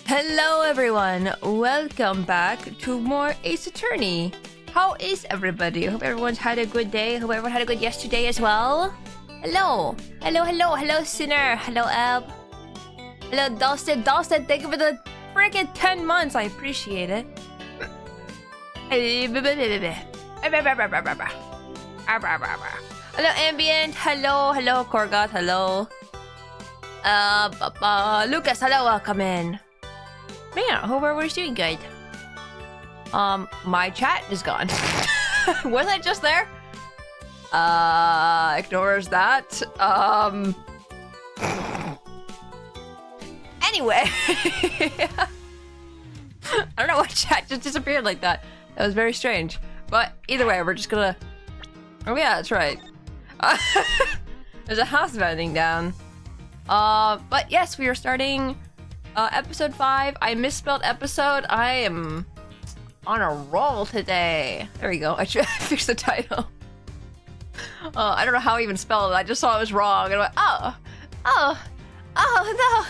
Hello everyone, welcome back to more Ace Attorney. How is everybody? Hope everyone's had a good day. Hope everyone had a good yesterday as well. Hello, hello Sinner. Hello Eb. Hello Dustin. Thank you for the freaking 10 months. I appreciate it. Hello Ambient. Hello Korgot. Hello. Lucas. Hello. Welcome in. Man, hope everyone's doing good. My chat is gone. Was I just there? Ignores that. Anyway. I don't know why chat just disappeared like that. That was very strange. But either way, we're just gonna... Oh yeah, that's right. There's a house bending down. But yes, we are starting episode 5. I misspelled episode. I am on a roll today. There we go. I should fix the title. I don't know how I even spelled it. I just saw it was wrong. And I went, oh no.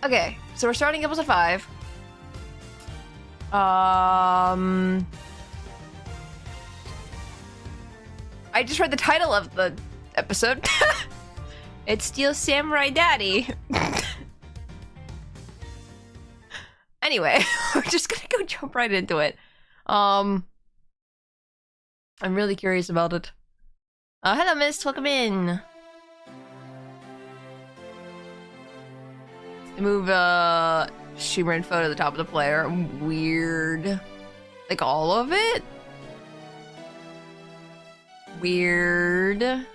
Okay, so we're starting episode 5. I just read the title of the episode. It's Steel Samurai Daddy. Anyway, we're just gonna go jump right into it. I'm really curious about it. Hello, Miss. Welcome in. Move streamer info to the top of the player. Weird. Like all of it? Weird.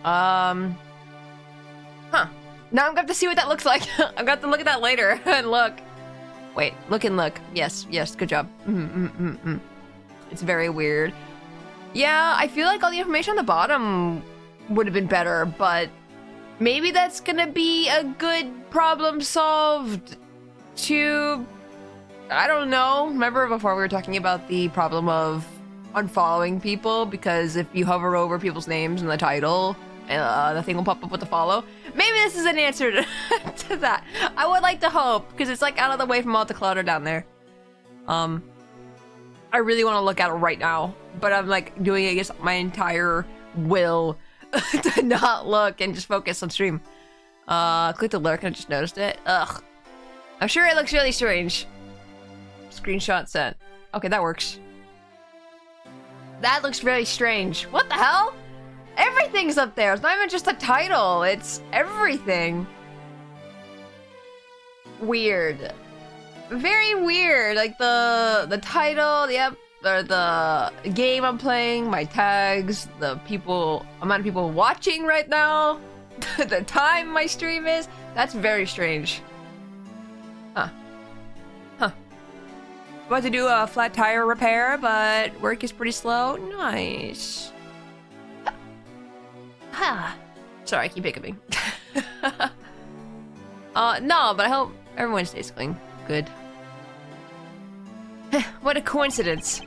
Huh. Now I'm gonna have to see what that looks like. I'm gonna have to look at that later and look. Wait, look and look. Yes, good job. It's very weird. Yeah, I feel like all the information on the bottom would have been better, but maybe that's gonna be a good problem solved to... I don't know. Remember before we were talking about the problem of unfollowing people, because if you hover over people's names in the title, the thing will pop up with the follow. Maybe this is an answer to that. I would like to hope, because it's like out of the way from all the clutter down there. I really want to look at it right now, but I'm like doing it against my entire will to not look and just focus on stream. Click the lurk and I just noticed it. Ugh. I'm sure it looks really strange. Screenshot sent. Okay, that works. That looks very strange. What the hell? Everything's up there. It's not even just a title. It's everything. Weird. Very weird. Like the title, the game I'm playing, my tags, the amount of people watching right now, the time my stream is. That's very strange. Huh. About to do a flat tire repair, but work is pretty slow. Nice. Sorry, I keep hiccuping. No, but I hope everyone stays clean. Good. What a coincidence.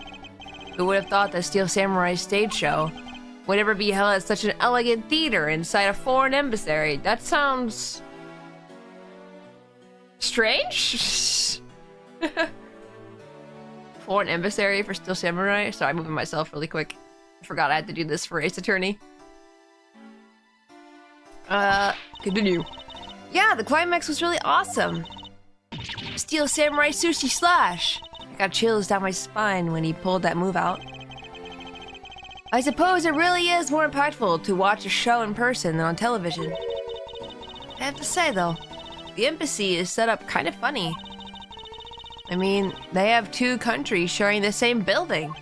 Who would have thought that Steel Samurai's stage show would ever be held at such an elegant theater inside a foreign embassy? That sounds... strange? Foreign embassy for Steel Samurai? Sorry, I'm moving myself really quick. I forgot I had to do this for Ace Attorney. Continue. Yeah, the climax was really awesome. Steel Samurai Sushi Slash. I got chills down my spine when he pulled that move out. I suppose it really is more impactful to watch a show in person than on television. I have to say though, the embassy is set up kind of funny. I mean, they have 2 countries sharing the same building.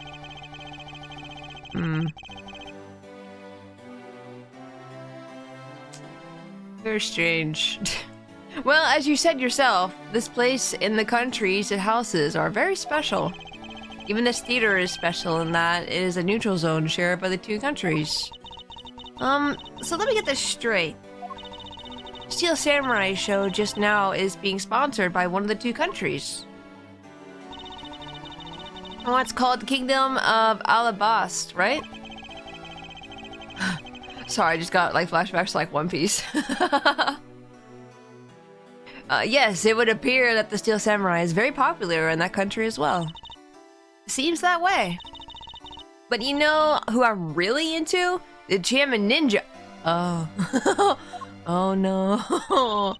Very strange. Well, as you said yourself, this place and the countries it houses are very special. Even this theater is special in that it is a neutral zone shared by the 2 countries. So let me get this straight. Steel Samurai show just now is being sponsored by one of the 2 countries. Oh, it's called the Kingdom of Alabast, right? Sorry, I just got like flashbacks to like One Piece. Yes, it would appear that the Steel Samurai is very popular in that country as well. Seems that way. But you know who I'm really into? The Chairman Ninja. Oh. Oh no.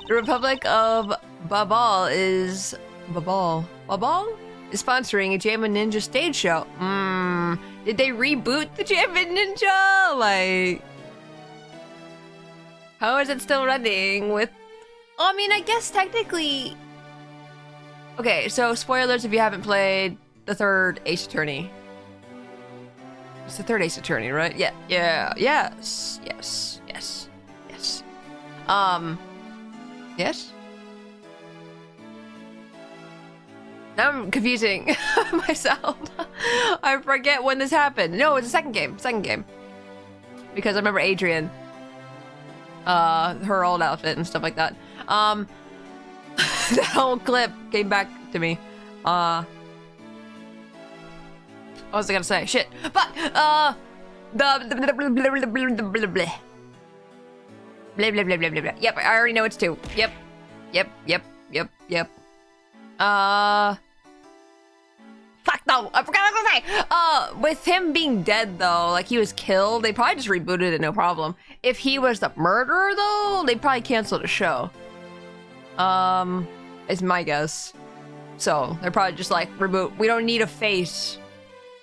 The Republic of Babal is... Babal is sponsoring a Jammin' Ninja stage show. Did they reboot the Jammin' Ninja? Like... How is it still running with... I mean, I guess technically... Okay, so spoilers if you haven't played the third Ace Attorney. It's the third Ace Attorney, right? Yeah, yes. Yes? Now I'm confusing myself. I forget when this happened. No, it's the second game. Because I remember Adrian. Her old outfit and stuff like that. The whole clip came back to me. What was I gonna say? Shit. But, Yep, I already know it's 2. Yep. Fuck no, I forgot what I was gonna say. With him being dead though, like he was killed, they probably just rebooted it, no problem. If he was the murderer though, they probably canceled the show. Is my guess. So they're probably just like, reboot. We don't need a face.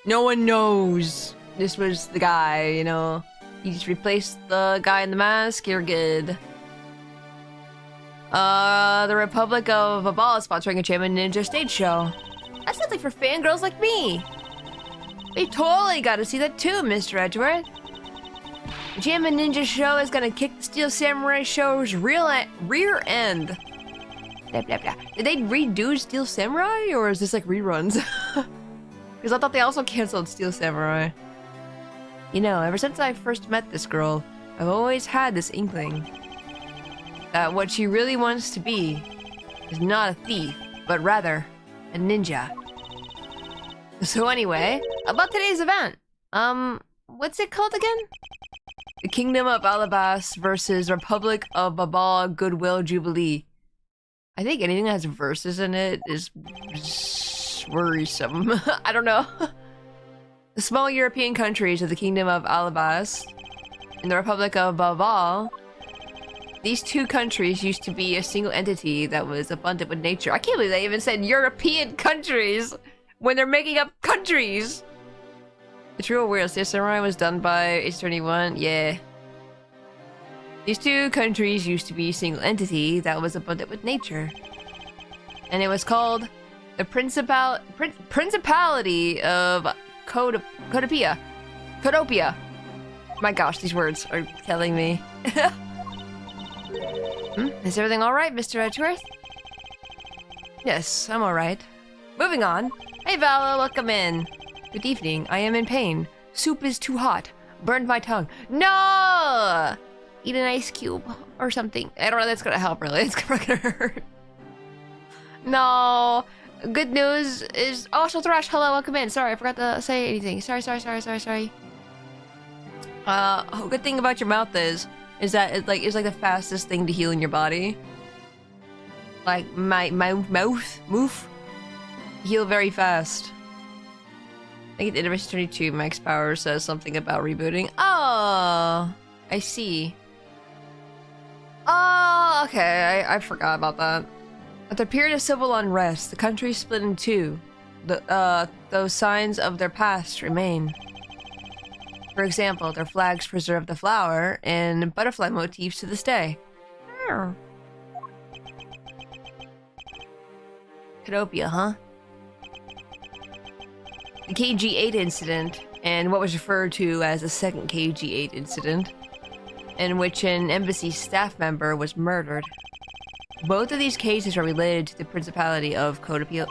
No one knows this was the guy, you know. You just replaced the guy in the mask, you're good. The Republic of Babal is sponsoring a Chairman Ninja stage show. That's nothing for fangirls like me. They totally gotta see that too, Mr. Edgeworth. The Chairman Ninja show is gonna kick the Steel Samurai show's rear end. Blah, blah, blah. Did they redo Steel Samurai, or is this like reruns? Because I thought they also canceled Steel Samurai. You know, ever since I first met this girl, I've always had this inkling that what she really wants to be is not a thief, but rather a ninja. So anyway, about today's event. What's it called again? The Kingdom of Alabas versus Republic of Babal Goodwill Jubilee. I think anything that has verses in it is worrisome. I don't know. The small European countries of the Kingdom of Alabas and the Republic of Babal. These two countries used to be a single entity that was abundant with nature. I can't believe they even said European countries when they're making up countries. The true awareness the Samurai was done by Ace Attorney 1. Yeah. These two countries used to be a single entity that was abundant with nature. And it was called the Principality of Codopia. My gosh, these words are killing me. Is everything alright, Mr. Edgeworth? Yes, I'm alright. Moving on. Hey Vala, welcome in. Good evening, I am in pain. Soup is too hot. Burned my tongue. No! Eat an ice cube or something. I don't know, that's gonna help really. It's gonna hurt. No. Good news is... Oh, so Thrash, hello, welcome in. Sorry, I forgot to say anything. Sorry. Good thing about your mouth is that it's like the fastest thing to heal in your body. Like my mouth heal very fast. I think at Intermission 22, Max Power says something about rebooting. Oh, I see. Oh, okay, I forgot about that. At the period of civil unrest, the country split in two. Those signs of their past remain. For example, their flags preserve the flower and butterfly motifs to this day. Codopia, huh? The KG-8 incident, and what was referred to as the second KG-8 incident, in which an embassy staff member was murdered. Both of these cases are related to the Principality of Codopia.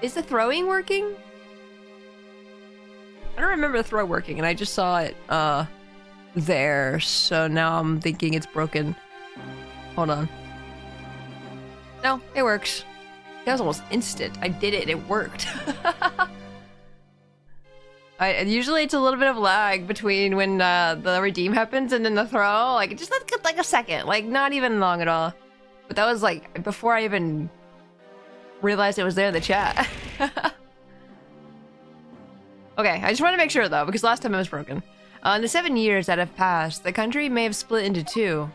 Is the throwing working? I don't remember the throw working, and I just saw it, there, so now I'm thinking it's broken. Hold on. No, it works. That was almost instant. I did it, it worked. Usually it's a little bit of lag between when the redeem happens and then the throw. Like, just like a second. Like, not even long at all. But that was like before I even realized it was there in the chat. Okay, I just want to make sure though, because last time it was broken. In the 7 years that have passed, the country may have split into two.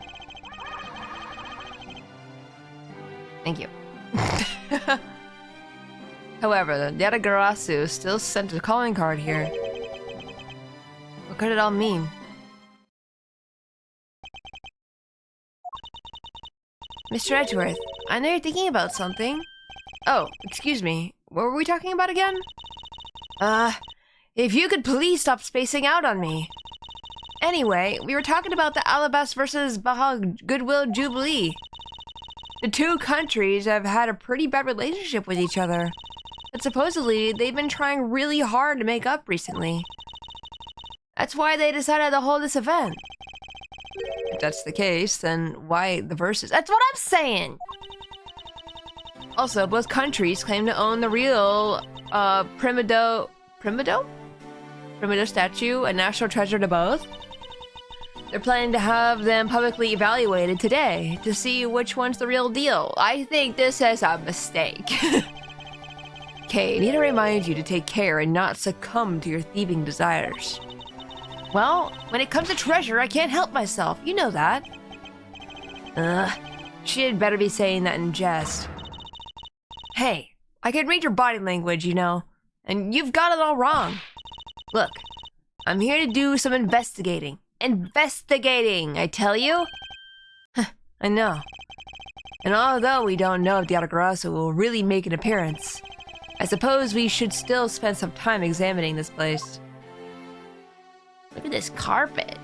Thank you. However, the Yatagarasu still sent a calling card here. What could it all mean? Mr. Edgeworth, I know you're thinking about something. Oh, excuse me. What were we talking about again? If you could please stop spacing out on me. Anyway, we were talking about the Alabas versus Baja Goodwill Jubilee. The two countries have had a pretty bad relationship with each other. But supposedly, they've been trying really hard to make up recently. That's why they decided to hold this event. If that's the case, then why the verses? That's what I'm saying! Also, both countries claim to own the real, Primido statue, a national treasure to both. They're planning to have them publicly evaluated today to see which one's the real deal. I think this is a mistake. Okay, I need to remind you to take care and not succumb to your thieving desires. Well, when it comes to treasure, I can't help myself. You know that. She had better be saying that in jest. Hey, I can read your body language, you know, and you've got it all wrong. Look, I'm here to do some investigating. Investigating, I tell you. I know. And although we don't know if the Yatagarasu will really make an appearance, I suppose we should still spend some time examining this place. Look at this carpet.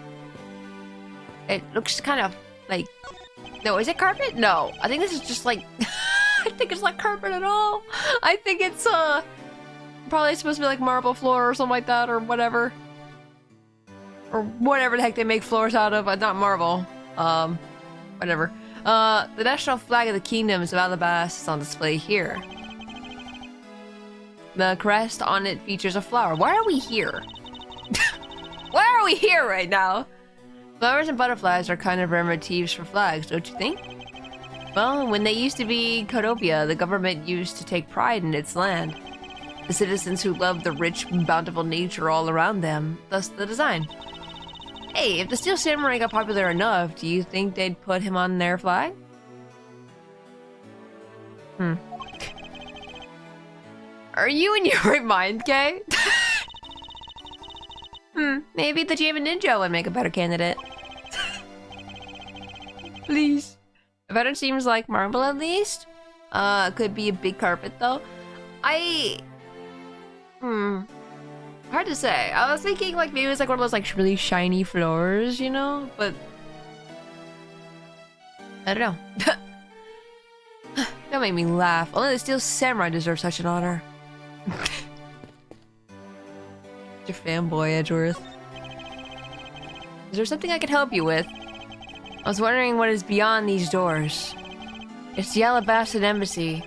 It looks kind of like... No, is it carpet? No, I think this is just like... I think it's not carpet at all. I think it's probably supposed to be like marble floor or something like that, or whatever. Or whatever the heck they make floors out of, not marble. Whatever. The national flag of the kingdoms of Alabas is on display here. The crest on it features a flower. Why are we here? Why are we here right now? Flowers and butterflies are kind of rare motifs for flags, don't you think? Well, when they used to be Codopia, the government used to take pride in its land. The citizens who loved the rich, bountiful nature all around them, thus the design. Hey, if the Steel Samurai got popular enough, do you think they'd put him on their flag? Are you in your right mind, Kay? Maybe the Jammin' Ninja would make a better candidate. Please. The pattern seems like marble at least. Could be a big carpet though. Hard to say. I was thinking like maybe it was like one of those like really shiny floors, you know? But I don't know. Don't make me laugh. Only the Steel Samurai deserves such an honor. Your fanboy, Edgeworth. Is there something I could help you with? I was wondering what is beyond these doors. It's the Alabastan Embassy.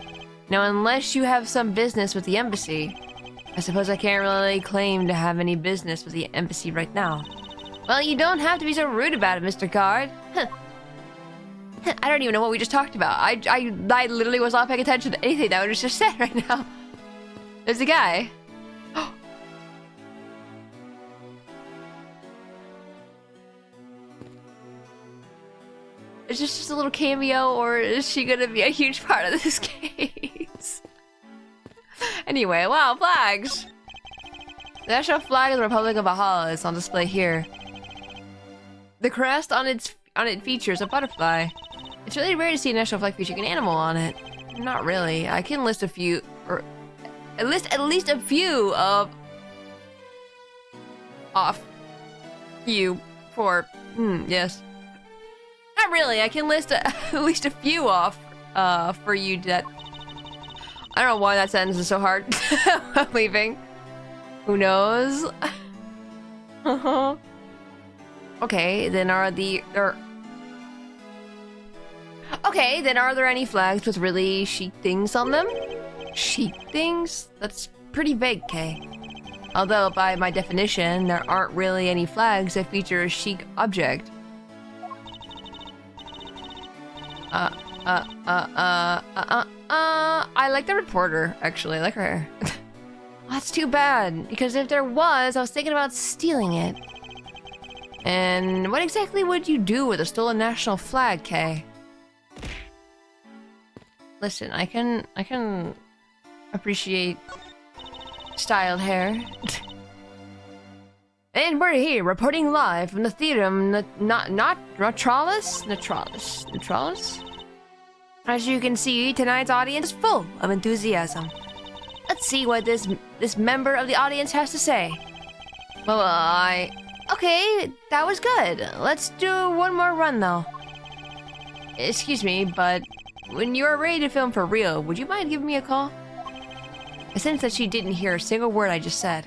Now, unless you have some business with the embassy, I suppose I can't really claim to have any business with the embassy right now. Well, you don't have to be so rude about it, Mr. Card. I don't even know what we just talked about. I literally was not paying attention to anything that was just said right now. There's a guy. Is this just a little cameo, or is she gonna be a huge part of this case? Anyway, wow, flags! The national flag of the Republic of Baja is on display here. The crest on it features a butterfly. It's really rare to see a national flag featuring an animal on it. Not really. I can list a few, or at least a few of off you for yes. Not really. I can list at least a few off for you that I don't know why that sentence is so hard. I'm leaving. Who knows? Okay, then are there any flags with really chic things on them? Chic things? That's pretty vague, Kay. Although, by my definition, there aren't really any flags that feature a chic object. I like the reporter, actually. I like her hair. That's too bad, because if there was, I was thinking about stealing it. And what exactly would you do with a stolen national flag, Kay? Listen, I can appreciate styled hair. And we're here, reporting live from the Theatum Naturalis? As you can see, tonight's audience is full of enthusiasm. Let's see what this member of the audience has to say. Well, okay, that was good. Let's do one more run, though. Excuse me, but when you are ready to film for real, would you mind giving me a call? I sense that she didn't hear a single word I just said.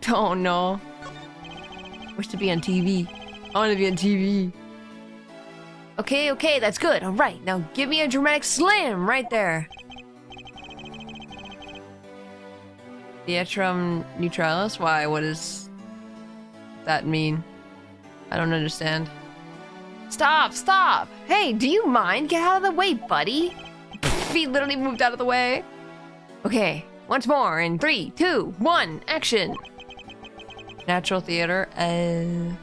Oh no. Wish to be on TV. I want to be on TV. Okay, that's good. Alright, now give me a dramatic slam right there. Theatrum Neutralis? Why? What does that mean? I don't understand. Stop! Hey, do you mind? Get out of the way, buddy. He literally moved out of the way. Okay, once more in 3, 2, 1, action. Natural theater. I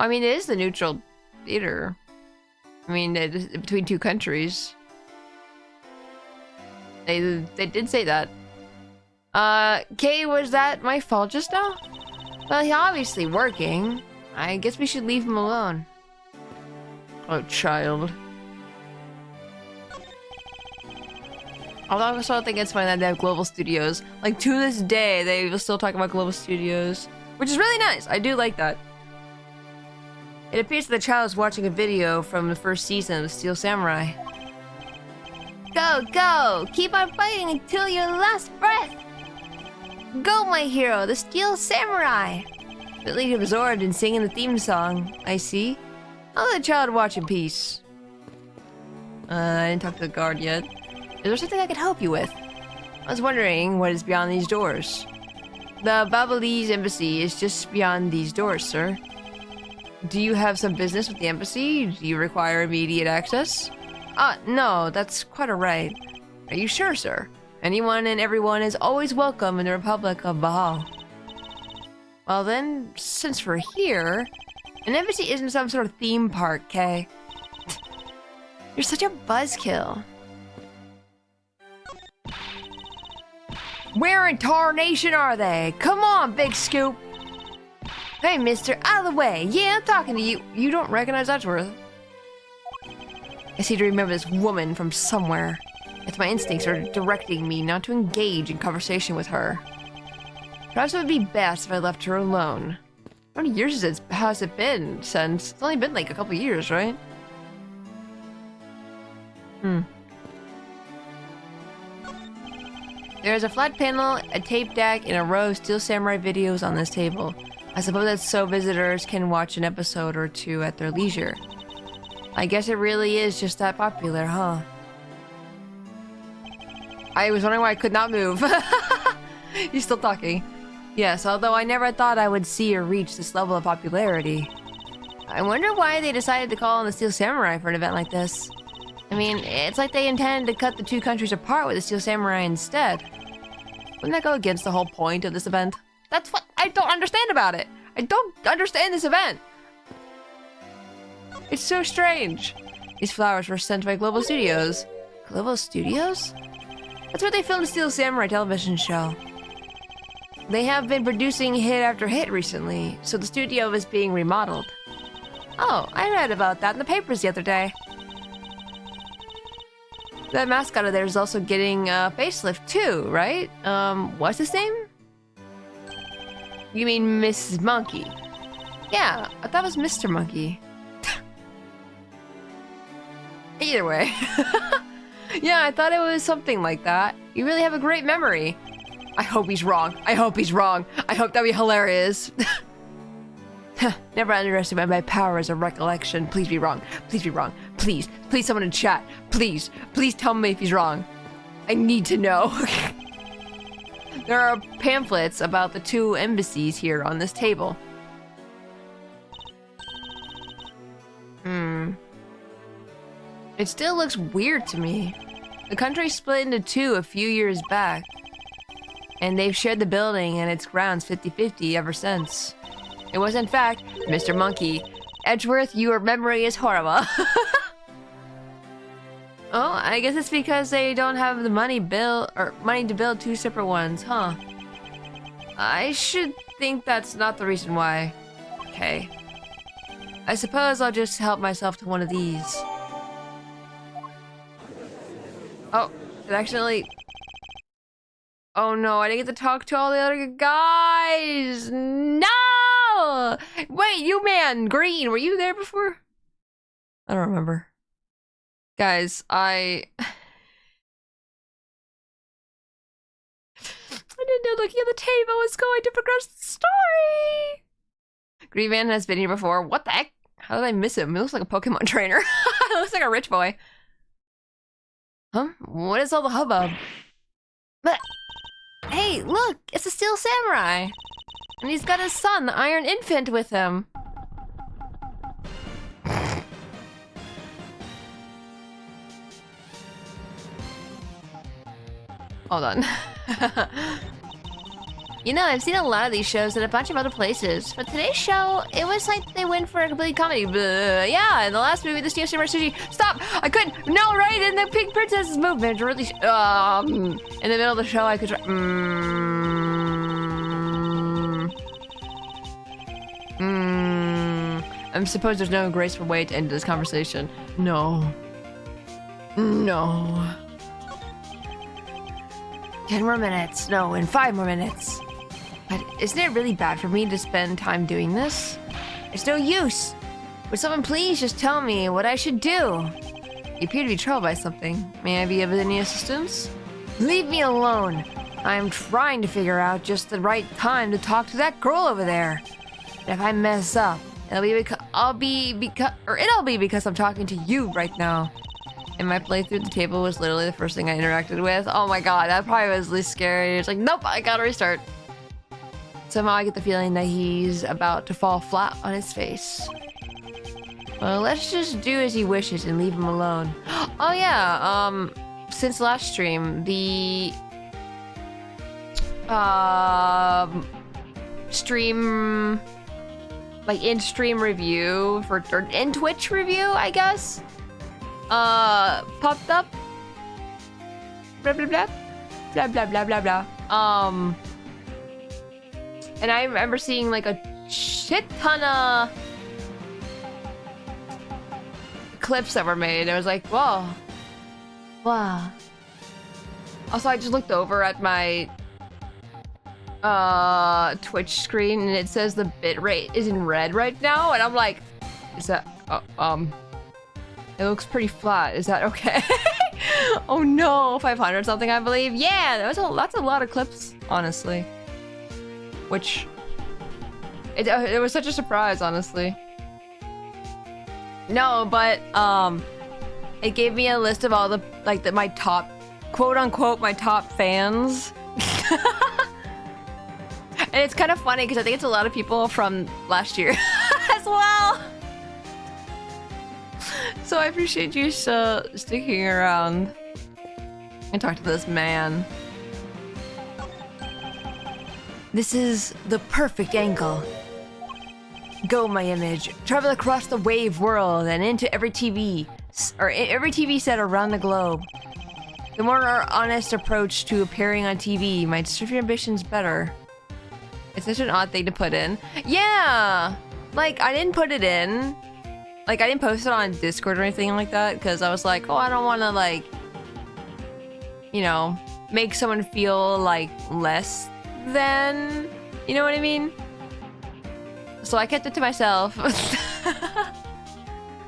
mean, it is the neutral theater. I mean, it is between two countries. They did say that. Kay, was that my fault just now? Well, he's obviously working. I guess we should leave him alone. Oh, child. Although I also think it's funny that they have global studios. Like, to this day, they will still talk about global studios. Which is really nice. I do like that. It appears that the child is watching a video from the first season of the Steel Samurai. Go! Keep on fighting until your last breath! Go, my hero, the Steel Samurai! Really absorbed in singing the theme song, I see. I'll let the child watch in peace. I didn't talk to the guard yet. Is there something I could help you with? I was wondering what is beyond these doors. The Babalese embassy is just beyond these doors, sir. Do you have some business with the embassy? Do you require immediate access? No, that's quite alright. Are you sure, sir? Anyone and everyone is always welcome in the Republic of Baja. Well then, since we're here, an embassy isn't some sort of theme park, Kay. You're such a buzzkill. Where in tarnation are they? Come on, Big Scoop! Hey, mister, out of the way! Yeah, I'm talking to you. You don't recognize Edgeworth? I seem to remember this woman from somewhere. It's my instincts are directing me not to engage in conversation with her. Perhaps it would be best if I left her alone. How many years has it been since? It's only been like a couple years, right? There is a flat panel, a tape deck, and a row of Steel Samurai videos on this table. I suppose that's so visitors can watch an episode or two at their leisure. I guess it really is just that popular, huh? I was wondering why I could not move. He's still talking. Yes, although I never thought I would see or reach this level of popularity. I wonder why they decided to call on the Steel Samurai for an event like this. I mean, it's like they intended to cut the two countries apart with the Steel Samurai instead. Wouldn't that go against the whole point of this event? That's what I don't understand about it. I don't understand this event. It's so strange. These flowers were sent by Global Studios. Global Studios? That's where they filmed the Steel Samurai television show. They have been producing hit after hit recently, so the studio is being remodeled. Oh, I read about that in the papers the other day. That mascot of theirs is also getting a facelift too, right? What's his name? You mean Mrs. Monkey? Yeah, I thought it was Mr. Monkey. Either way. Yeah, I thought it was something like that. You really have a great memory. I hope he's wrong. I hope he's wrong. I hope that'd be hilarious. Never underestimate my power as a recollection. Please be wrong. Please be wrong. Please. Please someone in chat. Please. Please tell me if he's wrong. I need to know. There are pamphlets about the 2 embassies here on this table. It still looks weird to me. The country split into 2 a few years back. And they've shared the building and its grounds 50-50 ever since. It was in fact, Mr. Monkey, Edgeworth, your memory is horrible. Oh, I guess it's because they don't have the money to build 2 separate ones, huh? I should think that's not the reason why. Okay. I suppose I'll just help myself to one of these. Oh, it accidentally... Oh no, I didn't get to talk to all the other guys! No! Wait, you man, Green, were you there before? I don't remember. Guys, I didn't know looking at the table was going to progress the story! Green Man has been here before. What the heck? How did I miss him? He looks like a Pokemon trainer. He looks like a rich boy. Huh? What is all the hubbub? But... Hey, look! It's the Steel Samurai! And he's got his son, the Iron Infant, with him. Hold on. You know, I've seen a lot of these shows at a bunch of other places, but today's show, it was like they went for a complete comedy. Yeah, in the last movie, the Steel Samurai Sushi. Stop! I couldn't. No, right in the Pink Princess's movement. Really, in the middle of the show, I could. I suppose there's no graceful way to end this conversation. No. No. 10 more minutes. No, in 5 more minutes. But isn't it really bad for me to spend time doing this? It's no use. Would someone please just tell me what I should do? You appear to be troubled by something. May I be of any assistance? Leave me alone. I am trying to figure out just the right time to talk to that girl over there. And if I mess up, it'll be because I'm talking to you right now. And my playthrough at the table was literally the first thing I interacted with. Oh my god, that probably was least scary. It's like, nope, I gotta restart. Somehow I get the feeling that he's about to fall flat on his face. Well, let's just do as he wishes and leave him alone. Oh yeah, since last stream, the... stream... like, in-stream review, or in-Twitch review, I guess? Popped up. Blah blah blah. Blah blah blah blah blah. And I remember seeing like a shit ton of clips that were made. I was like, whoa. Wow. Also, I just looked over at my Twitch screen and it says the bitrate is in red right now, and I'm like, is that it looks pretty flat. Is that okay? Oh no, 500 something, I believe. Yeah, that's a lot of clips, honestly. Which it was such a surprise, honestly. No, but it gave me a list of all the my top, quote unquote, my top fans. And it's kind of funny because I think it's a lot of people from last year as well. So I appreciate you sticking around and talk to this man. This is the perfect angle. Go, my image. Travel across the wave world and into every TV set around the globe. The more honest approach to appearing on TV might serve your ambitions better. It's such an odd thing to put in. Yeah! Like, I didn't put it in. Like, I didn't post it on Discord or anything like that, because I was like, oh, I don't want to, like, you know, make someone feel, like, less than, you know what I mean? So I kept it to myself.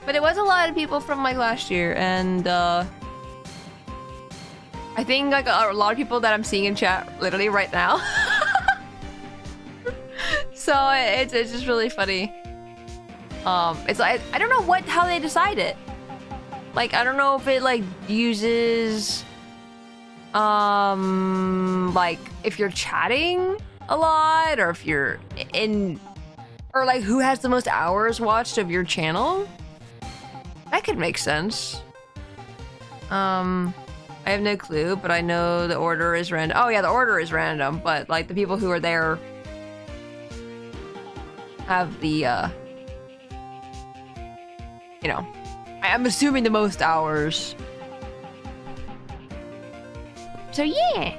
But it was a lot of people from, like, last year, and, I think, like, a lot of people that I'm seeing in chat literally right now. So it's just really funny. It's like, I don't know how they decide it. Like, I don't know if it like uses Like if you're chatting a lot, or if you're in, or like who has the most hours watched of your channel. That could make sense. I have no clue, but I know the order is random. Oh yeah, the order is random, but like the people who are there have the, you know, I'm assuming the most hours. So yeah.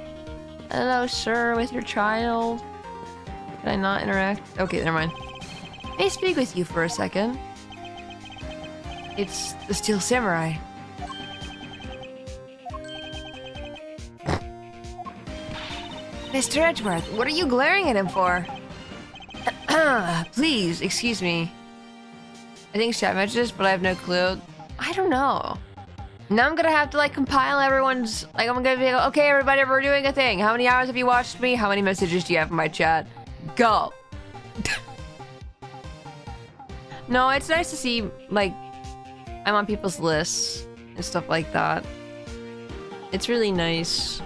Hello, sir, with your child. Can I not interact? Okay, never mind. May I speak with you for a second? It's the Steel Samurai. Mr. Edgeworth, what are you glaring at him for? Please, excuse me. I think chat messages, but I have no clue. I don't know. Now I'm gonna have to like compile everyone's, like I'm gonna be like, okay everybody, we're doing a thing. How many hours have you watched me? How many messages do you have in my chat? Go. No, it's nice to see like I'm on people's lists and stuff like that. It's really nice.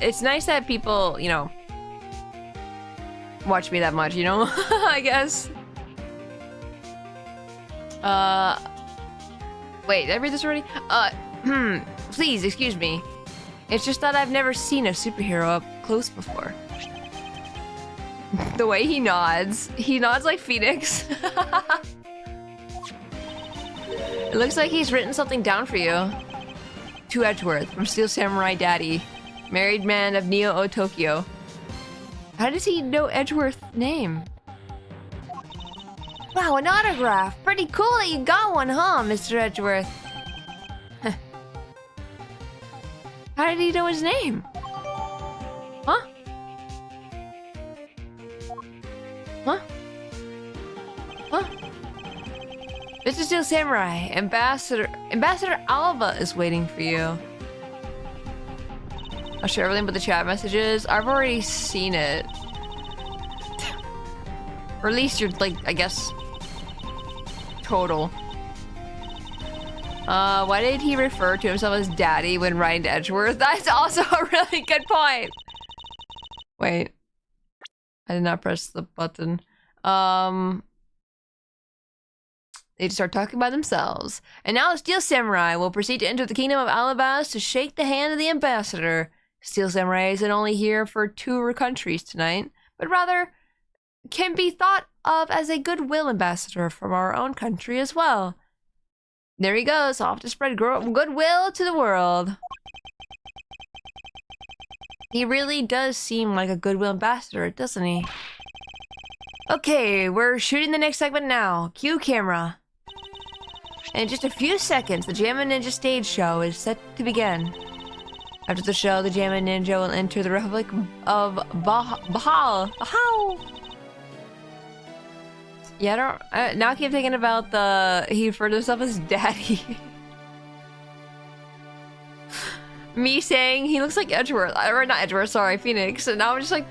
It's nice that people, you know, watch me that much, you know? I guess. Wait, did I read this already? Please, excuse me. It's just that I've never seen a superhero up close before. The way he nods like Phoenix. It looks like he's written something down for you. To Edgeworth, from Steel Samurai Daddy. Married man of Neo-O Tokyo. How does he know Edgeworth's name? Wow, an autograph! Pretty cool that you got one, huh, Mr. Edgeworth? How did he know his name? Huh? Huh? Huh? Mr. Steel Samurai, Ambassador Alva is waiting for you. I'll share everything but the chat messages. I've already seen it. Or at least you're like, I guess, total. Why did he refer to himself as daddy when writing to Edgeworth? That's also a really good point. Wait. I did not press the button. They just start talking by themselves. And now the Steel Samurai will proceed to enter the kingdom of Alabas to shake the hand of the ambassador. Steel Samurai isn't only here for two countries tonight, but rather can be thought of as a goodwill ambassador from our own country as well. There he goes, off to spread goodwill to the world. He really does seem like a goodwill ambassador, doesn't he? Okay, we're shooting the next segment now. Cue camera. In just a few seconds, the Jammin' Ninja stage show is set to begin. After the show, the Jammin' Ninja will enter the Republic of Bahal. Yeah, now I keep thinking about he referred to himself as daddy. Me saying he looks like Edgeworth, or not Edgeworth, sorry, Phoenix. And now I'm just like,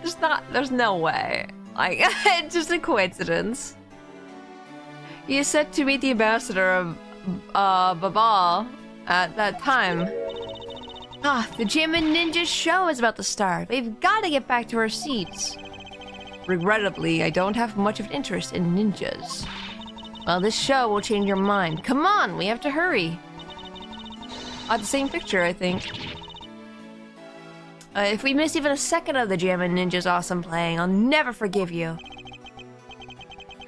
there's no way. Like, it's just a coincidence. He is set to meet the ambassador of Babal at that time. The Jammin' Ninja show is about to start. We've got to get back to our seats. Regrettably, I don't have much of an interest in ninjas. Well, this show will change your mind. Come on, we have to hurry. The same picture, I think. If we miss even a second of the Jammin' Ninja's awesome playing, I'll never forgive you.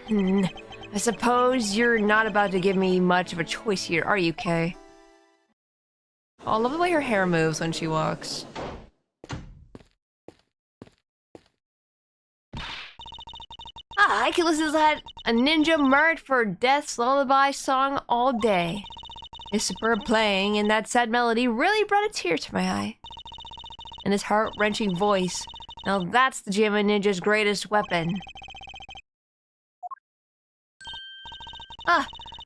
I suppose you're not about to give me much of a choice here, are you, Kay? Oh, I love the way her hair moves when she walks. I could listen to that a ninja marked for death's lullaby song all day. His superb playing and that sad melody really brought a tear to my eye. And his heart-wrenching voice, now that's the Jammin' Ninja's greatest weapon.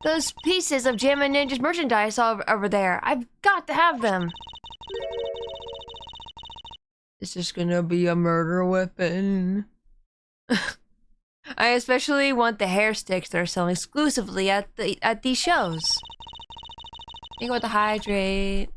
Those pieces of Jammin' Ninja's merchandise over there. I've got to have them. Is this gonna be a murder weapon? I especially want the hair sticks that are selling exclusively at these shows. You go with the hydrate.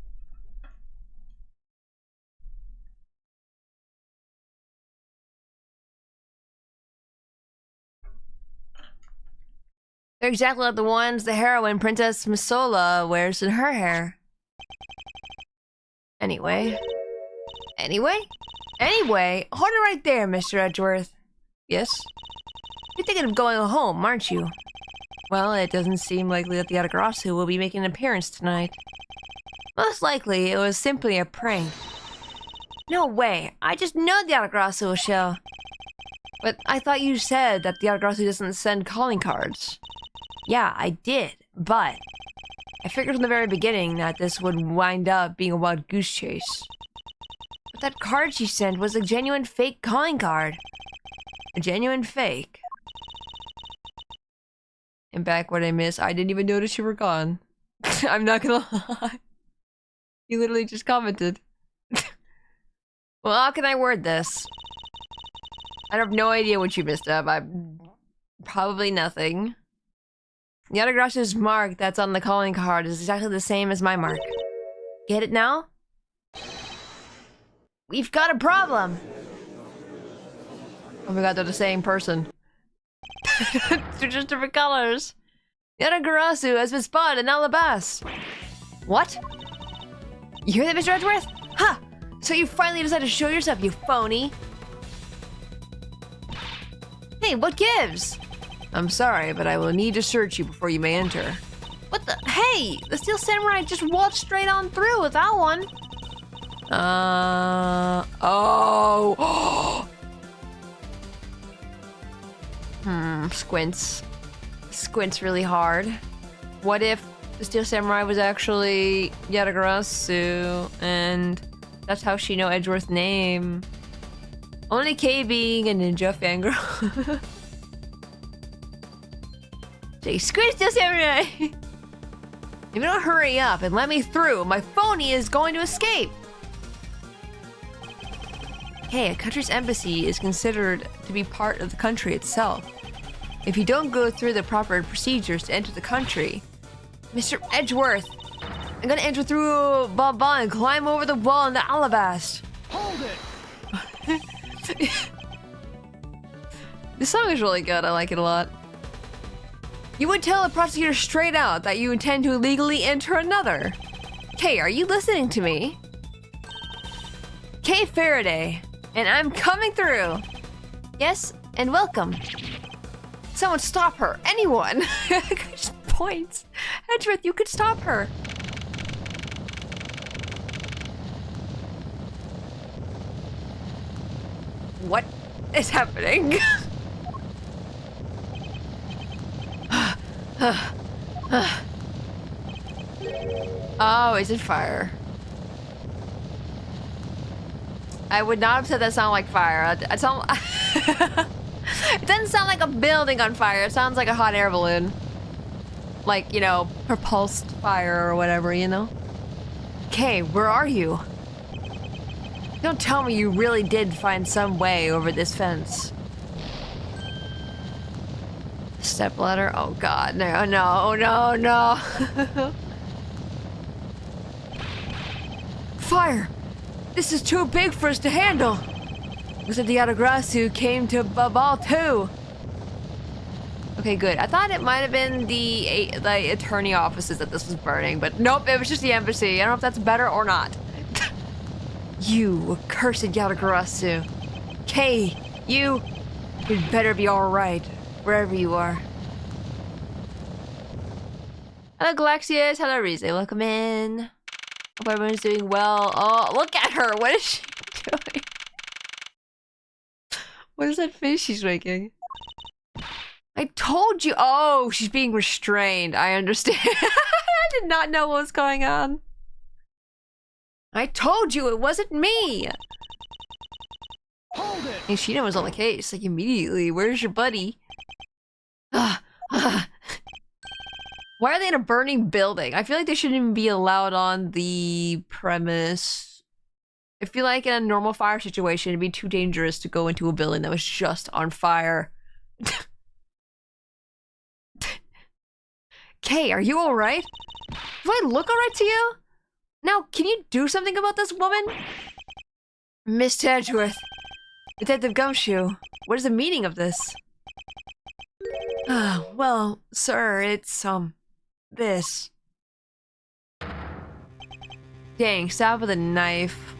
They're exactly like the ones the heroine Princess Masola wears in her hair. Anyway, hold it right there, Mr. Edgeworth. Yes? You're thinking of going home, aren't you? Well, it doesn't seem likely that the Atagrasu will be making an appearance tonight. Most likely, it was simply a prank. No way, I just know the Atagrasu will show. But I thought you said that the Atagrasu doesn't send calling cards. Yeah, I did, but I figured from the very beginning that this would wind up being a wild goose chase. But that card she sent was a genuine fake calling card. A genuine fake. And back what I missed, I didn't even notice you were gone. I'm not gonna lie. You literally just commented. Well, how can I word this? I have no idea what you missed up. Probably nothing. The Atagrasu's mark that's on the calling card is exactly the same as my mark. Get it now? We've got a problem! Oh my god, they're the same person. They're just different colors. The Atagarasu has been spotted in Alabas. What? You hear that, Mr. Edgeworth? Ha! So you finally decided to show yourself, you phony! Hey, what gives? I'm sorry, but I will need to search you before you may enter. What the? Hey! The Steel Samurai just walked straight on through without one. Oh! Squints. Squints really hard. What if the Steel Samurai was actually Yatagarasu, and that's how she know Edgeworth's name? Only Kay being a ninja fangirl. Say, Squid Steel Samurai! If you don't hurry up and let me through, my phony is going to escape! Hey, a country's embassy is considered to be part of the country itself. If you don't go through the proper procedures to enter the country... Mr. Edgeworth! I'm gonna enter through Baba and climb over the wall in the Alabast. Hold it! This song is really good, I like it a lot. You would tell a prosecutor straight out that you intend to illegally enter another. Kay, are you listening to me? Kay Faraday, and I'm coming through. Yes, and welcome. Someone stop her, anyone. Just points. Edgeworth, you could stop her. What is happening? Oh, is it fire? I would not have said that sound like fire. It doesn't sound like a building on fire. It sounds like a hot air balloon. Like, you know, propulsed fire or whatever, you know? Kay, where are you? Don't tell me you really did find some way over this fence. Stepladder? Oh god, no, no, no, no. Fire! This is too big for us to handle! Looks like the Atagrasu came to Babal too! Okay, good. I thought it might have been the attorney offices that this was burning, but nope, it was just the embassy. I don't know if that's better or not. You accursed Yatagarasu. Kay, you'd better be alright, wherever you are. Hello, Galaxius. Hello, Rize. Welcome in. Hope everyone's doing well. Oh, look at her. What is she doing? What is that face she's making? I told you. Oh, she's being restrained. I understand. I did not know what was going on. I told you it wasn't me! Hold it! And Sheena was on the case, like immediately. Where's your buddy? Why are they in a burning building? I feel like they shouldn't even be allowed on the premise. I feel like in a normal fire situation, it'd be too dangerous to go into a building that was just on fire. Kay, are you alright? Do I look alright to you? Now, can you do something about this woman? Miss Edgeworth. Detective Gumshoe, what is the meaning of this? Well, sir, it's, this. Dang, stabbed with a knife.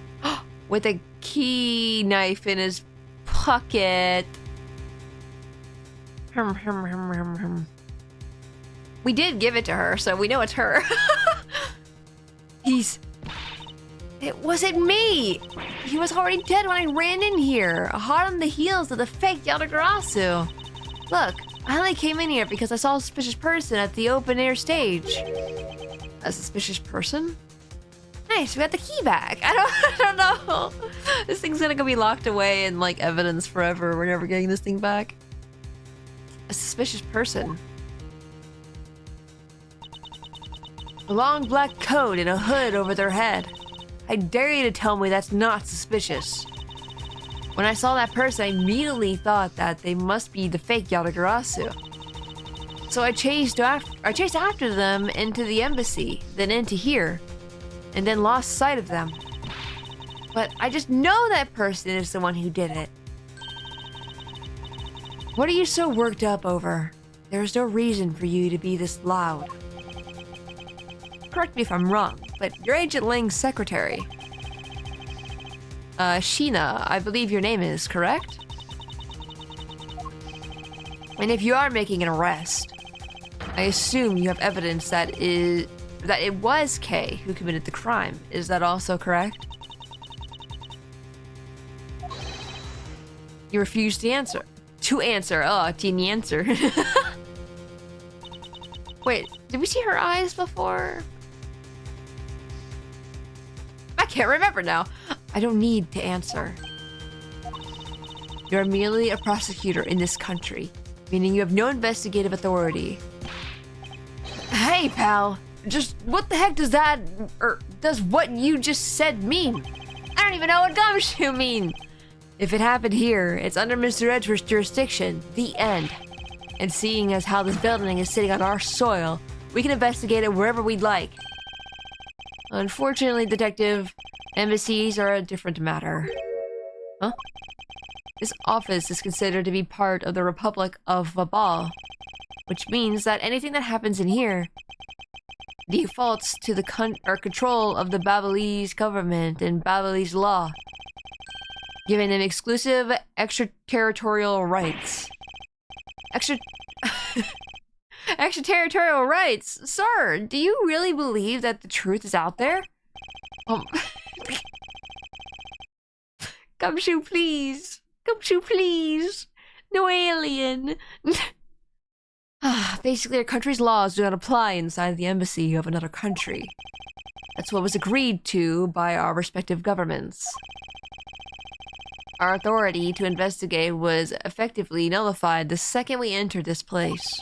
With a key knife in his pocket. We did give it to her, so we know it's her. It wasn't me! He was already dead when I ran in here, hot on the heels of the fake Yatagarasu. Look, I only came in here because I saw a suspicious person at the open air stage. A suspicious person? Nice, we got the key back. I don't know. This thing's gonna be locked away in like evidence forever. We're never getting this thing back. A suspicious person. A long black coat and a hood over their head. I dare you to tell me that's not suspicious. When I saw that person, I immediately thought that they must be the fake Yatagarasu. So I chased after them into the embassy, then into here, and then lost sight of them. But I just know that person is the one who did it. What are you so worked up over? There's no reason for you to be this loud. Correct me if I'm wrong, but you're Agent Ling's secretary. Sheena, I believe your name is, correct? And if you are making an arrest, I assume you have evidence that it was Kay who committed the crime. Is that also correct? You refuse to answer. Oh, teeny answer. Wait, did we see her eyes before? I can't remember now. I don't need to answer. You're merely a prosecutor in this country, meaning you have no investigative authority. Hey, pal. Just what the heck does that, or does what you just said mean? I don't even know what gumshoe mean. If it happened here, it's under Mr. Edgeworth's jurisdiction. The end. And seeing as how this building is sitting on our soil, we can investigate it wherever we'd like. Unfortunately, Detective, embassies are a different matter. Huh? This office is considered to be part of the Republic of Vabal, which means that anything that happens in here defaults to the control of the Babalese government and Babalese law, giving them exclusive extraterritorial rights. Extraterritorial rights? Sir, do you really believe that the truth is out there? Gumshoe, please. Gumshoe, please. No alien. Basically, our country's laws do not apply inside the embassy of another country. That's what was agreed to by our respective governments. Our authority to investigate was effectively nullified the second we entered this place,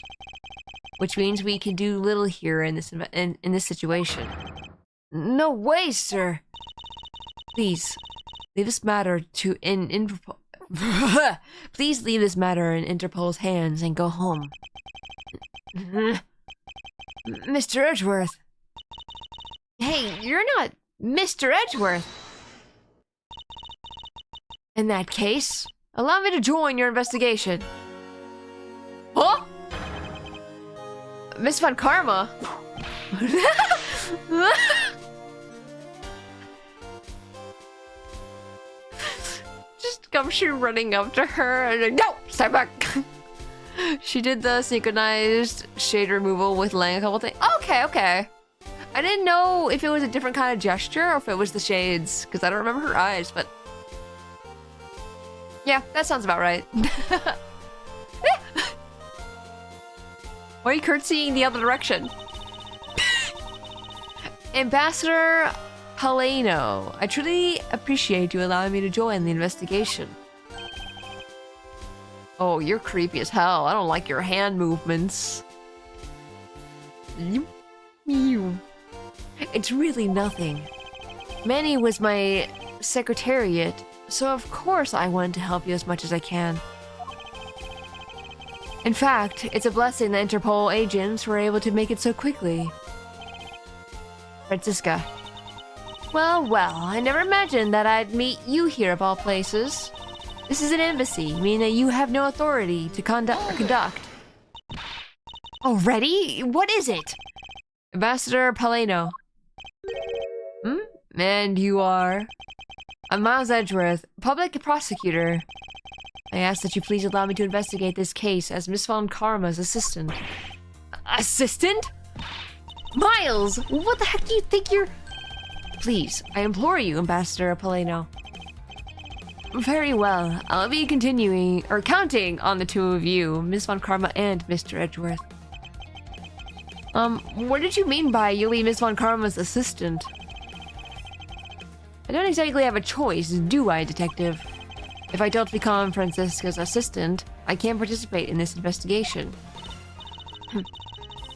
which means we can do little here in this situation. No way, sir. Please, leave this matter to Please leave this matter in Interpol's hands and go home. Mr. Edgeworth. Hey, you're not Mr. Edgeworth. In that case, allow me to join your investigation. Huh? Miss Von Karma? Just Gumshoe running up to her and like, no! Step back! She did the synchronized shade removal with Lang a couple things. Okay, okay. I didn't know if it was a different kind of gesture or if it was the shades, because I don't remember her eyes, but... yeah, that sounds about right. Why are you curtsying the other direction? Ambassador Paleno, I truly appreciate you allowing me to join the investigation. Oh, you're creepy as hell. I don't like your hand movements. It's really nothing. Manny was my secretariat, so of course I wanted to help you as much as I can. In fact, it's a blessing that Interpol agents were able to make it so quickly. Francisca. Well, I never imagined that I'd meet you here of all places. This is an embassy, meaning that you have no authority to conduct. Already? What is it? Ambassador Paleno. And you are? I'm Miles Edgeworth, public prosecutor. I ask that you please allow me to investigate this case as Miss Von Karma's assistant. Assistant? Miles! What the heck do you think you're... Please, I implore you, Ambassador Paleno. Very well. I'll be counting on the two of you, Miss Von Karma and Mr. Edgeworth. What did you mean by you'll be Miss Von Karma's assistant? I don't exactly have a choice, do I, Detective? If I don't become Francisca's assistant, I can't participate in this investigation.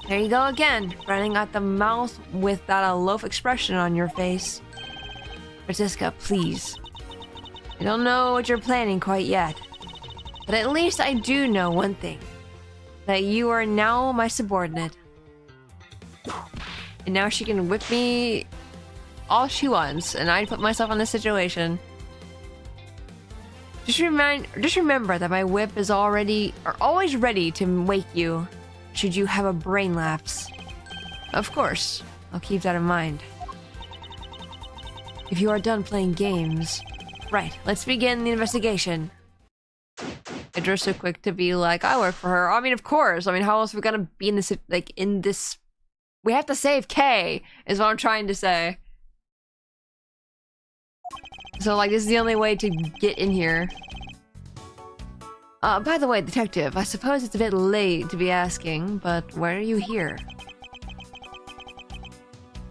There you go again, running at the mouth with that loaf expression on your face. Francisca, please. I don't know what you're planning quite yet, but at least I do know one thing. That you are now my subordinate. And now she can whip me all she wants, and I put myself in this situation. Just remember that my whip is always ready to wake you, should you have a brain lapse. Of course, I'll keep that in mind. If you are done playing games... Right, let's begin the investigation. Idra's so quick to be like, I work for her. I mean, of course. I mean, how else are we gonna be in this, like, in this... We have to save Kay, is what I'm trying to say. So, like, this is the only way to get in here. By the way, Detective, I suppose it's a bit late to be asking, but why are you here?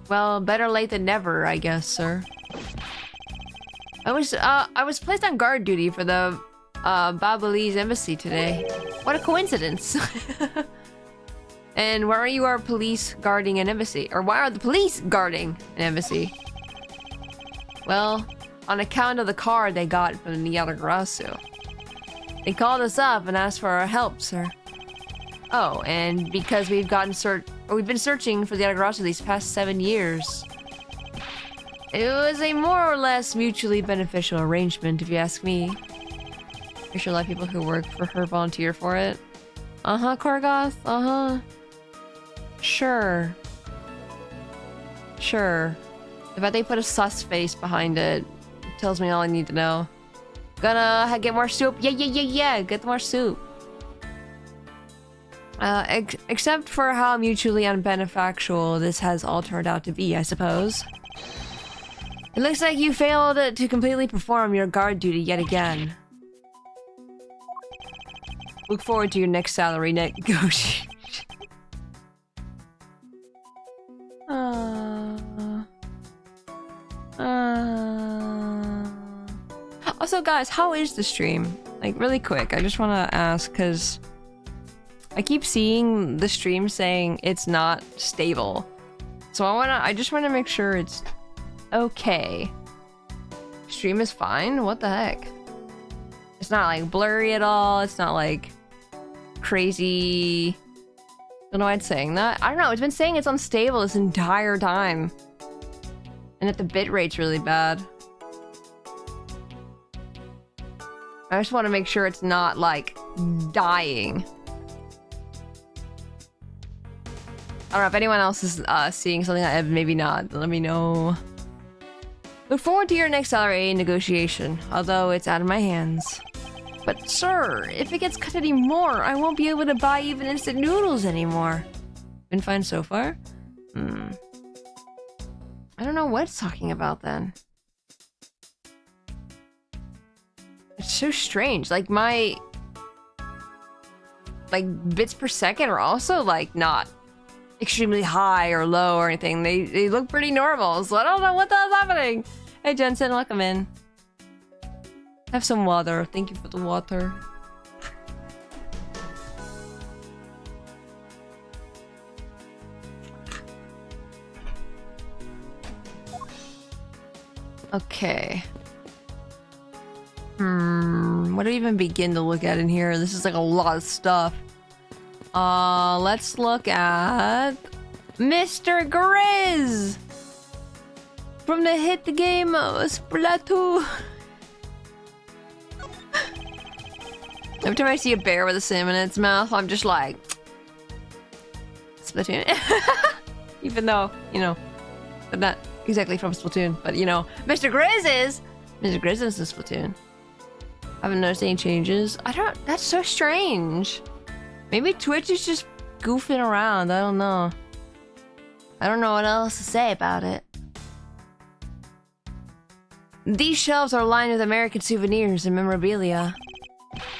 Well, better late than never, I guess, sir. I was placed on guard duty for the, Babalese embassy today. What a coincidence. And why are you our police guarding an embassy? Or why are the police guarding an embassy? Well, on account of the card they got from the Yatagarasu. They called us up and asked for our help, sir. Oh, and because we've been searching for the Yatagarasu these past 7 years. It was a more or less mutually beneficial arrangement, if you ask me. I'm sure a lot of people who work for her volunteer for it. Uh-huh, Korgoth, uh-huh. Sure. Sure. The fact they put a sus face behind it tells me all I need to know. Gonna get more soup? Yeah, get more soup. Except for how mutually unbeneficial this has all turned out to be, I suppose. It looks like you failed to completely perform your guard duty yet again. Look forward to your next salary negotiation. Also, guys, how is the stream? Like, really quick, I just want to ask, because I keep seeing the stream saying it's not stable. So I just want to make sure it's okay. Stream is fine? What the heck? It's not, like, blurry at all. It's not, like, crazy... Don't know why it's saying that. I don't know, it's been saying it's unstable this entire time. And that the bitrate's really bad. I just want to make sure it's not, like, dying. I don't know if anyone else is seeing something that maybe not. Let me know. Look forward to your next salary negotiation, although it's out of my hands. But sir, if it gets cut any more, I won't be able to buy even instant noodles anymore. Been fine so far? I don't know what it's talking about then. It's so strange. Like my... like bits per second are also like not extremely high or low or anything. They look pretty normal, so I don't know what the hell's happening. Hey Jensen, welcome in. Have some water. Thank you for the water. Okay. What do we even begin to look at in here? This is like a lot of stuff. Let's look at Mr. Grizz from the hit game Splatoon. Every time I see a bear with a salmon in its mouth, I'm just like, Splatoon. Even though, you know, but not exactly from Splatoon, but you know, Mr. Grizz is in Splatoon. I haven't noticed any changes. That's so strange. Maybe Twitch is just goofing around. I don't know. I don't know what else to say about it. These shelves are lined with American souvenirs and memorabilia.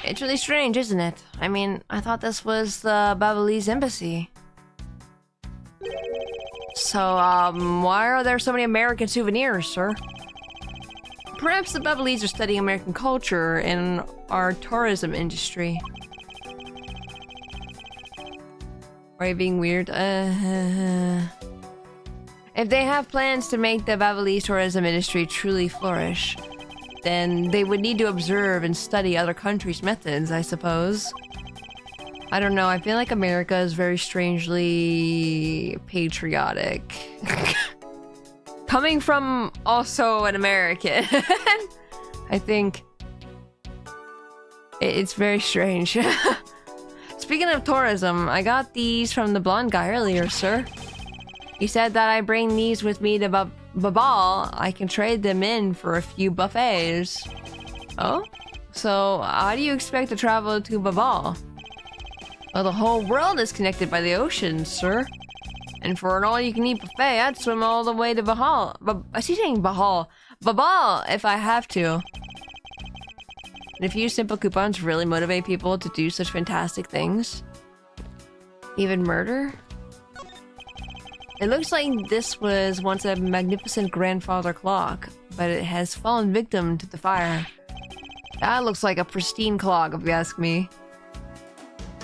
It's really strange, isn't it? I mean, I thought this was the Babalese embassy. So, why are there so many American souvenirs, sir? Perhaps the Babalese are studying American culture and our tourism industry. Are you being weird? If they have plans to make the Babalese tourism industry truly flourish, then they would need to observe and study other countries' methods, I suppose. I don't know, I feel like America is very strangely patriotic. Coming from also an American, I think it's very strange. Speaking of tourism, I got these from the blonde guy earlier, sir. He said that I bring these with me to Babal. I can trade them in for a few buffets. Oh? So, how do you expect to travel to Babal? Well, the whole world is connected by the ocean, sir. And for an all-you-can-eat buffet, I'd swim all the way to Bahal. I see saying Bahal. Babal, if I have to. And if you use simple coupons really motivate people to do such fantastic things. Even murder? It looks like this was once a magnificent grandfather clock, but it has fallen victim to the fire. That looks like a pristine clock, if you ask me.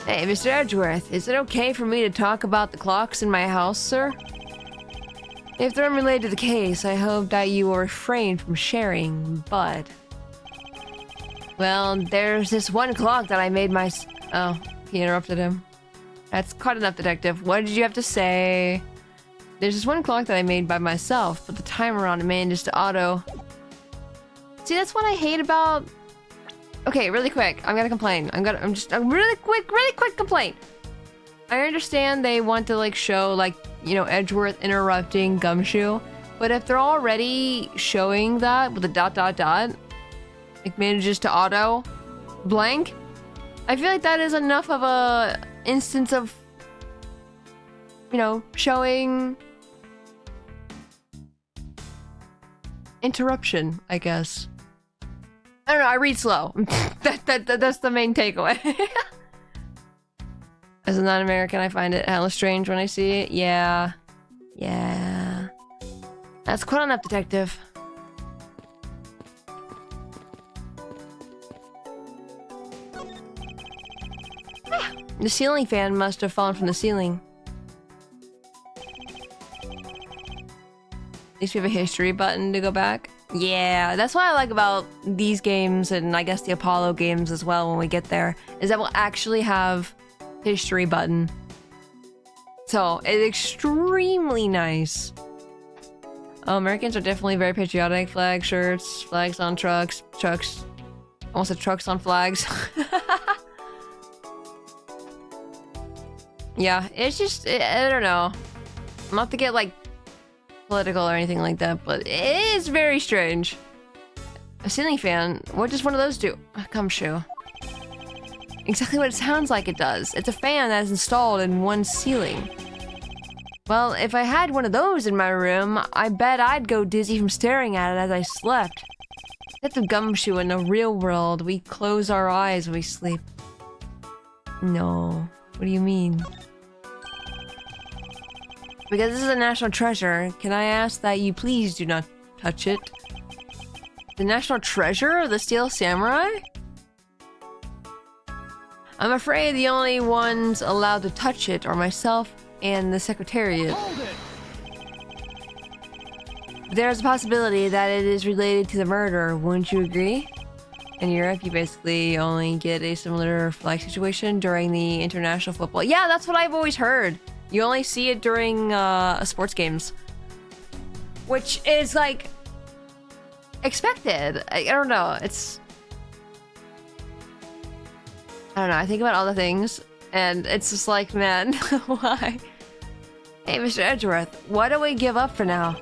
Hey, Mr. Edgeworth, is it okay for me to talk about the clocks in my house, sir? If they're unrelated to the case, I hope that you will refrain from sharing, but... Well, there's this one clock that I made Oh, he interrupted him. That's quite enough, detective. What did you have to say? There's this one clock that I made by myself, but the timer on it manages to auto. See, that's what I hate about... Okay, really quick. I'm gonna complain. I'm really quick complaint. I understand they want to, like, show, like, you know, Edgeworth interrupting Gumshoe, but if they're already showing that with a ... like, manages to auto blank, I feel like that is enough of a instance of, you know, showing interruption, I guess. I don't know, I read slow. That's the main takeaway. As a non-American, I find it hella strange when I see it. Yeah. Yeah. That's quite enough, detective. The ceiling fan must have fallen from the ceiling. At least we have a history button to go back. Yeah, that's what I like about these games, and I guess the Apollo games as well when we get there, is that we'll actually have history button. So, it's extremely nice. Oh, Americans are definitely very patriotic. Flag shirts, flags on trucks, almost said trucks on flags. Yeah, it's just, I don't know. Not to get, like, political or anything like that, but it is very strange. A ceiling fan? What does one of those do? Gumshoe. Exactly what it sounds like it does. It's a fan that is installed in one ceiling. Well, if I had one of those in my room, I bet I'd go dizzy from staring at it as I slept. That's a Gumshoe in the real world. We close our eyes when we sleep. No. What do you mean? Because this is a national treasure, can I ask that you please do not touch it? The national treasure of the Steel Samurai? I'm afraid the only ones allowed to touch it are myself and the Secretariat. There's a possibility that it is related to the murder, wouldn't you agree? In Europe, you basically only get a similar flag situation during the international football. Yeah, that's what I've always heard. You only see it during sports games. Which is, like, expected. I don't know, it's... I don't know, I think about all the things, and it's just like, man, why? Hey, Mr. Edgeworth, why don't we give up for now?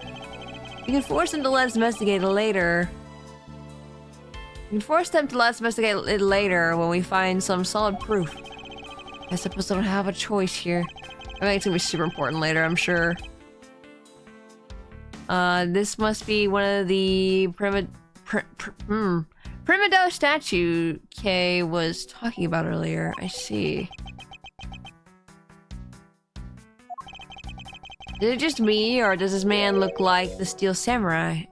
You can force them to let us investigate it later. You can force them to let us investigate it later when we find some solid proof. I suppose I don't have a choice here. I mean, it's gonna be super important later, I'm sure. This must be one of the Primado statue Kay was talking about earlier. I see. Is it just me, or does this man look like the Steel Samurai?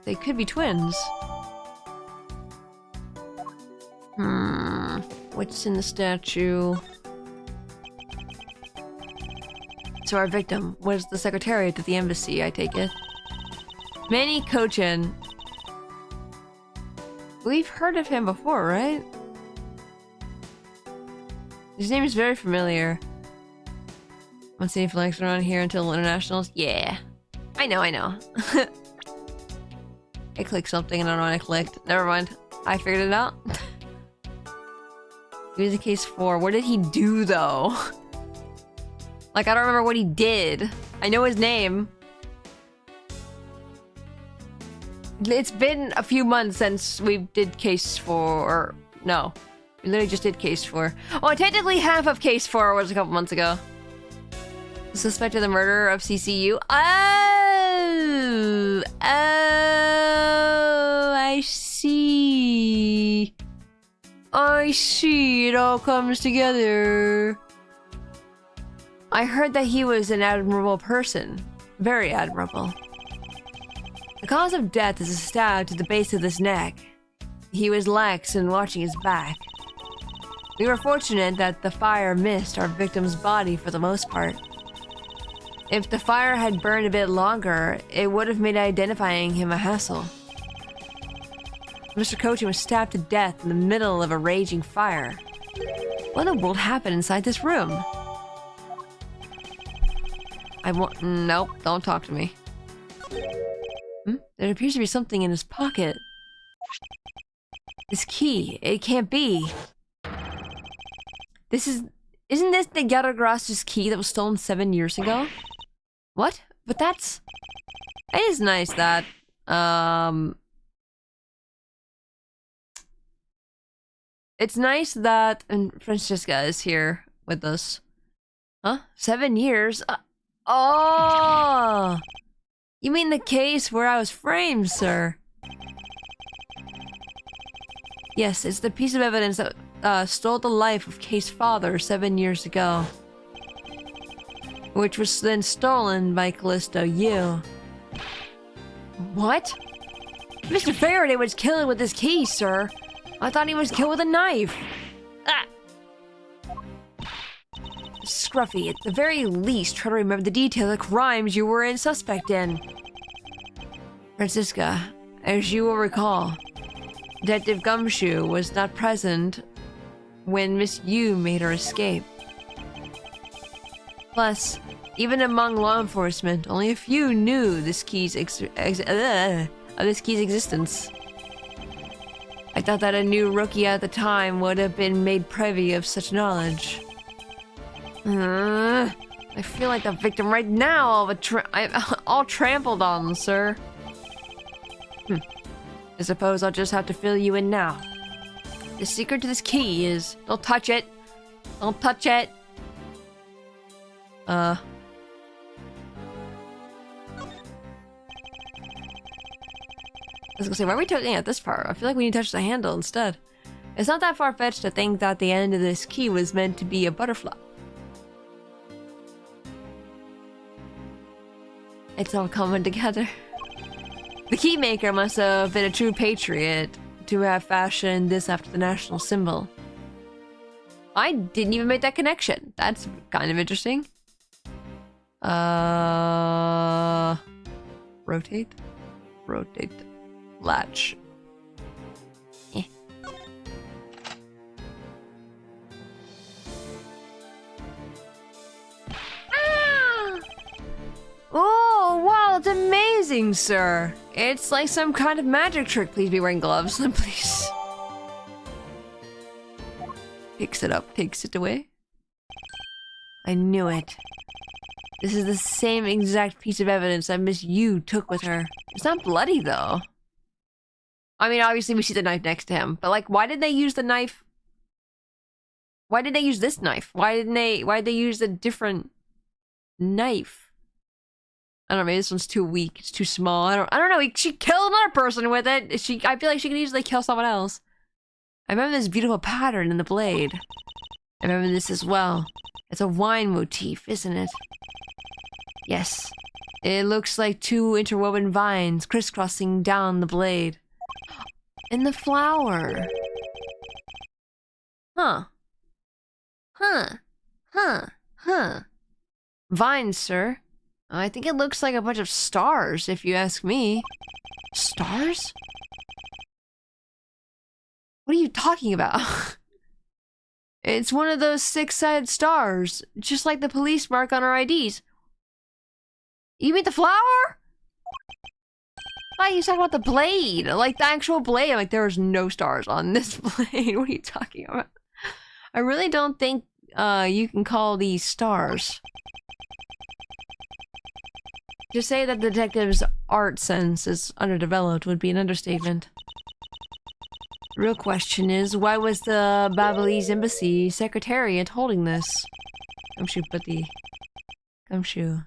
They could be twins. What's in the statue? So our victim was the secretariat at the embassy, I take it. Manny Kochin. We've heard of him before, right? His name is very familiar. Want to see if flags around here until internationals? Yeah. I know. I clicked something and I don't know what I clicked. Never mind. I figured it out. He was in case 4. What did he do though? Like, I don't remember what he did. I know his name. It's been a few months since we did case 4, or no. We literally just did case 4. Oh, technically half of case 4 was a couple months ago. The suspect of the murder of CCU. Oh, I see. I see. It all comes together. I heard that he was an admirable person. Very admirable. The cause of death is a stab to the base of his neck. He was lax in watching his back. We were fortunate that the fire missed our victim's body for the most part. If the fire had burned a bit longer, it would have made identifying him a hassle. Mr. Kochin was stabbed to death in the middle of a raging fire. What in the world happened inside this room? Nope, don't talk to me. There appears to be something in his pocket. This key, it can't be. Isn't this the Yaragras's key that was stolen 7 years ago? What? But it is nice that, it's nice that, and Francesca is here with us. Huh? 7 years? Oh! You mean the case where I was framed, sir? Yes, it's the piece of evidence that stole the life of Kay's father 7 years ago. Which was then stolen by Callisto Yu. What? Mr. Faraday was killed with this key, sir. I thought he was killed with a knife. Ah! Scruffy, at the very least, try to remember the detail of the crimes you were suspect in. Francisca, as you will recall, Detective Gumshoe was not present when Miss Yu made her escape. Plus, even among law enforcement, only a few knew this key's existence. I thought that a new rookie at the time would have been made privy of such knowledge. I feel like the victim right now of all trampled on, sir. I suppose I'll just have to fill you in now. The secret to this key is... Don't touch it! Don't touch it! I was gonna say, why are we touching at this part? I feel like we need to touch the handle instead. It's not that far-fetched to think that the end of this key was meant to be a butterfly. It's all coming together. The key maker must have been a true patriot to have fashioned this after the national symbol. I didn't even make that connection. That's kind of interesting. Rotate? Rotate. Latch. Eh. Oh, wow, it's amazing, sir. It's like some kind of magic trick. Please be wearing gloves, please. Picks it up, takes it away. I knew it. This is the same exact piece of evidence that Miss Yu took with her. It's not bloody, though. I mean, obviously we see the knife next to him, but like, why did they use the knife? Why did they use this knife? Why did they use a different knife? I don't know, maybe this one's too weak, it's too small. I don't know, she killed another person with it. I feel like she could easily kill someone else. I remember this beautiful pattern in the blade. I remember this as well. It's a wine motif, isn't it? Yes. It looks like two interwoven vines crisscrossing down the blade. And the flower. Huh. Vines, sir. I think it looks like a bunch of stars, if you ask me. Stars? What are you talking about? It's one of those six-sided stars, just like the police mark on our IDs. You mean the flower? I thought you were talking about the blade, like the actual blade. Like, there was no stars on this blade. What are you talking about? I really don't think you can call these stars. To say that the detective's art sense is underdeveloped would be an understatement. The real question is, why was the Babalese embassy secretariat holding this? Gumshoe put the... Gumshoe.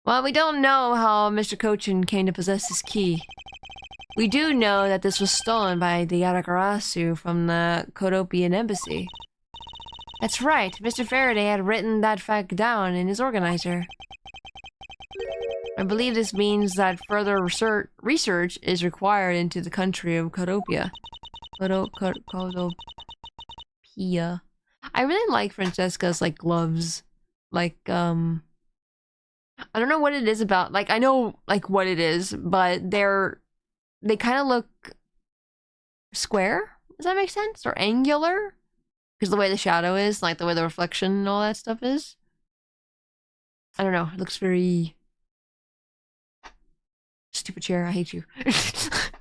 Well, we don't know how Mr. Cochin came to possess this key. We do know that this was stolen by the Yarakarasu from the Kodopian embassy. That's right, Mr. Faraday had written that fact down in his organizer. I believe this means that further research is required into the country of Kodopia. Kodopia. I really like Francesca's, like, gloves. Like, I don't know what it is about, like, I know, like, what it is, but they kind of look square? Does that make sense? Or angular? Because the way the shadow is, like, the way the reflection and all that stuff is. I don't know, it looks very... Stupid chair, I hate you. It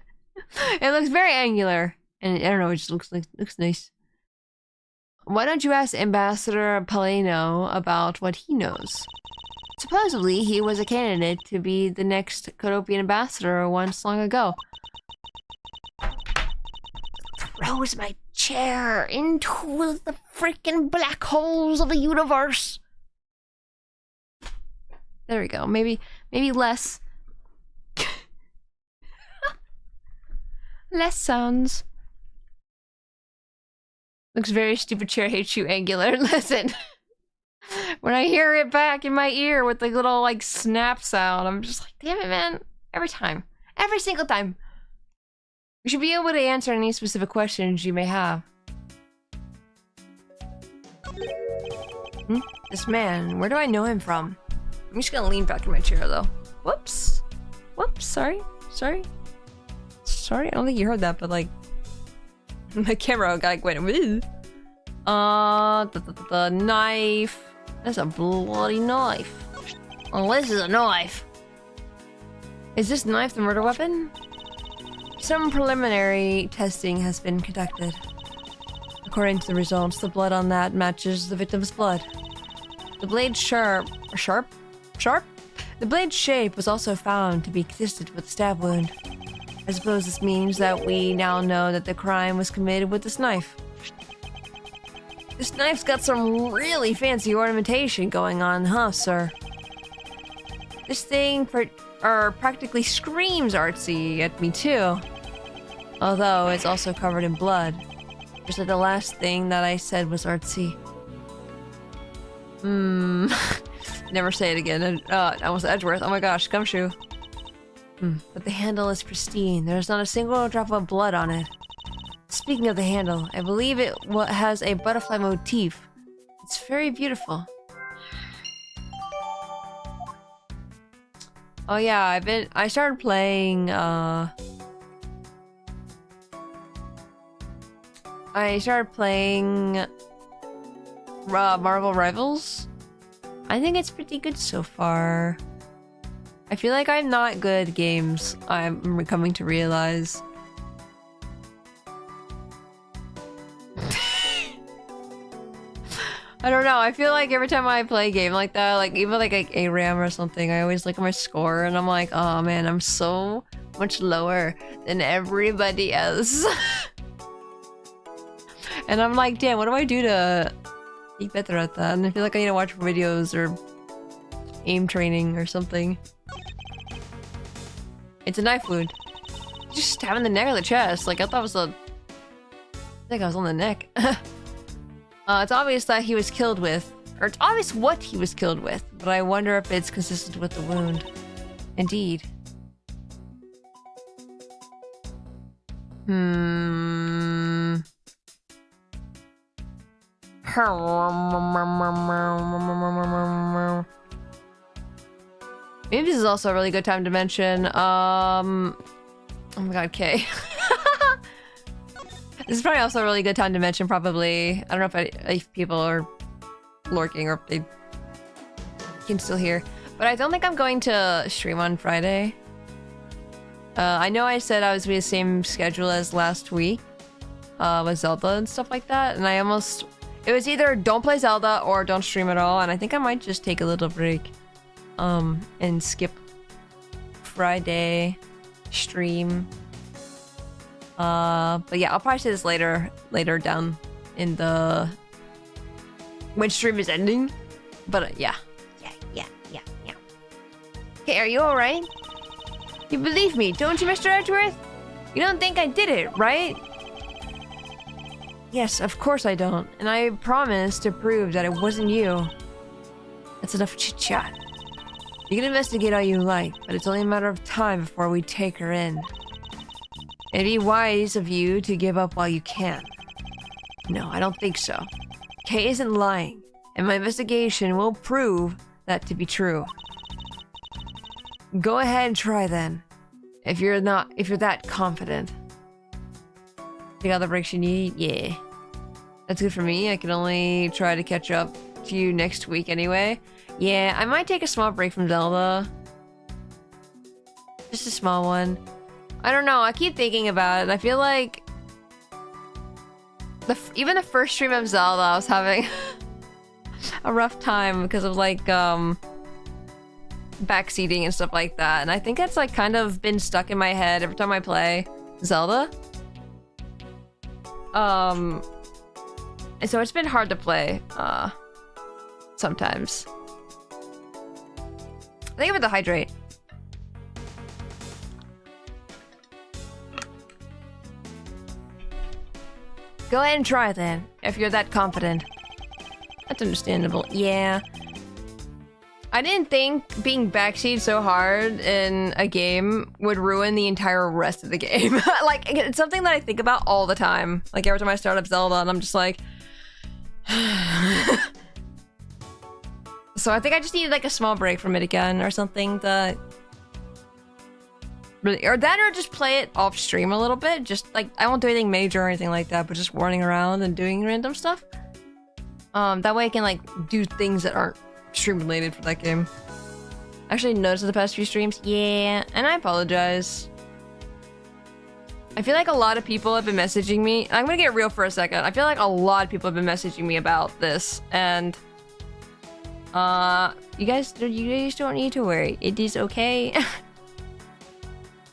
looks very angular. And I don't know, it just looks nice. Why don't you ask Ambassador Paleno about what he knows? Supposedly, he was a candidate to be the next Kodopian ambassador once long ago. Throws my chair into the freaking black holes of the universe. There we go. Maybe less. Less sounds. Looks very stupid chair, hates you, angular. Listen. When I hear it back in my ear with the little, like, snap sound, I'm just like, damn it, man. Every time. Every single time. We should be able to answer any specific questions you may have. This man, where do I know him from? I'm just gonna lean back in my chair, though. Whoops. Whoops, sorry. Sorry, I don't think you heard that, but, like... my camera got, like, went... the knife... That's a bloody knife. Oh, this is a knife. Is this knife the murder weapon? Some preliminary testing has been conducted. According to the results, the blood on that matches the victim's blood. The blade's sharp? The blade's shape was also found to be consistent with the stab wound. I suppose this means that we now know that the crime was committed with this knife. This knife's got some really fancy ornamentation going on, huh, sir? This thing practically screams artsy at me, too. Although it's also covered in blood. Just like the last thing that I said was artsy. Never say it again. Almost Edgeworth. Oh my gosh, Gumshoe. But the handle is pristine. There's not a single drop of blood on it. Speaking of the handle, I believe it has a butterfly motif. It's very beautiful. Oh yeah, I started playing, Marvel Rivals. I think it's pretty good so far. I feel like I'm not good at games, I'm coming to realize. I don't know. I feel like every time I play a game like that, like even like a RAM or something, I always look at my score and I'm like, oh man, I'm so much lower than everybody else. And I'm like, damn, what do I do to be better at that? And I feel like I need to watch videos or aim training or something. It's a knife wound. Just stab in the neck or the chest. Like I thought it was I think I was on the neck. It's obvious that he was killed with, or it's obvious what he was killed with, but I wonder if it's consistent with the wound. Indeed. Maybe this is also a really good time to mention, oh my god, Kay. This is probably also a really good time to mention, probably. I don't know if people are lurking or if they can still hear. But I don't think I'm going to stream on Friday. I know I said I was going to be the same schedule as last week. With Zelda and stuff like that. And I almost... It was either don't play Zelda or don't stream at all. And I think I might just take a little break. And skip Friday stream. But yeah, I'll probably say this later down in the when stream is ending. But yeah. Okay, are you alright? You believe me, don't you, Mr. Edgeworth? You don't think I did it, right? Yes, of course I don't. And I promise to prove that it wasn't you. That's enough chit-chat. You can investigate all you like, but it's only a matter of time before we take her in. It'd be wise of you to give up while you can. No, I don't think so. Kay isn't lying, and my investigation will prove that to be true. Go ahead and try then. If you're that confident. Take all the breaks you need? Yeah. That's good for me. I can only try to catch up to you next week anyway. Yeah, I might take a small break from Zelda. Just a small one. I don't know, I keep thinking about it, and I feel like... even the first stream of Zelda, I was having a rough time because of like, backseating and stuff like that. And I think that's like kind of been stuck in my head every time I play Zelda. And so it's been hard to play, sometimes. I think I'm gonna hydrate. Go ahead and try then, if you're that confident. That's understandable. Yeah. I didn't think being backseat so hard in a game would ruin the entire rest of the game. Like, it's something that I think about all the time. Like, every time I start up Zelda, and I'm just like... So I think I just needed, like, a small break from it again, or something that... Really, or just play it off stream a little bit. Just, like, I won't do anything major or anything like that, but just running around and doing random stuff. That way I can, like, do things that aren't stream related for that game. I actually noticed in the past few streams. Yeah, and I apologize. I feel like a lot of people have been messaging me. I'm gonna get real for a second. I feel like a lot of people have been messaging me about this, and you guys don't need to worry. It is okay.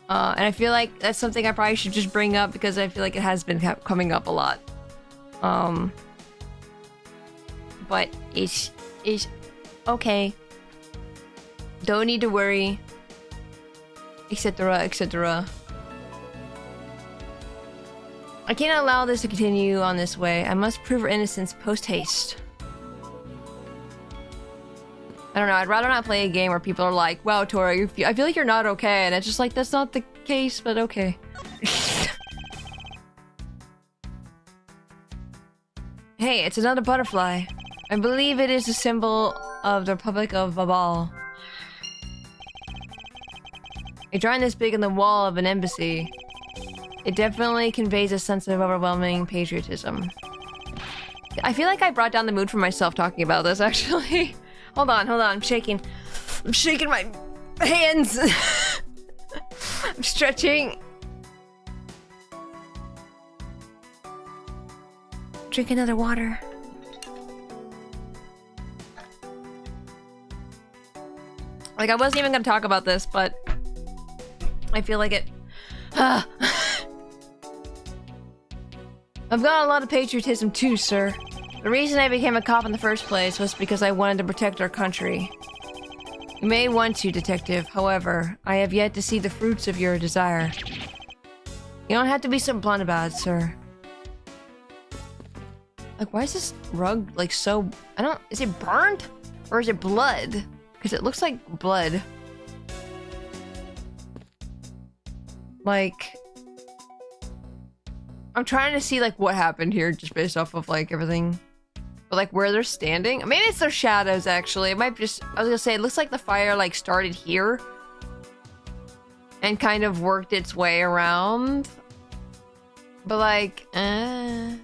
And I feel like that's something I probably should just bring up because I feel like it has been coming up a lot. But it's okay. Don't need to worry. Etc. etc. I can't allow this to continue on this way. I must prove her innocence post-haste. I don't know, I'd rather not play a game where people are like, wow, Tora, I feel like you're not okay, and it's just like, that's not the case, but okay. Hey, it's another butterfly. I believe it is a symbol of the Republic of Babal. A drawing this big on the wall of an embassy. It definitely conveys a sense of overwhelming patriotism. I feel like I brought down the mood for myself talking about this, actually. Hold on, I'm shaking. I'm shaking my hands. I'm stretching. Drink another water. Like, I wasn't even gonna talk about this, but I feel like it. I've got a lot of patriotism too, sir. The reason I became a cop in the first place was because I wanted to protect our country. You may want to, detective. However, I have yet to see the fruits of your desire. You don't have to be so blunt about it, sir. Like, why is this rug, like, so... I don't... Is it burnt? Or is it blood? Because it looks like blood. Like... I'm trying to see, like, what happened here just based off of, like, everything. But, like, where they're standing? Maybe it's their shadows, actually. It might just... I was gonna say, it looks like the fire, like, started here. And kind of worked its way around. But, like, I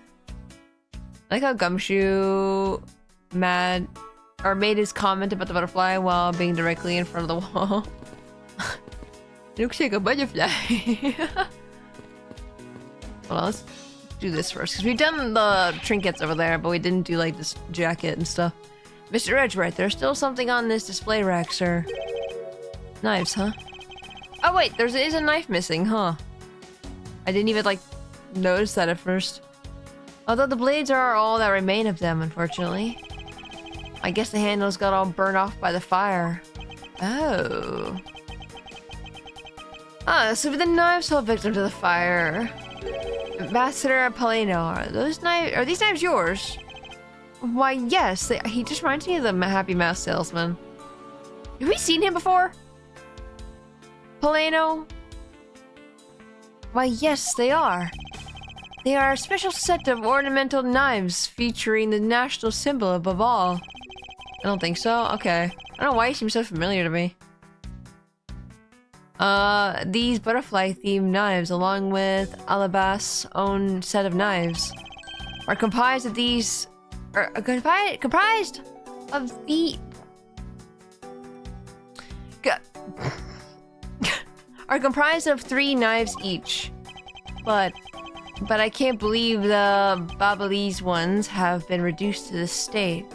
like how Gumshoe made his comment about the butterfly while being directly in front of the wall. Looks like a butterfly. Well, let's do this first, because we've done the trinkets over there, but we didn't do, like, this jacket and stuff. Mr. Edgeworth, there's still something on this display rack, sir. Knives, huh? Oh, wait, there is a knife missing, huh? I didn't even, like, notice that at first. Although the blades are all that remain of them, unfortunately. I guess the handles got all burned off by the fire. Oh. Ah, so the knives fell victim to the fire. Ambassador Polino, are these knives yours? Why, yes. He just reminds me of the Happy Mouse salesman. Have we seen him before? Polino? Why, yes, they are. They are a special set of ornamental knives featuring the national symbol of Babal. I don't think so. Okay. I don't know why he seems so familiar to me. These butterfly-themed knives, along with Alabast's own set of knives, are comprised of these... comprised of the... are comprised of 3 knives each. But I can't believe the Babalese ones have been reduced to this state.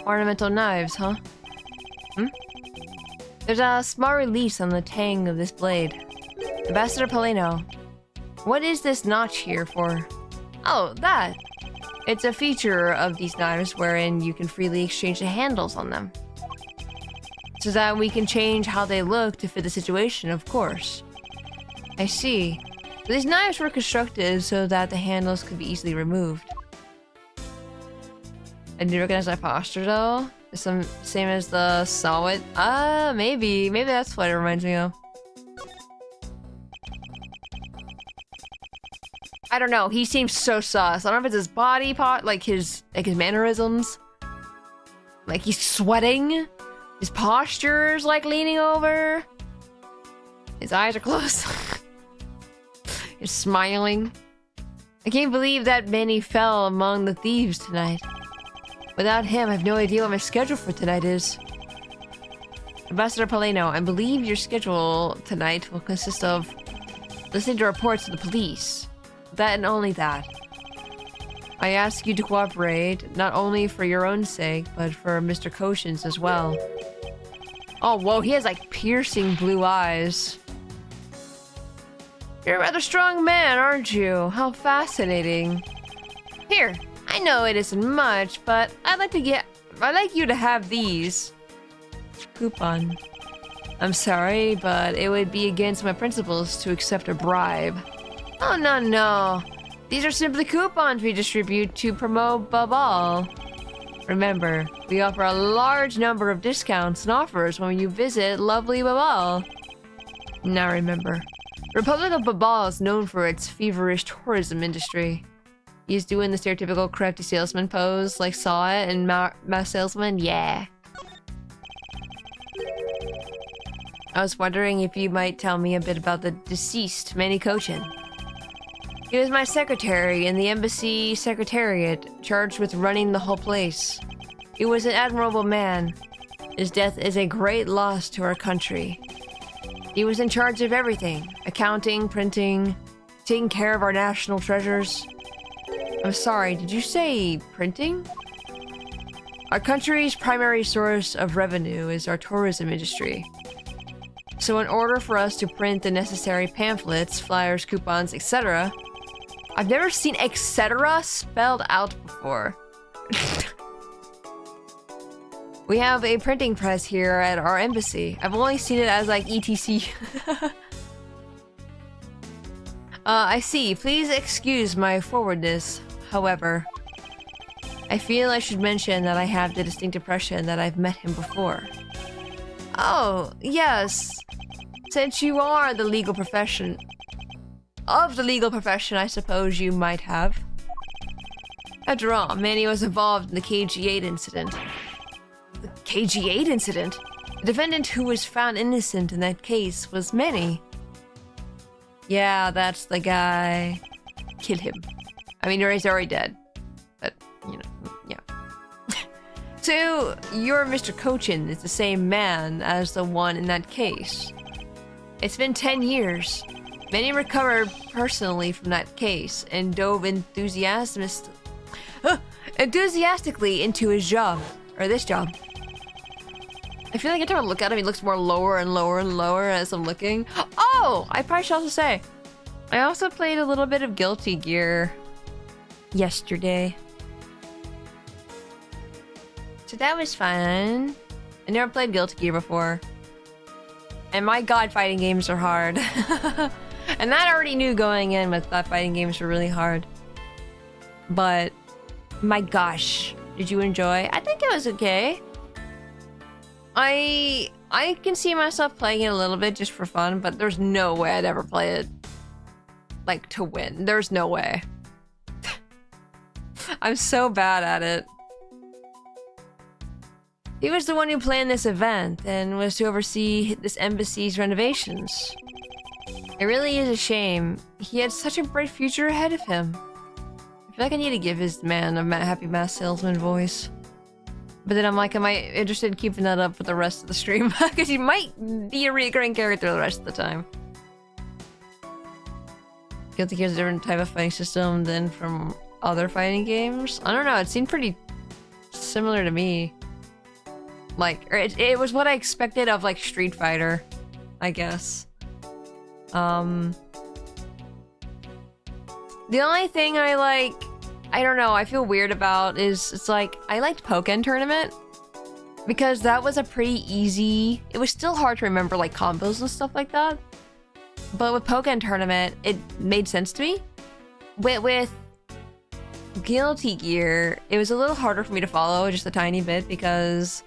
Ornamental knives, huh? There's a small release on the tang of this blade. Ambassador Polino, what is this notch here for? Oh, that! It's a feature of these knives wherein you can freely exchange the handles on them. So that we can change how they look to fit the situation, of course. I see. So these knives were constructed so that the handles could be easily removed. I didn't recognize my posture though. Same as the saw it. Maybe that's what it reminds me of. I don't know. He seems so sus. I don't know if it's his body part, like his mannerisms. Like he's sweating. His posture's like leaning over. His eyes are closed. He's smiling. I can't believe that many fell among the thieves tonight. Without him, I have no idea what my schedule for tonight is. Ambassador Polino, I believe your schedule tonight will consist of listening to reports to the police. That and only that. I ask you to cooperate, not only for your own sake, but for Mr. Koshin's as well. Oh, whoa, he has like piercing blue eyes. You're a rather strong man, aren't you? How fascinating. Here, I know it isn't much, but I'd like you to have these. Coupon. I'm sorry, but it would be against my principles to accept a bribe. Oh, no. These are simply coupons we distribute to promote Babal. Remember, we offer a large number of discounts and offers when you visit lovely Babal. Now remember, Republic of Babal is known for its feverish tourism industry. He's doing the stereotypical crafty salesman pose, like Saw It and Mass Salesman, yeah. I was wondering if you might tell me a bit about the deceased Manny Kochin. He was my secretary in the embassy secretariat, charged with running the whole place. He was an admirable man. His death is a great loss to our country. He was in charge of everything: accounting, printing, taking care of our national treasures. I'm sorry, did you say printing? Our country's primary source of revenue is our tourism industry. So in order for us to print the necessary pamphlets, flyers, coupons, etc. I've never seen etc. spelled out before. We have a printing press here at our embassy. I've only seen it as like ETC. I see. Please excuse my forwardness. However, I feel I should mention that I have the distinct impression that I've met him before. Oh, yes. Since you are the legal profession... Of the legal profession, I suppose you might have. After all, Manny was involved in the KG8 incident. The KG8 incident? The defendant who was found innocent in that case was Manny. Yeah, that's the guy. Kill him. I mean, he's already dead. But, you know, yeah. So, your Mr. Cochin is the same man as the one in that case. It's been 10 years. Manny recovered personally from that case and dove enthusiastically into his job. Or this job. I feel like every time I look at him, he looks more lower and lower and lower as I'm looking. Oh! I probably should also say, I also played a little bit of Guilty Gear yesterday. So that was fun. I never played Guilty Gear before. And my god, fighting games are hard. And that I already knew going in, but that fighting games were really hard. But, my gosh, did you enjoy? I think it was okay. I can see myself playing it a little bit just for fun, but there's no way I'd ever play it, like, to win. There's no way. I'm so bad at it. He was the one who planned this event and was to oversee this embassy's renovations. It really is a shame. He had such a bright future ahead of him. I feel like I need to give his man a happy mask salesman voice. But then I'm like, am I interested in keeping that up for the rest of the stream? Because he might be a recurring character the rest of the time. Guilty Gear is a different type of fighting system than from other fighting games. I don't know, it seemed pretty similar to me. Like, it was what I expected of, like, Street Fighter, I guess. The only thing I don't know, I feel weird about is, it's like, I liked Pokken Tournament. Because that was a pretty easy... It was still hard to remember, like, combos and stuff like that. But with Pokken Tournament, it made sense to me. With Guilty Gear, it was a little harder for me to follow, just a tiny bit, because...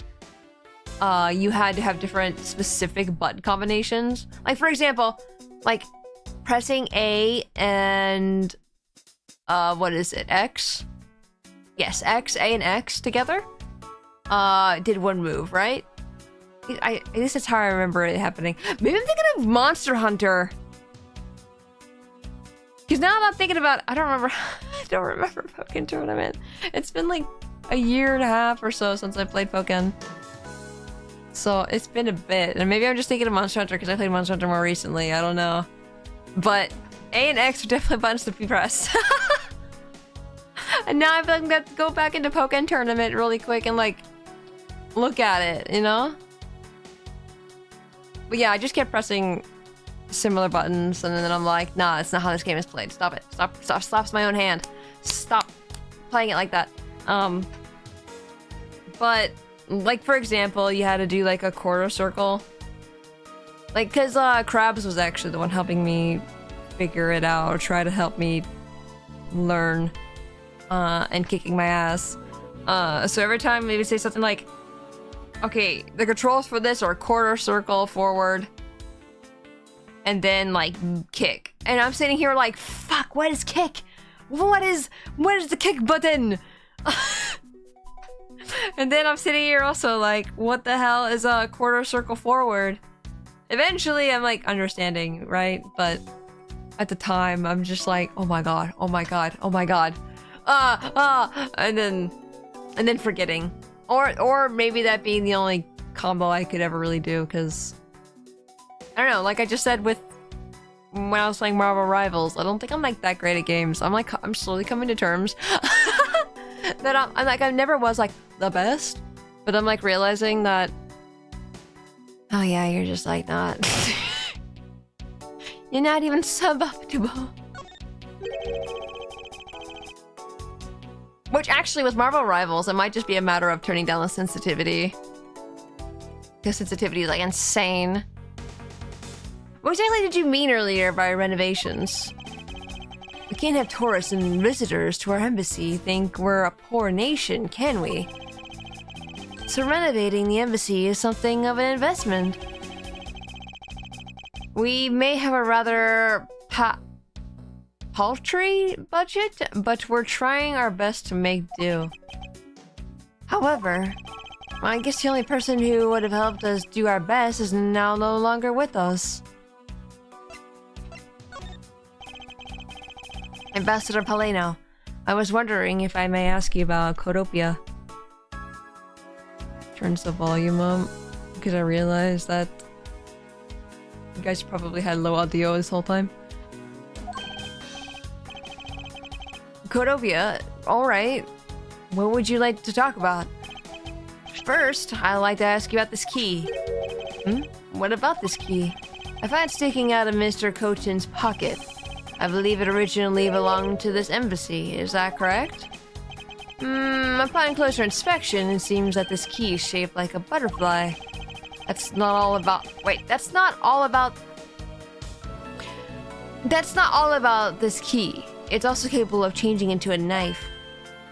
you had to have different specific button combinations. Like, for example, like, pressing A and... what is it? X? Yes, X, A, and X together. Did one move, right? I guess that's how I remember it happening. Maybe I'm thinking of Monster Hunter. Because now I'm thinking about... I don't remember... I don't remember Pokken Tournament. It's been like a year and a half or so since I played Pokken. So it's been a bit. And maybe I'm just thinking of Monster Hunter because I played Monster Hunter more recently. I don't know. But A and X are definitely buttons to be pressed. And now I feel like I'm gonna have to go back into Pokken Tournament really quick and like look at it, you know? But yeah, I just kept pressing similar buttons and then I'm like, nah, that's not how this game is played. Stop it. Stops my own hand. Stop playing it like that. But like, for example, you had to do like a quarter circle. Like, cause Krabs was actually the one helping me figure it out or try to help me learn and kicking my ass. So every time they would say something like, okay, the controls for this are quarter circle forward and then like kick. And I'm sitting here like, fuck, what is kick? What is the kick button? And then I'm sitting here also like, what the hell is a quarter circle forward? Eventually I'm like understanding, right? But at the time I'm just like, oh my god, oh my god, oh my god. And then forgetting. Or maybe that being the only combo I could ever really do, because I don't know, like I just said with when I was playing Marvel Rivals, I don't think I'm like that great at games. I'm slowly coming to terms. that I'm like, I never was like the best, but I'm like realizing that, oh yeah, you're just like not. You're not even suboptimal. Which actually, with Marvel Rivals, it might just be a matter of turning down the sensitivity. The sensitivity is like insane. What exactly did you mean earlier by renovations? We can't have tourists and visitors to our embassy think we're a poor nation, can we? So renovating the embassy is something of an investment. We may have a rather paltry budget, but we're trying our best to make do. However, I guess the only person who would have helped us do our best is now no longer with us. Ambassador Paleno, I was wondering if I may ask you about Codopia. Turns the volume up because I realized that you guys probably had low audio this whole time. Codopia, alright. What would you like to talk about? First, I'd like to ask you about this key. What about this key? I found it sticking out of Mr. Cochin's pocket. I believe it originally belonged to this embassy, is that correct? Upon closer inspection, it seems that this key is shaped like a butterfly. That's not all about... Wait, that's not all about this key. It's also capable of changing into a knife.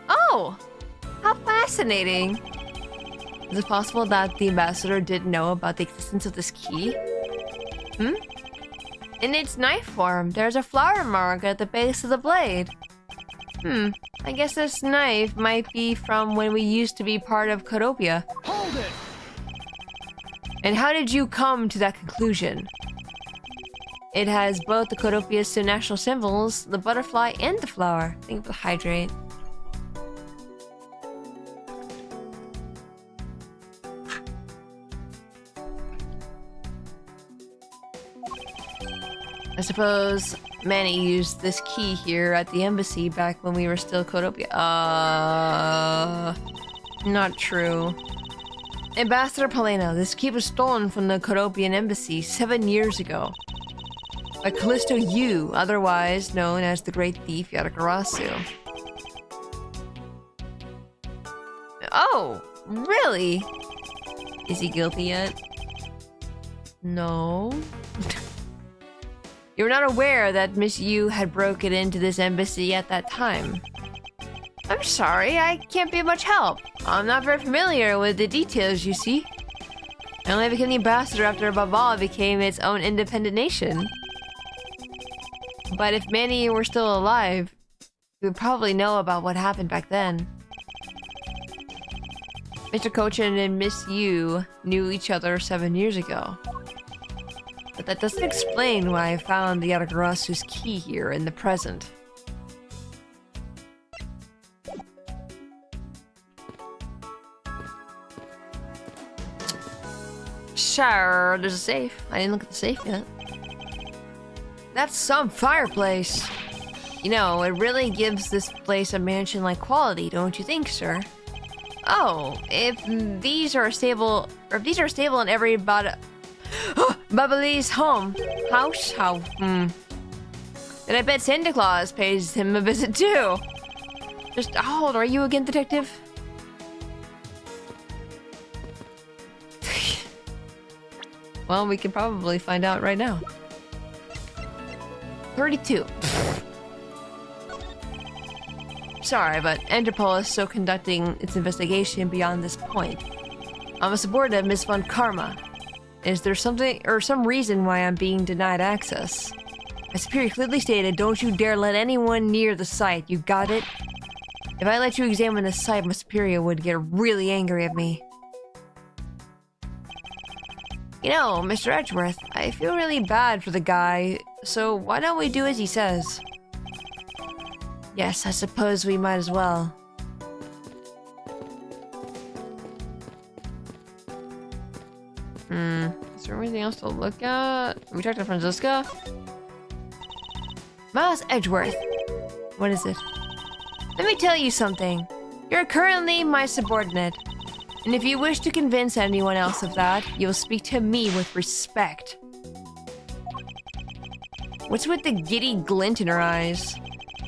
Oh! How fascinating! Is it possible that the ambassador didn't know about the existence of this key? In its knife form, there's a flower mark at the base of the blade. I guess this knife might be from when we used to be part of Codopia. Hold it! And how did you come to that conclusion? It has both the Codopia's two national symbols, the butterfly and the flower. Think of the hydrate. I suppose Manny used this key here at the embassy back when we were still Codopia. Not true. Ambassador Paleno, this key was stolen from the Codopian embassy 7 years ago. By Callisto Yu, otherwise known as the Great Thief Yatagarasu. Oh, really? Is he guilty yet? No. You were not aware that Miss Yu had broken into this embassy at that time. I'm sorry, I can't be of much help. I'm not very familiar with the details, you see. I only became the ambassador after Babal became its own independent nation. But if Manny were still alive, he would probably know about what happened back then. Mr. Cochin and Miss Yu knew each other 7 years ago. But that doesn't explain why I found the Yatagarasu's key here in the present. Sure, there's a safe. I didn't look at the safe yet. That's some fireplace. You know, it really gives this place a mansion-like quality, don't you think, sir? Oh, if these are stable in every Babalese house, then I bet Santa Claus pays him a visit too. Just how old are you again, detective? Well, we can probably find out right now. 32. Sorry, but Interpol is still conducting its investigation beyond this point. I'm a subordinate of Miss Von Karma. Is there something or some reason why I'm being denied access? My superior clearly stated, don't you dare let anyone near the site. You got it? If I let you examine the site, my superior would get really angry at me. You know, Mr. Edgeworth, I feel really bad for the guy, so why don't we do as he says? Yes, I suppose we might as well. Is there anything else to look at? We talked to Franziska? Miles Edgeworth. What is it? Let me tell you something. You're currently my subordinate, and if you wish to convince anyone else of that, you'll speak to me with respect. What's with the giddy glint in her eyes?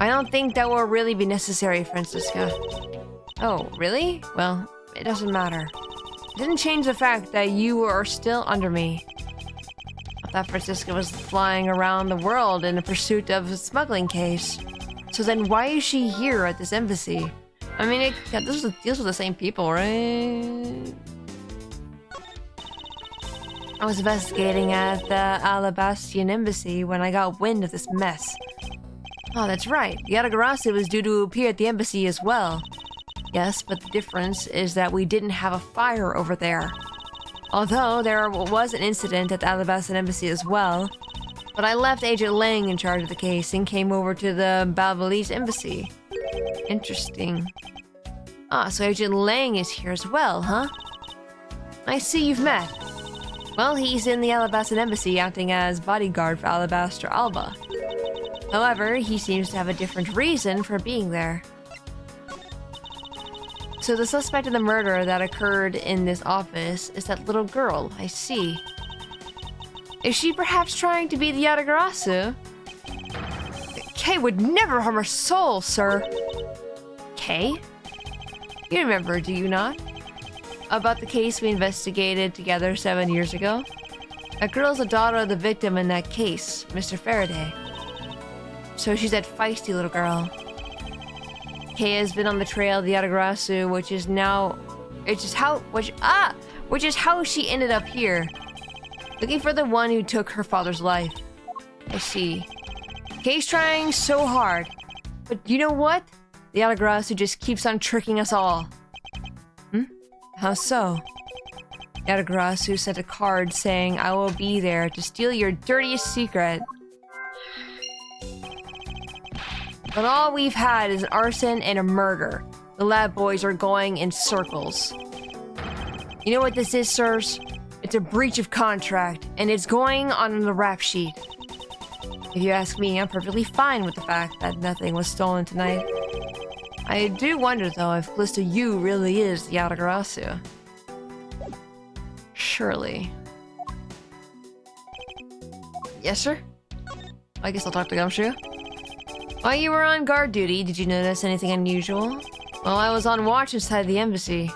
I don't think that will really be necessary, Francisca. Oh, really? Well, it doesn't matter. It didn't change the fact that you are still under me. I thought Francisca was flying around the world in pursuit of a smuggling case. So then why is she here at this embassy? I mean, this deals with the same people, right? I was investigating at the Alabastian embassy when I got wind of this mess. Oh, that's right. The Yatagarasu was due to appear at the embassy as well. Yes, but the difference is that we didn't have a fire over there. Although there was an incident at the Alabastian embassy as well. But I left Agent Lang in charge of the case and came over to the Balbalese embassy. Interesting. Ah, so Agent Lang is here as well, huh? I see you've met. Well, he's in the Alabastian embassy acting as bodyguard for Alabaster Alba. However, he seems to have a different reason for being there. So the suspect in the murder that occurred in this office is that little girl, I see. Is she perhaps trying to be the Yatagarasu? Kay would never harm her soul, sir. Kay? You remember, do you not? About the case we investigated together 7 years ago? That girl's the daughter of the victim in that case, Mr. Faraday. So she's that feisty little girl. Kay has been on the trail of the Yatagarasu, which is how she ended up here. Looking for the one who took her father's life. I see. Kay's trying so hard. But you know what? The Yatagarasu just keeps on tricking us all. How so? Yatagarasu sent a card saying, I will be there to steal your dirtiest secret. But all we've had is an arson and a murder. The lab boys are going in circles. You know what this is, sirs? It's a breach of contract, and it's going on the rap sheet. If you ask me, I'm perfectly fine with the fact that nothing was stolen tonight. I do wonder, though, if Callista Yu really is the Yatagarasu. Surely. Yes, sir? I guess I'll talk to Gumshoe. While you were on guard duty, did you notice anything unusual? Well, I was on watch inside the embassy.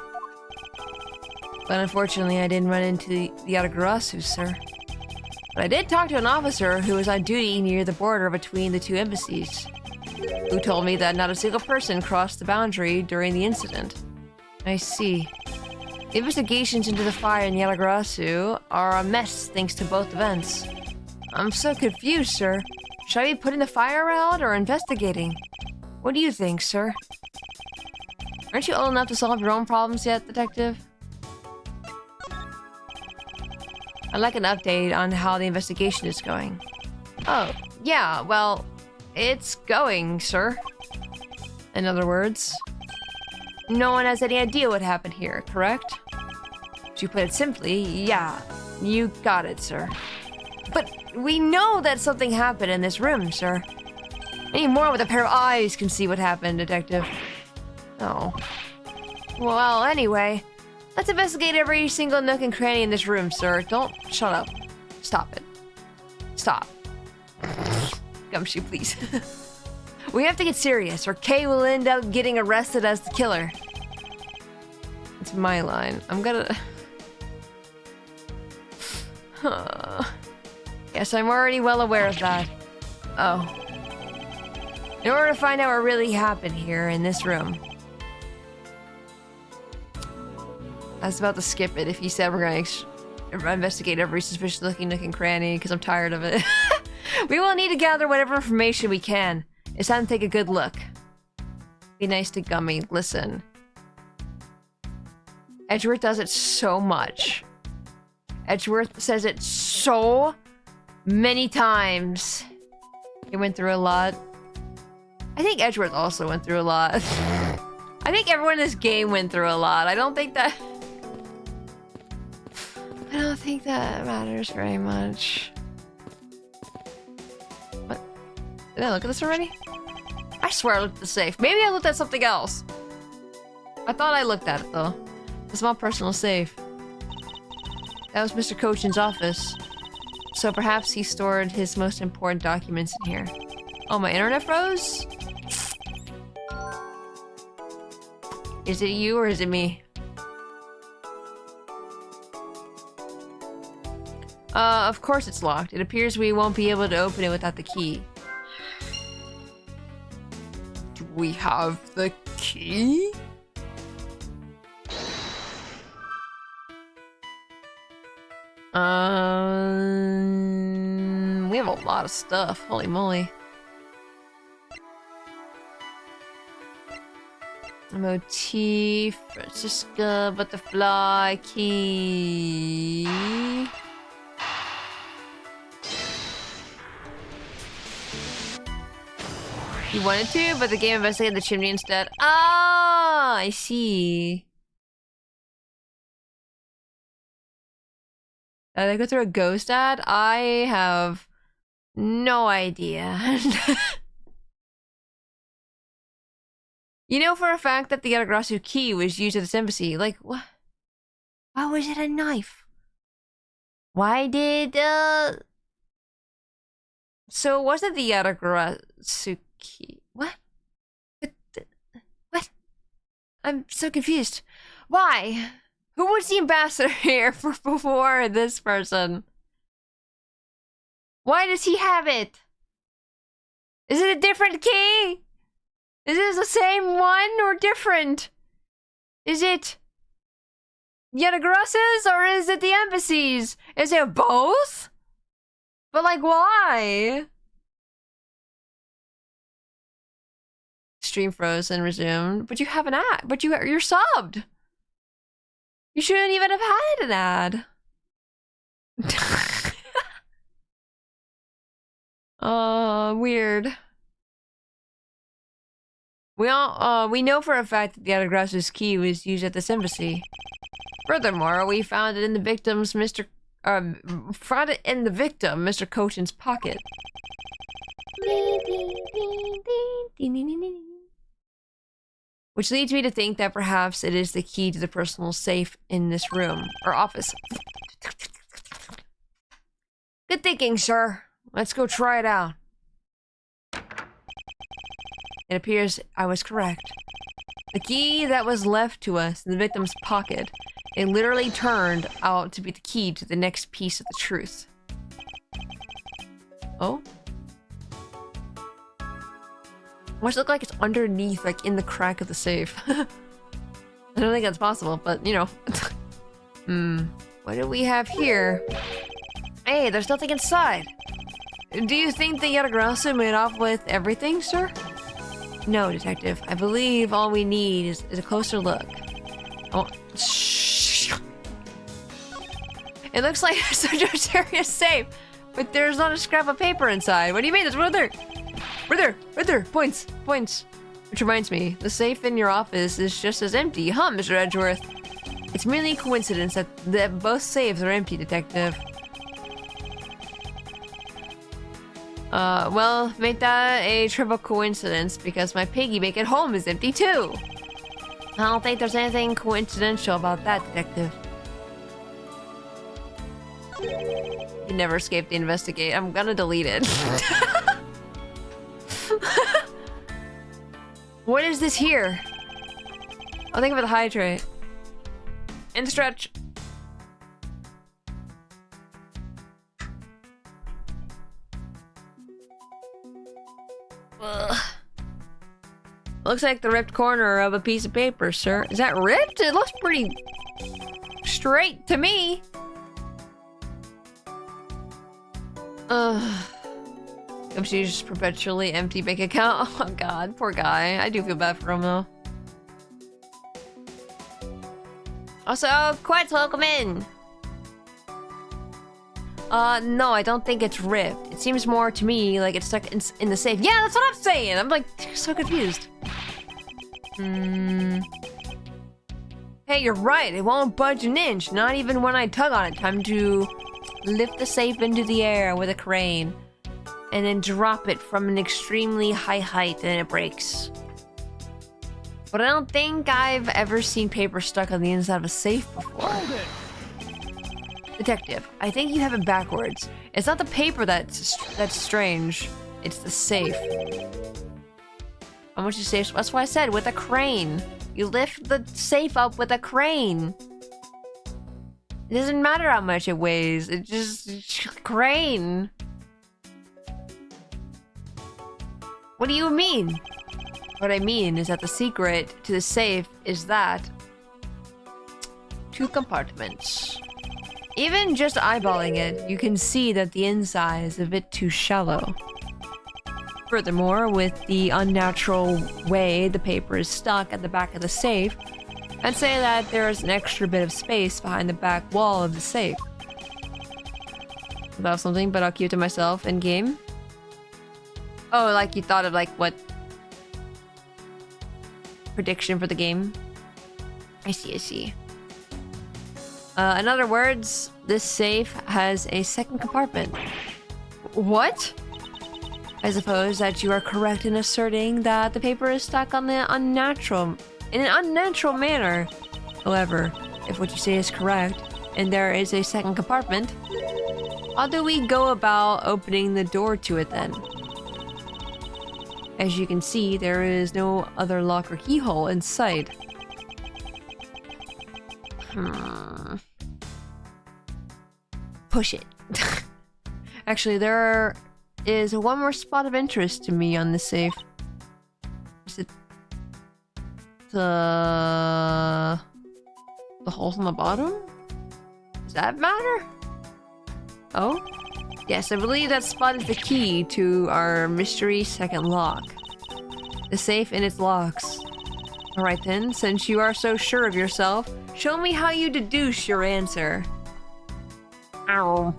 But unfortunately, I didn't run into the Yatagarasu, sir. But I did talk to an officer who was on duty near the border between the two embassies, who told me that not a single person crossed the boundary during the incident. I see. The investigations into the fire in Yatagarasu are a mess thanks to both events. I'm so confused, sir. Should I be putting the fire out or investigating? What do you think, sir? Aren't you old enough to solve your own problems yet, detective? I'd like an update on how the investigation is going. Oh, yeah, well, it's going, sir. In other words, no one has any idea what happened here, correct? To put it simply, yeah, you got it, sir. But we know that something happened in this room, sir. Anyone with a pair of eyes can see what happened, detective. Oh. Well, anyway, let's investigate every single nook and cranny in this room, sir. Don't shut up. Stop it. Stop. Gumshoe, please. We have to get serious, or Kay will end up getting arrested as the killer. It's my line. I'm gonna... Yes, I'm already well aware of that. Oh. In order to find out what really happened here in this room. I was about to skip it if you said we're gonna investigate every suspicious looking nook and cranny, because I'm tired of it. We will need to gather whatever information we can. It's time to take a good look. Be nice to Gummy. Listen. Edgeworth does it so much. Edgeworth says it so many times. He went through a lot. I think Edgeworth also went through a lot. I think everyone in this game went through a lot. I don't think that matters very much. What? Did I look at this already? I swear I looked at the safe. Maybe I looked at something else. I thought I looked at it though. The small personal safe. That was Mr. Cochin's office. So perhaps he stored his most important documents in here. Oh, my internet froze? Is it you or is it me? Of course it's locked. It appears we won't be able to open it without the key. Do we have the key? We have a lot of stuff. Holy moly. Motif, Francisca, butterfly, key. You wanted to, but the game investigated the chimney instead. Ah, I see. Did I go through a ghost ad? I have no idea. You know for a fact that the Yatagrasu key was used at this embassy. Like, what? Why was it a knife? Why did, So wasn't the Yatagrasu key? What? What? I'm so confused. Why? Who was the ambassador here before this person? Why does he have it? Is it a different key? Is it the same one or different? Is it Yatagrasu's or is it the embassy's? Is it both? But like, why? Stream froze and resumed. But you have an ad. But you're subbed. You shouldn't even have had an ad. Weird. We know for a fact that the Yatagrasu's key was used at this embassy. Furthermore, we found it in the victim's Mr. Cochin's pocket. Which leads me to think that perhaps it is the key to the personal safe in this room or office. Good thinking, sir. Let's go try it out. It appears I was correct. The key that was left to us in the victim's pocket, it literally turned out to be the key to the next piece of the truth. Oh? What's it look like it's underneath, like in the crack of the safe? I don't think that's possible, but you know. What do we have here? Hey, there's nothing inside. Do you think the Yatagrasu made off with everything, sir? No, detective. I believe all we need is a closer look. Oh, shh. It looks like such a serious safe, but there's not a scrap of paper inside. What do you mean? It's right there. Right there. Points. Which reminds me, the safe in your office is just as empty, huh, Mr. Edgeworth? It's merely a coincidence that both safes are empty, detective. Well, make that a triple coincidence because my piggy bank at home is empty too. I don't think there's anything coincidental about that, detective. You never escaped the investigate. I'm gonna delete it. What is this here? I'll think of it the hydrate. And stretch. Ugh. Looks like the ripped corner of a piece of paper, sir. Is that ripped? It looks pretty straight to me. She's perpetually empty bank account. Oh god, poor guy. I do feel bad for him though. Also, quite welcome in. No, I don't think it's ripped. It seems more to me like it's stuck in the safe. Yeah, that's what I'm saying. I'm like so confused. Hey, you're right. It won't budge an inch. Not even when I tug on it. Time to lift the safe into the air with a crane. And then drop it from an extremely high height and it breaks. But I don't think I've ever seen paper stuck on the inside of a safe before. Hold it! Detective, I think you have it backwards. It's not the paper that's strange. It's the safe. How much you say? That's why I said with a crane. You lift the safe up with a crane. It doesn't matter how much it weighs. It's just crane. What do you mean? What I mean is that the secret to the safe is that 2 compartments. Even just eyeballing it, you can see that the inside is a bit too shallow. Furthermore, with the unnatural way the paper is stuck at the back of the safe, I'd say that there is an extra bit of space behind the back wall of the safe. About something, but I'll keep it to myself in game. Oh, like you thought of like what prediction for the game? I see, I see. In other words, this safe has a second compartment. What? I suppose that you are correct in asserting that the paper is stuck on the in an unnatural manner. However, if what you say is correct, and there is a second compartment, how do we go about opening the door to it then? As you can see, there is no other lock or keyhole in sight. Push it. Actually, there is one more spot of interest to me on this safe. Is it the holes on the bottom? Does that matter? Oh? Yes, I believe that spot is the key to our mystery second lock. The safe and its locks. Alright then, since you are so sure of yourself, show me how you deduce your answer. Ow.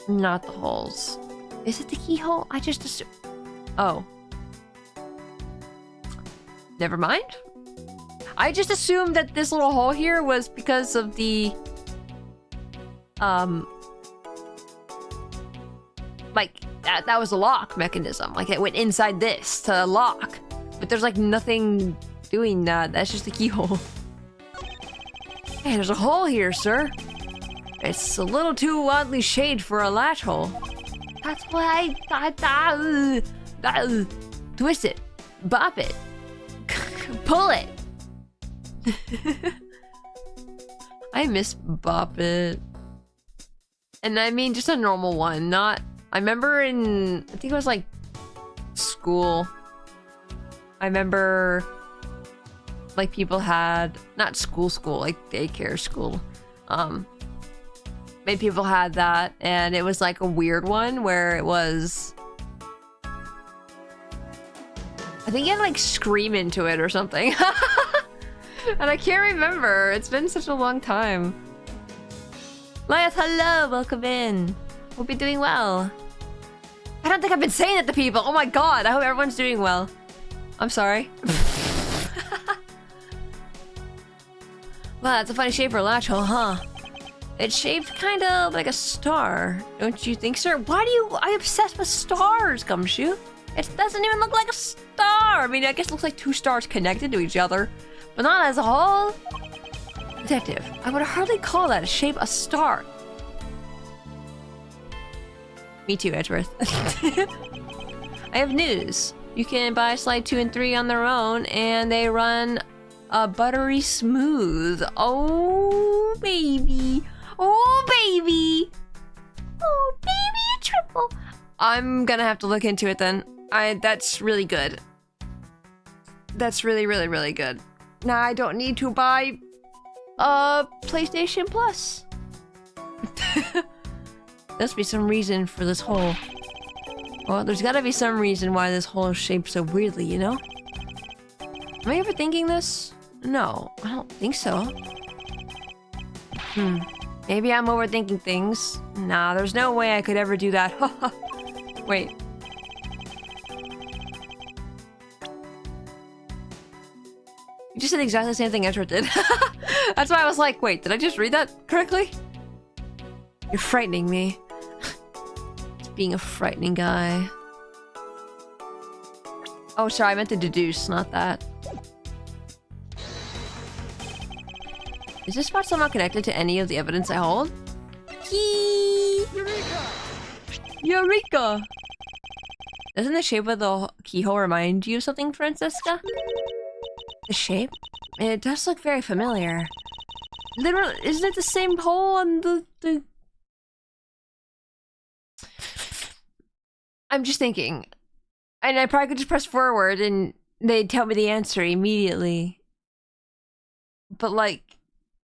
Not the holes. Is it the keyhole? I just assumed... Oh. Never mind. I just assumed that this little hole here was because of the... Like, that was a lock mechanism. Like, it went inside this to lock. But there's, like, nothing doing that. That's just the keyhole. Hey, there's a hole here, sir. It's a little too oddly shaped for a latch hole. That's why I... Twist it. Bop it. Pull it. I miss Bop It. And I mean just a normal one, not... I remember in... I think it was like... school. I remember... like people had... not school, like daycare school. Maybe people had that, and it was like a weird one where it was... I think you had to like scream into it or something. And I can't remember. It's been such a long time. Lias, hello! Welcome in. Hope you're doing well. I don't think I've been saying it to people. Oh my god, I hope everyone's doing well. I'm sorry. Wow, that's a funny shape for a latch hole, huh? It's shaped kind of like a star. Don't you think, sir? Why do you... I'm obsessed with stars, Gumshoe. It doesn't even look like a star. I mean, I guess it looks like 2 stars connected to each other, but not as a whole. Detective, I would hardly call that shape a star. Me too, Edgeworth. I have news. You can buy Slide 2 and 3 on their own, and they run buttery smooth. Oh, baby. Oh, baby. Oh, baby, a triple. I'm gonna have to look into it then. That's really good. That's really, really, really good. Now I don't need to buy PlayStation Plus. Must be some reason for this hole. Well, there's gotta be some reason why this hole is shaped so weirdly, you know? Am I overthinking this? No, I don't think so. Maybe I'm overthinking things. Nah, there's no way I could ever do that. Wait. You just said exactly the same thing Edgeworth did. That's why I was like, wait, did I just read that correctly? You're frightening me. It's being a frightening guy. Oh, sorry, I meant to deduce, not that. Is this spot somehow connected to any of the evidence I hold? Key! Eureka! Eureka! Doesn't the shape of the keyhole remind you of something, Francisca? The shape? It does look very familiar. Literally, isn't it the same hole on the... I'm just thinking. And I probably could just press forward and they'd tell me the answer immediately. But like,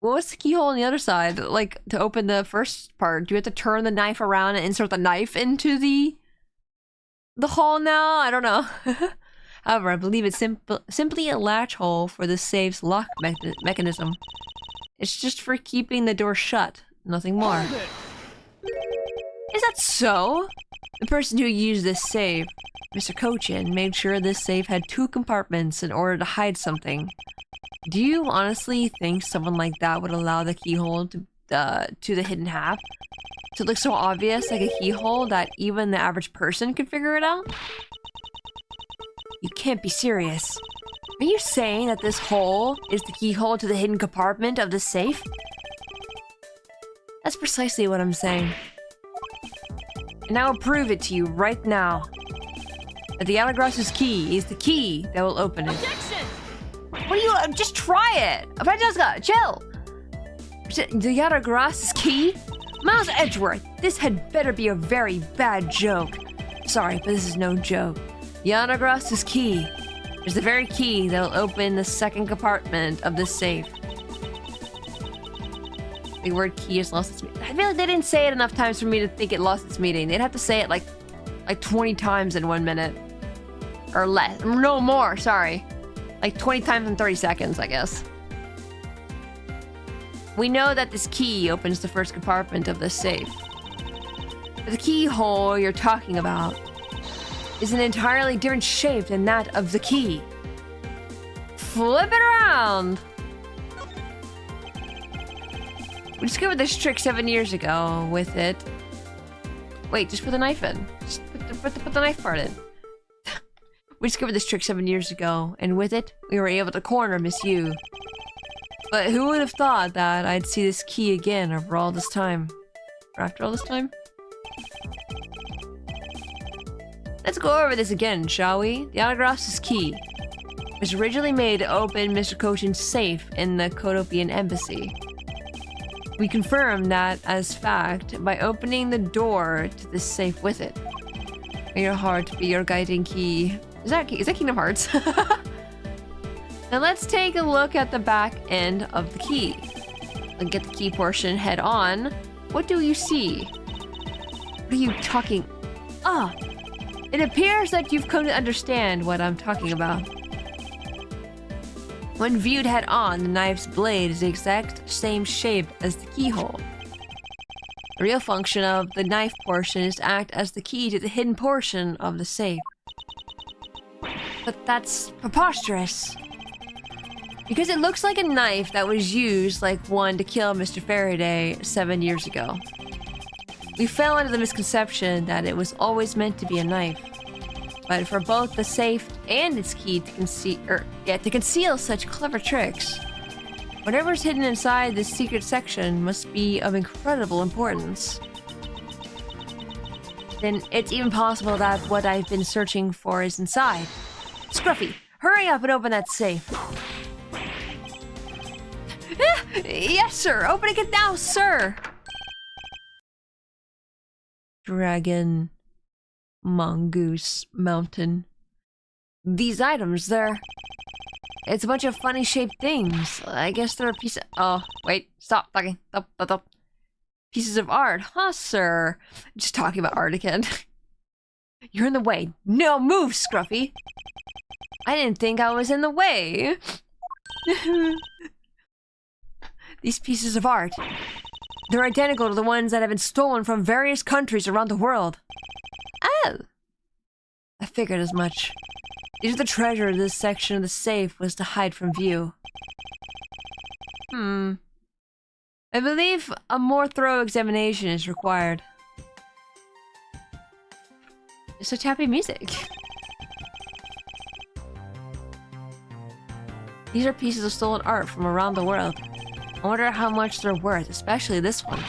what was the keyhole on the other side? Like, to open the first part, do you have to turn the knife around and insert the knife into the hole now? I don't know. However, I believe it's simply a latch hole for the safe's lock mechanism. It's just for keeping the door shut, nothing more. Hold it. Is that so? The person who used this safe, Mr. Cochin, made sure this safe had 2 compartments in order to hide something. Do you honestly think someone like that would allow the keyhole to the hidden half to look so obvious, like a keyhole, that even the average person could figure it out? You can't be serious. Are you saying that this hole is the keyhole to the hidden compartment of the safe? That's precisely what I'm saying. And I will prove it to you right now. That the Alagros's key is the key that will open it. Objection! What are you? Just try it! Francesca, chill! The Alagros's key? Miles Edgeworth, this had better be a very bad joke. Sorry, but this is no joke. The Alagros's key is the very key that will open the second compartment of the safe. The word key has lost its meaning. I feel like they didn't say it enough times for me to think it lost its meaning. They'd have to say it like 20 times in 1 minute. Or less. No more, sorry. Like 20 times in 30 seconds, I guess. We know that this key opens the first compartment of the safe. But the keyhole you're talking about is an entirely different shape than that of the key. Flip it around! We discovered this trick 7 years ago with it. Wait, just put the knife in. Just put the knife part in. We discovered this trick 7 years ago, and with it, we were able to corner Miss Yu. But who would have thought that I'd see this key again over all this time? Or after all this time? Let's go over this again, shall we? The Alagros's key was originally made to open Mr. Cochin's safe in the Kodopian embassy. We confirmed that as fact by opening the door to this safe with it. May your heart be your guiding key. Is that Kingdom Hearts? Now let's take a look at the back end of the key. And get the key portion head on. What do you see? What are you talking? Ah! It appears that you've come to understand what I'm talking about. When viewed head on, the knife's blade is the exact same shape as the keyhole. The real function of the knife portion is to act as the key to the hidden portion of the safe. But that's preposterous. Because it looks like a knife that was used like one to kill Mr. Faraday 7 years ago. We fell under the misconception that it was always meant to be a knife. But for both the safe and its key to conceal such clever tricks, whatever's hidden inside this secret section must be of incredible importance. Then it's even possible that what I've been searching for is inside. Scruffy, hurry up and open that safe. Yes, sir. Opening it now, sir. Dragon. Mongoose. Mountain. These items, it's a bunch of funny shaped things. I guess they're a piece of... Oh, wait. Stop talking. Stop. Pieces of art. Huh, sir? Just talking about art again. You're in the way. No, move, Scruffy. I didn't think I was in the way. These pieces of art. They're identical to the ones that have been stolen from various countries around the world. Oh. I figured as much. These are the treasure this section of the safe was to hide from view. I believe a more thorough examination is required. Such happy music. These are pieces of stolen art from around the world. I wonder how much they're worth, especially this one.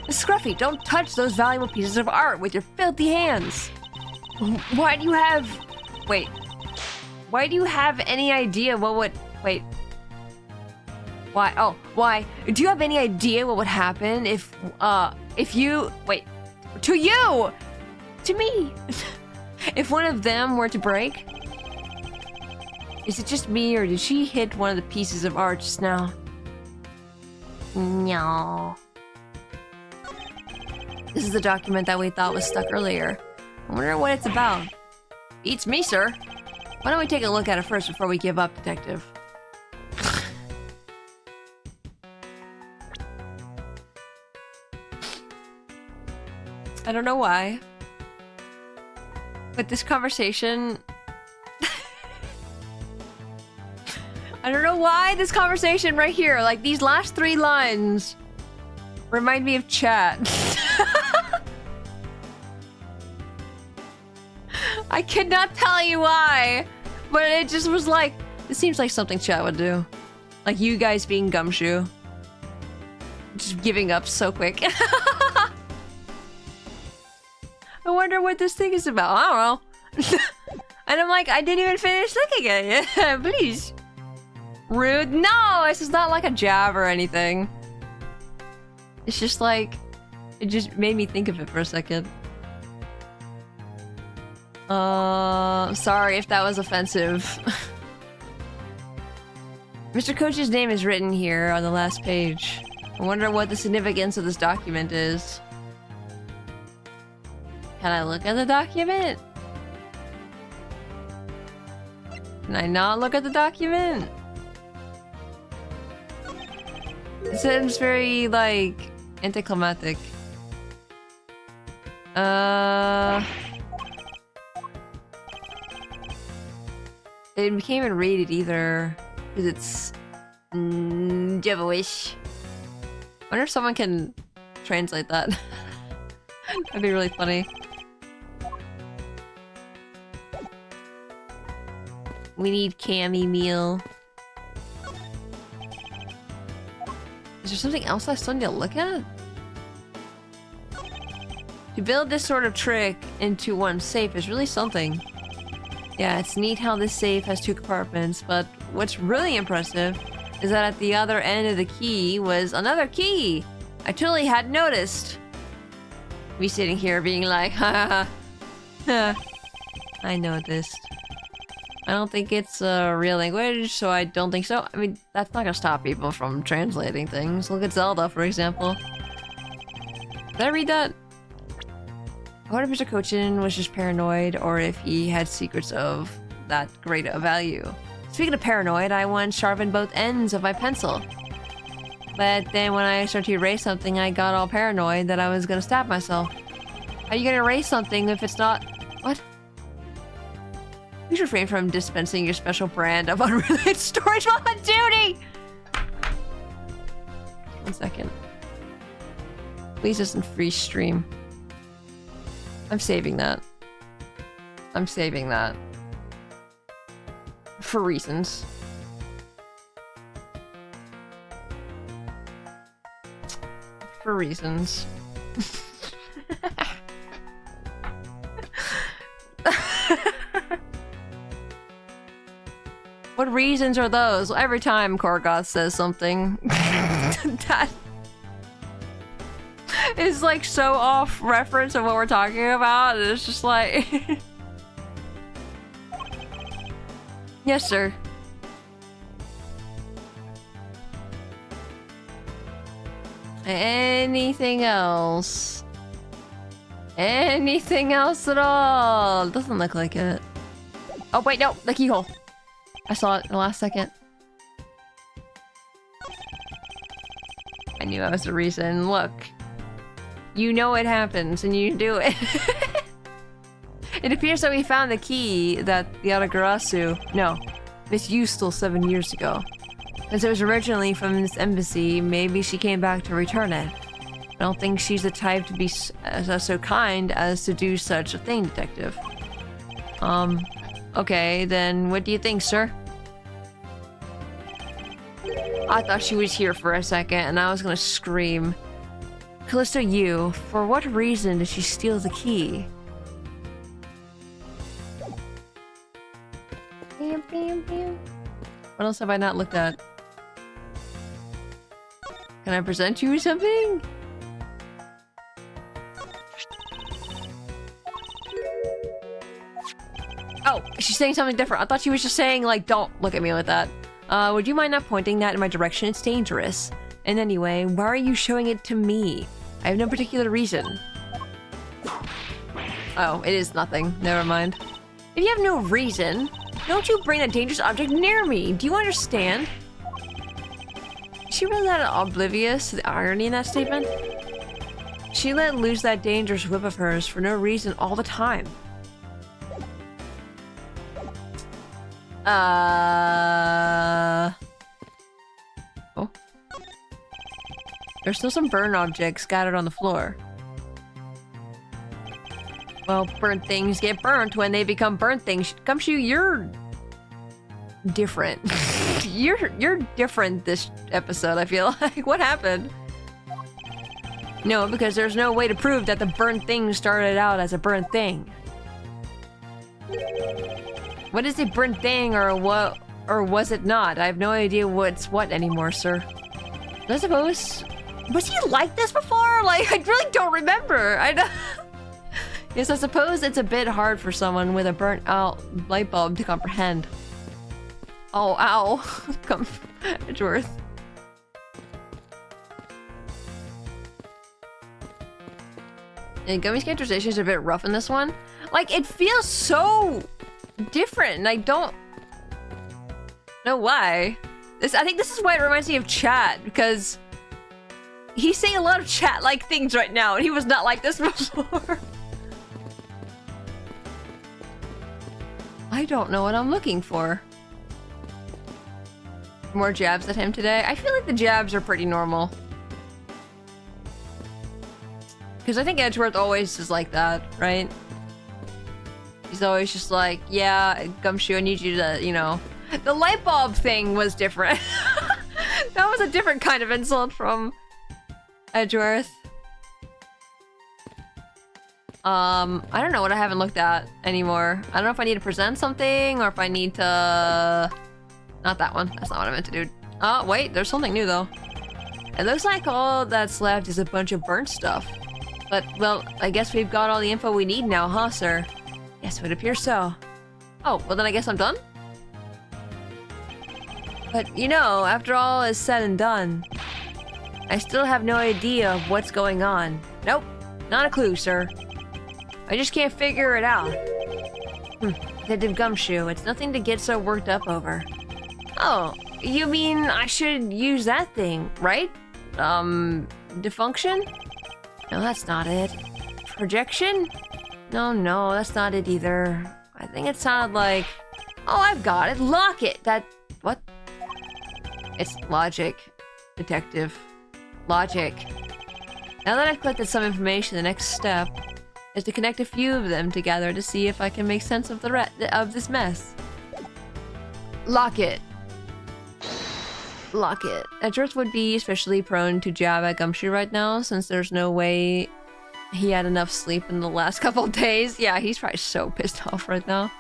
Scruffy, don't touch those valuable pieces of art with your filthy hands. Why do you have... Wait. Why do you have any idea what would... Wait. Why? Oh, why? Do you have any idea what would happen if you... Wait. To you! To me! If one of them were to break? Is it just me, or did she hit one of the pieces of art just now? No. This is the document that we thought was stuck earlier. I wonder what it's about. Beats me, sir. Why don't we take a look at it first before we give up, detective? I don't know why. But this conversation... I don't know why this conversation right here, like these last 3 lines, remind me of chat. I cannot tell you why, but it just was like, it seems like something chat would do. Like you guys being gumshoe. Just giving up so quick. I wonder what this thing is about. I don't know. And I'm like, I didn't even finish looking at it. Please. Rude. No, this is not like a jab or anything. It's just like, it just made me think of it for a second. Sorry if that was offensive. Mr. Coach's name is written here on the last page. I wonder what the significance of this document is. Can I look at the document? Can I not look at the document? It seems very, like, anticlimactic. I can't even read it either. Because it's... gibberish. I wonder if someone can translate that. That'd be really funny. We need Cammy meal. Is there something else I still need to look at? To build this sort of trick into one safe is really something. Yeah, it's neat how this safe has 2 compartments, but what's really impressive is that at the other end of the key was another key! I totally hadn't noticed! Me sitting here being like, ha ha ha. I noticed. I don't think it's a real language, so I don't think so. I mean, that's not gonna stop people from translating things. Look at Zelda, for example. Did I read that? I wonder if Mr. Cochin was just paranoid, or if he had secrets of that great a value. Speaking of paranoid, I once sharpened both ends of my pencil. But then when I started to erase something, I got all paranoid that I was gonna stab myself. How are you gonna erase something if it's not... What? Please refrain from dispensing your special brand of unrelated stories while on duty! 1 second. Please doesn't freeze stream. I'm saving that. I'm saving that. For reasons. For reasons. What reasons are those? Well, every time Korgoth says something that is like so off reference of what we're talking about, it's just like yes, sir. Anything else? Anything else at all? Doesn't look like it. Oh wait, no, the keyhole. I saw it in the last second. I knew that was the reason. Look. You know it happens and you do it. It appears that we found the key that the Atagarasu... No. Miss stole 7 years ago. Since it was originally from this embassy, maybe she came back to return it. I don't think she's the type to be so kind as to do such a thing, detective. Okay, then what do you think, sir? I thought she was here for a second, and I was gonna scream. Callisto, you. For what reason did she steal the key? Bam, bam, bam. What else have I not looked at? Can I present you with something? Oh, she's saying something different. I thought she was just saying, like, don't look at me with that. Would you mind not pointing that in my direction? It's dangerous. And anyway, why are you showing it to me? I have no particular reason. Oh, it is nothing. Never mind. If you have no reason, don't you bring that dangerous object near me. Do you understand? Is she really that oblivious to the irony in that statement? She let loose that dangerous whip of hers for no reason all the time. Oh. There's still some burn objects scattered on the floor. Well, burnt things get burnt when they become burnt things. Gumshoe, you're different. you're different this episode, I feel like. What happened? No, because there's no way to prove that the burnt thing started out as a burnt thing. What is a burnt thing, or what, or was it not? I have no idea what's what anymore, sir. I suppose... Was he like this before? Like, I really don't remember. Yes, I suppose it's a bit hard for someone with a burnt out light bulb to comprehend. Oh, ow. Come, Edgeworth. And Gummy's characterization is a bit rough in this one. Like, it feels so different, and I don't know why. I think this is why it reminds me of chat, because he's saying a lot of chat-like things right now, and he was not like this before. I don't know what I'm looking for. More jabs at him today? I feel like the jabs are pretty normal. Because I think Edgeworth always is like that, right? He's always just like, yeah, Gumshoe, I need you to, you know... The light bulb thing was different. That was a different kind of insult from Edgeworth. I don't know what I haven't looked at anymore. I don't know if I need to present something or if I need to... Not that one. That's not what I meant to do. Oh, wait, there's something new though. It looks like all that's left is a bunch of burnt stuff. But, well, I guess we've got all the info we need now, huh, sir? Yes, it would appear so. Oh, well then I guess I'm done? But, you know, after all is said and done, I still have no idea of what's going on. Nope, not a clue, sir. I just can't figure it out. Detective Gumshoe, it's nothing to get so worked up over. Oh, you mean I should use that thing, right? Defunction? No, that's not it. Projection? No, that's not it either. I think it sounded like... Oh, I've got it. Lock it. That... What? It's logic. Detective. Logic. Now that I've collected some information, the next step is to connect a few of them together to see if I can make sense of of this mess. Lock it. Lock it. Edgeworth would be especially prone to jab at Gumshoe right now, since there's no way he had enough sleep in the last couple of days. Yeah, he's probably so pissed off right now.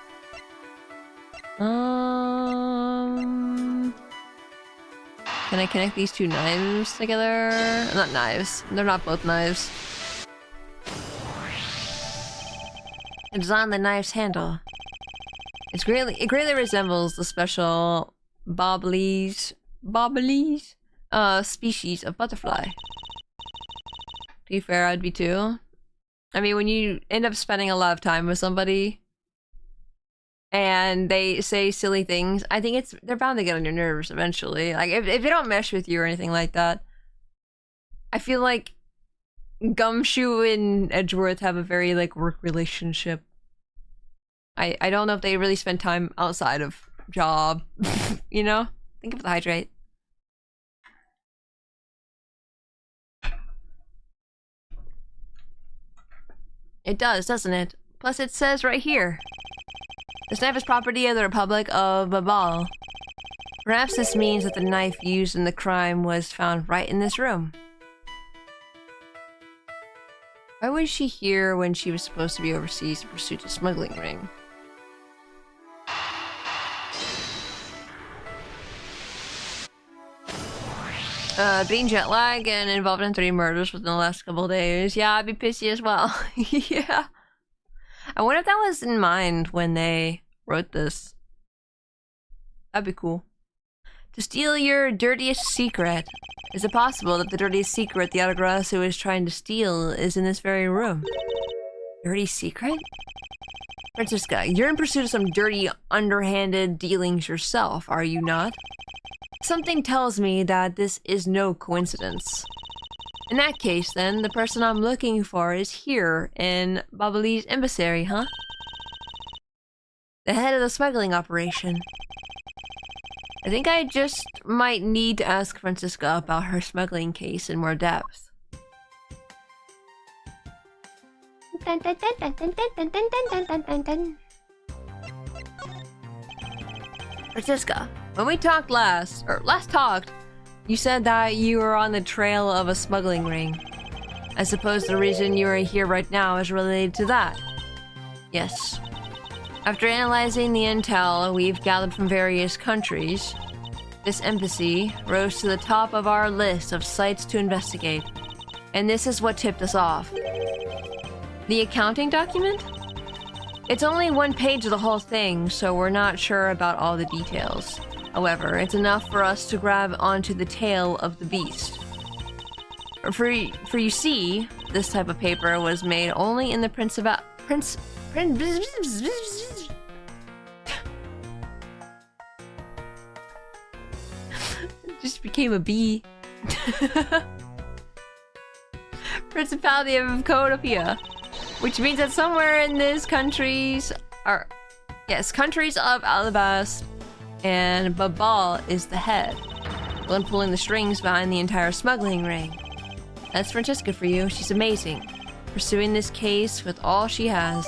Can I connect these two knives together? Not knives. They're not both knives. The design on the knife's handle. It greatly resembles the special bobbleys species of butterfly. To be fair, I'd be too. I mean, when you end up spending a lot of time with somebody and they say silly things, I think they're bound to get on your nerves eventually. Like, if they don't mesh with you or anything like that, I feel like Gumshoe and Edgeworth have a very, like, work relationship. I don't know if they really spend time outside of job, you know? Think of the hydrate. It does, doesn't it? Plus it says right here. This knife is property of the Republic of Babal. Perhaps this means that the knife used in the crime was found right in this room. Why was she here when she was supposed to be overseas in pursuit of a smuggling ring? Being jet lag and involved in 3 murders within the last couple of days. Yeah, I'd be pissy as well. Yeah. I wonder if that was in mind when they wrote this. That'd be cool. To steal your dirtiest secret. Is it possible that the dirtiest secret the Autograsso is trying to steal is in this very room? Dirty secret? Francisca, you're in pursuit of some dirty, underhanded dealings yourself, are you not? Something tells me that this is no coincidence. In that case, then, the person I'm looking for is here in Babali's emissary, huh? The head of the smuggling operation. I think I just might need to ask Francisca about her smuggling case in more depth. Francisca, when we talked last talked, you said that you were on the trail of a smuggling ring. I suppose the reason you are here right now is related to that. Yes. After analyzing the intel we've gathered from various countries, this embassy rose to the top of our list of sites to investigate. And this is what tipped us off. The accounting document? It's only 1 page of the whole thing, so we're not sure about all the details. However, it's enough for us to grab onto the tail of the beast. For you see, this type of paper was made only in the just became a bee. Principality of Codopia, which means that somewhere in this countries of Alabast, and Babal is the head, the one pulling the strings behind the entire smuggling ring. That's Francisca for you. She's amazing, pursuing this case with all she has.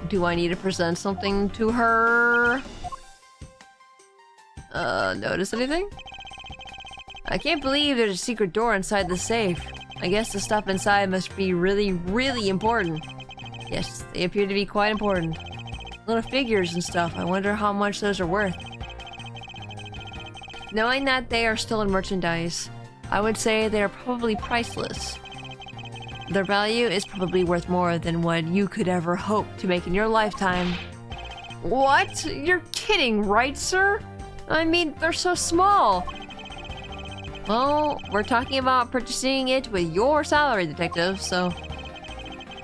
Do I need to present something to her? Notice anything? I can't believe there's a secret door inside the safe. I guess the stuff inside must be really, really important. Yes, they appear to be quite important. Little figures and stuff. I wonder how much those are worth. Knowing that they are still in merchandise, I would say they are probably priceless. Their value is probably worth more than what you could ever hope to make in your lifetime. What? You're kidding, right, sir? I mean, they're so small. Well, we're talking about purchasing it with your salary, detective, so...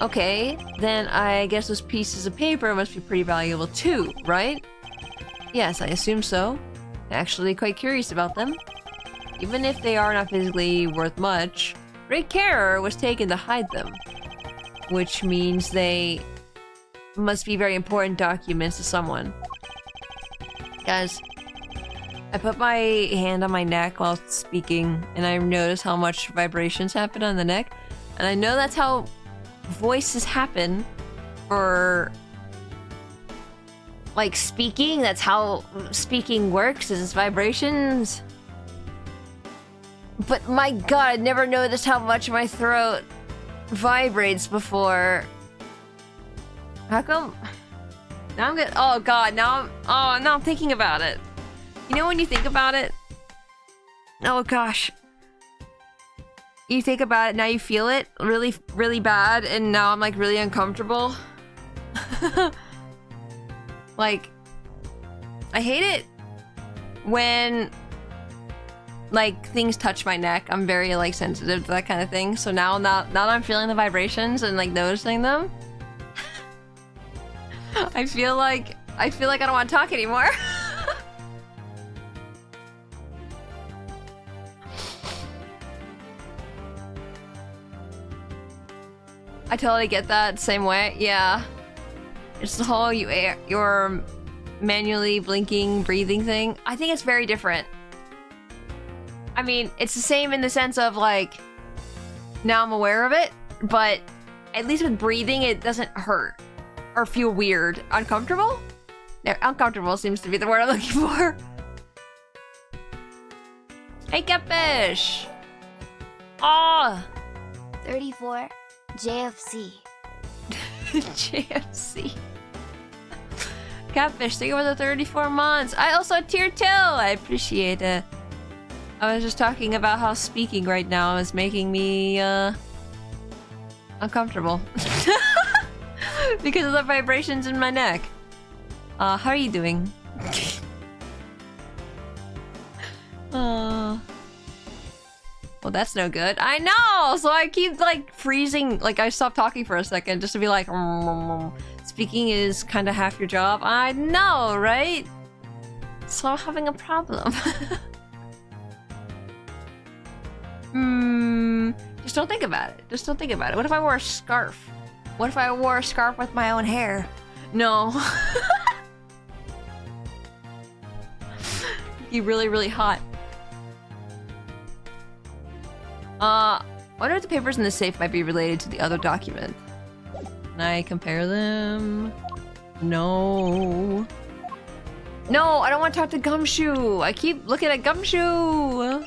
Okay, then I guess those pieces of paper must be pretty valuable too, right? Yes, I assume so. I'm actually quite curious about them. Even if they are not physically worth much, great care was taken to hide them. Which means they must be very important documents to someone. Guys, I put my hand on my neck while speaking, and I notice how much vibrations happen on the neck. And I know that's how voices happen for, like, speaking. That's how speaking works, is vibrations. But my god, I never noticed how much my throat vibrates before. How come? Now I'm good. Oh god, now I'm thinking about it. You know when you think about it? Oh gosh. You think about it, now you feel it really, really bad, and now I'm like really uncomfortable. Like, I hate it when like things touch my neck. I'm very like sensitive to that kind of thing. So now that I'm feeling the vibrations and like noticing them, I feel like I don't want to talk anymore. I totally get that same way. Yeah, it's the whole your manually blinking, breathing thing. I think it's very different. I mean, it's the same in the sense of like Now I'm aware of it, but at least with breathing, it doesn't hurt or feel weird. Uncomfortable? There, uncomfortable seems to be the word I'm looking for. Hey, Catfish! Oh! 34. JFC. JFC. Catfish, thank you for the 34 months. I also had tier 2. I appreciate it. I was just talking about how speaking right now is making me uncomfortable because of the vibrations in my neck. How are you doing? Well, that's no good. I know! So I keep, like, freezing. Like, I stopped talking for a second just to be like, speaking is kind of half your job. I know, right? So I'm having a problem. Just don't think about it. Just don't think about it. What if I wore a scarf? What if I wore a scarf with my own hair? No. It'd be really, really hot. Wonder if the papers in the safe might be related to the other document. Can I compare them? No. No, I don't want to talk to Gumshoe. I keep looking at Gumshoe.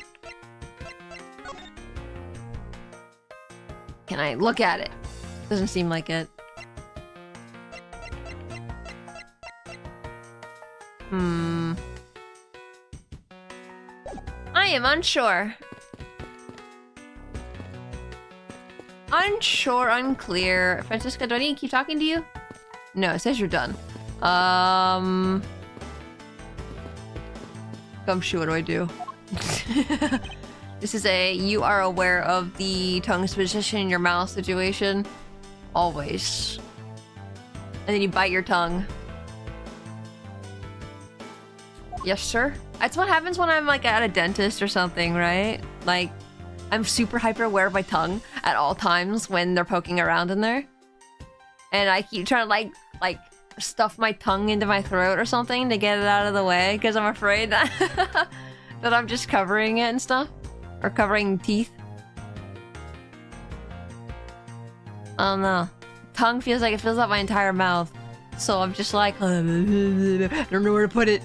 Can I look at it? Doesn't seem like it. I am unsure. Unsure, unclear. Francisca, do I need to keep talking to you? No, it says you're done. Gumshoe, what do I do? This is a you are aware of the tongue's position in your mouth situation. Always. And then you bite your tongue. Yes, sir? That's what happens when I'm like at a dentist or something, right? Like, I'm super hyper aware of my tongue at all times when they're poking around in there. And I keep trying to like stuff my tongue into my throat or something to get it out of the way because I'm afraid that, that I'm just covering it and stuff. Or covering teeth. I don't know. Tongue feels like it fills up my entire mouth. So I'm just like, I don't know where to put it.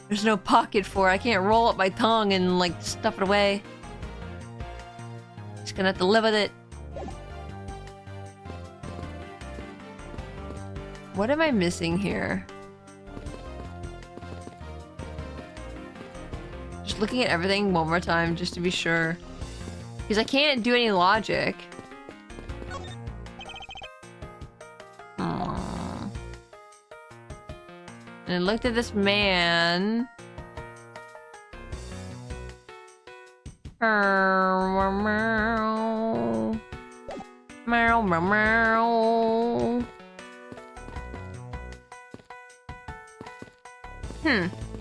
There's no pocket for it. I can't roll up my tongue and like stuff it away. Just gonna have to live with it. What am I missing here? Just looking at everything one more time just to be sure. Because I can't do any logic. And I looked at this man. I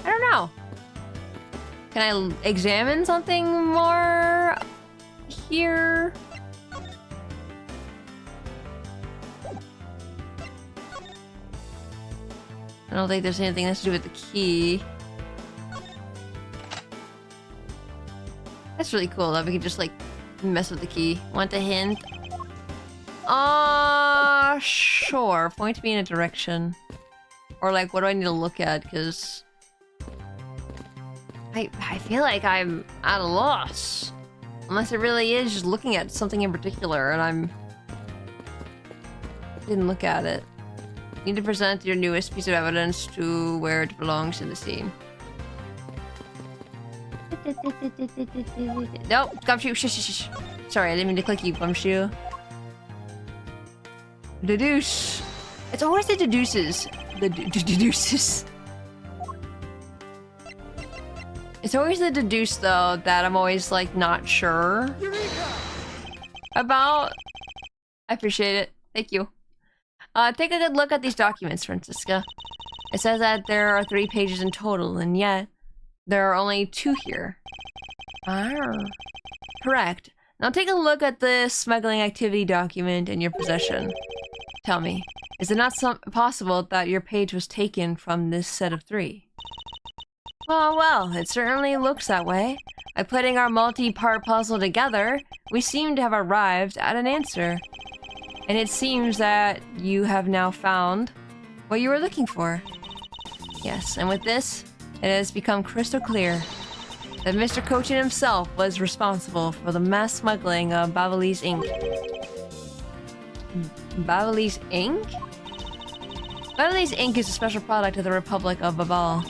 don't know. Can I examine something more here? I don't think there's anything that has to do with the key. That's really cool that we can just like mess with the key. Want a hint? Sure. Point me in a direction. Or like, what do I need to look at? Because I feel like I'm at a loss. Unless it really is just looking at something in particular and didn't look at it. You need to present your newest piece of evidence to where it belongs in the scene. Nope, Gumshoe, shh. Sorry, I didn't mean to click you, Gumshoe. Deduce. It's always the deduces. The deduces. It's always the deduce, though, that I'm always, like, not sure about. I appreciate it. Thank you. Take a good look at these documents, Francisca. It says that there are 3 pages in total, and yet there are only 2 here. Correct. Now take a look at the smuggling activity document in your possession. Tell me, is it not possible that your page was taken from this set of 3? Well, well, it certainly looks that way. By putting our multi-part puzzle together, we seem to have arrived at an answer. And it seems that you have now found what you were looking for. Yes, and with this, it has become crystal clear that Mr. Cochin himself was responsible for the mass smuggling of Babalese ink. Babalese ink? Babalese ink is a special product of the Republic of Babal.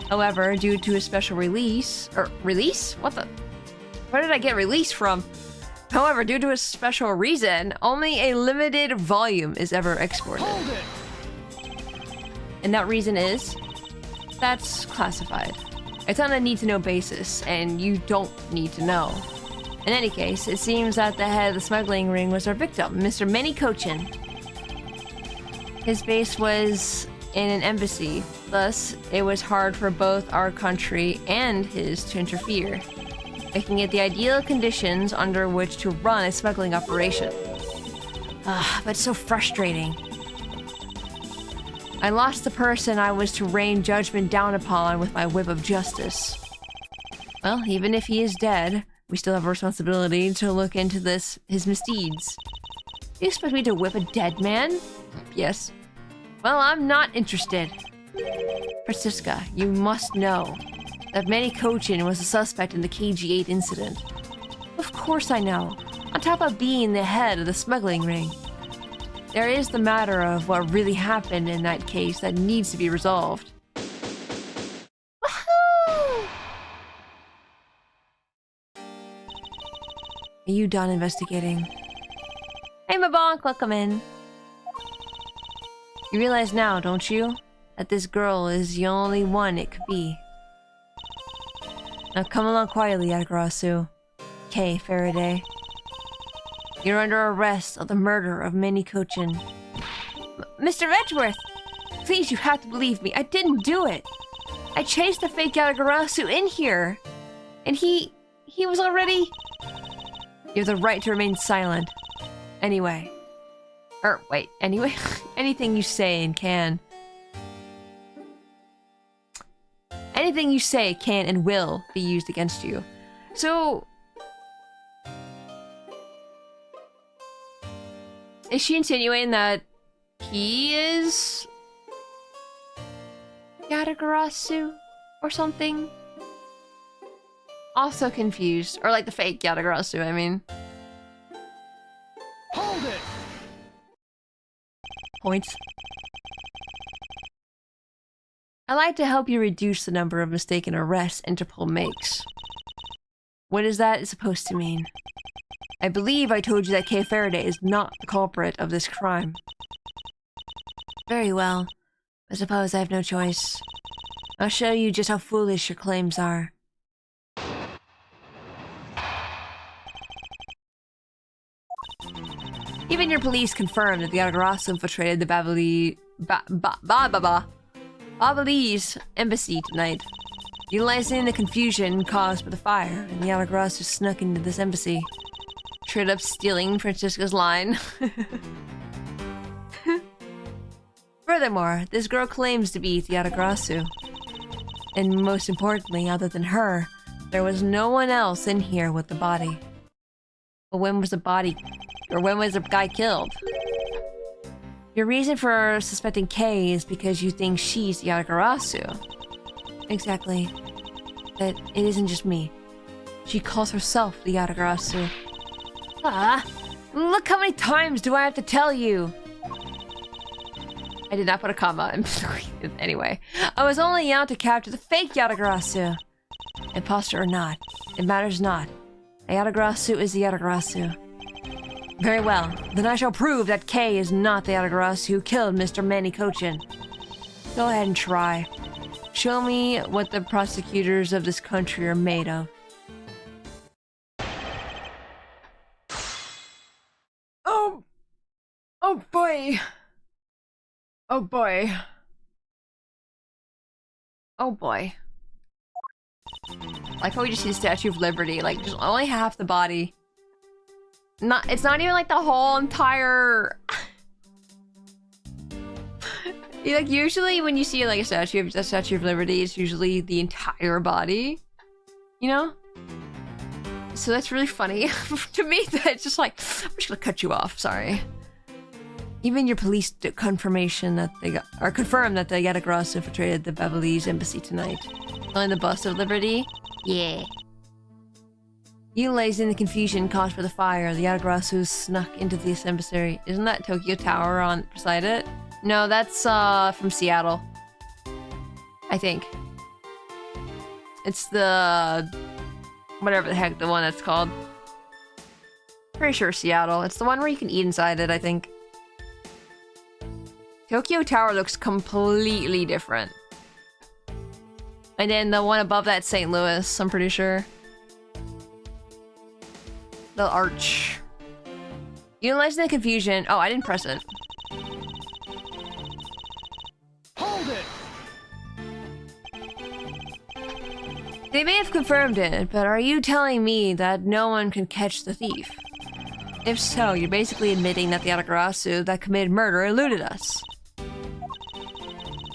However, due to a special release... release? What the... Where did I get release from? However, due to a special reason, only a limited volume is ever exported. Hold it. And that reason is... that's classified. It's on a need-to-know basis, and you don't need to know. In any case, it seems that the head of the smuggling ring was our victim, Mr. Manny Cochin. His base was in an embassy, thus it was hard for both our country and his to interfere, making it the ideal conditions under which to run a smuggling operation. But so frustrating. I lost the person I was to rain judgment down upon with my whip of justice. Well, even if he is dead, we still have a responsibility to look into his misdeeds. You expect me to whip a dead man? Yes. Well, I'm not interested. Francisca, you must know that Manny Cochin was a suspect in the KG-8 incident. Of course I know. On top of being the head of the smuggling ring. There is the matter of what really happened in that case that needs to be resolved. Woohoo! Are you done investigating? Hey, Mabonk, welcome in. You realize now, don't you, that this girl is the only one it could be. Now come along quietly, Yagarasu. Kay Faraday. You're under arrest of the murder of Manny Cochin. Mr. Edgeworth! Please, you have to believe me. I didn't do it. I chased the fake Yagarasu in here. And he was already... You have the right to remain silent. Anyway. Anyway? Anything you say and can. Anything you say can and will be used against you. So... is she insinuating that he is... Yatagarasu? Or something? Also confused. Or like the fake Yatagarasu, I mean. Hold it. Points. I like to help you reduce the number of mistaken arrests Interpol makes. What is that supposed to mean? I believe I told you that Kay Faraday is not the culprit of this crime. Very well. I suppose I have no choice. I'll show you just how foolish your claims are. Even your police confirmed that the Yatagarasu infiltrated the Babalese embassy tonight. Utilizing the confusion caused by the fire, and the Yatagarasu snuck into this embassy. Straight up stealing Francisca's line. Furthermore, this girl claims to be the Yatagarasu. And most importantly, other than her, there was no one else in here with the body. But when was the guy killed? Your reason for suspecting Kay is because you think she's the Yatagarasu. Exactly. But it isn't just me. She calls herself the Yatagarasu. Look how many times do I have to tell you? I did not put a comma. Anyway, I was only out to capture the fake Yatagarasu. Imposter or not, it matters not. A Yatagarasu is the Yatagarasu. Very well, then I shall prove that Kay is not the Yatagarasu who killed Mr. Manny Cochin. Go ahead and try. Show me what the prosecutors of this country are made of. Oh boy. Oh boy. Oh boy. Like how we just see the Statue of Liberty, like just only half the body. It's not even like the whole entire... Like, usually when you see like a Statue of Liberty, it's usually the entire body, you know? So that's really funny to me that it's just like, I'm just gonna cut you off, sorry. Even your police confirmation that they got, or confirmed that the Yatagrasu infiltrated the Beverly's embassy tonight. On the bust of Liberty? Yeah. Utilizing the confusion caused by the fire, the Yatagrasu snuck into this embassy. Isn't that Tokyo Tower on beside it? No, that's from Seattle. I think. It's the... whatever the heck the one that's called. Pretty sure Seattle. It's the one where you can eat inside it, I think. Tokyo Tower looks completely different. And then the one above that, St. Louis, I'm pretty sure. The arch. Utilizing the confusion. Oh, I didn't press it. Hold it! They may have confirmed it, but are you telling me that no one can catch the thief? If so, you're basically admitting that the Yatagarasu that committed murder eluded us.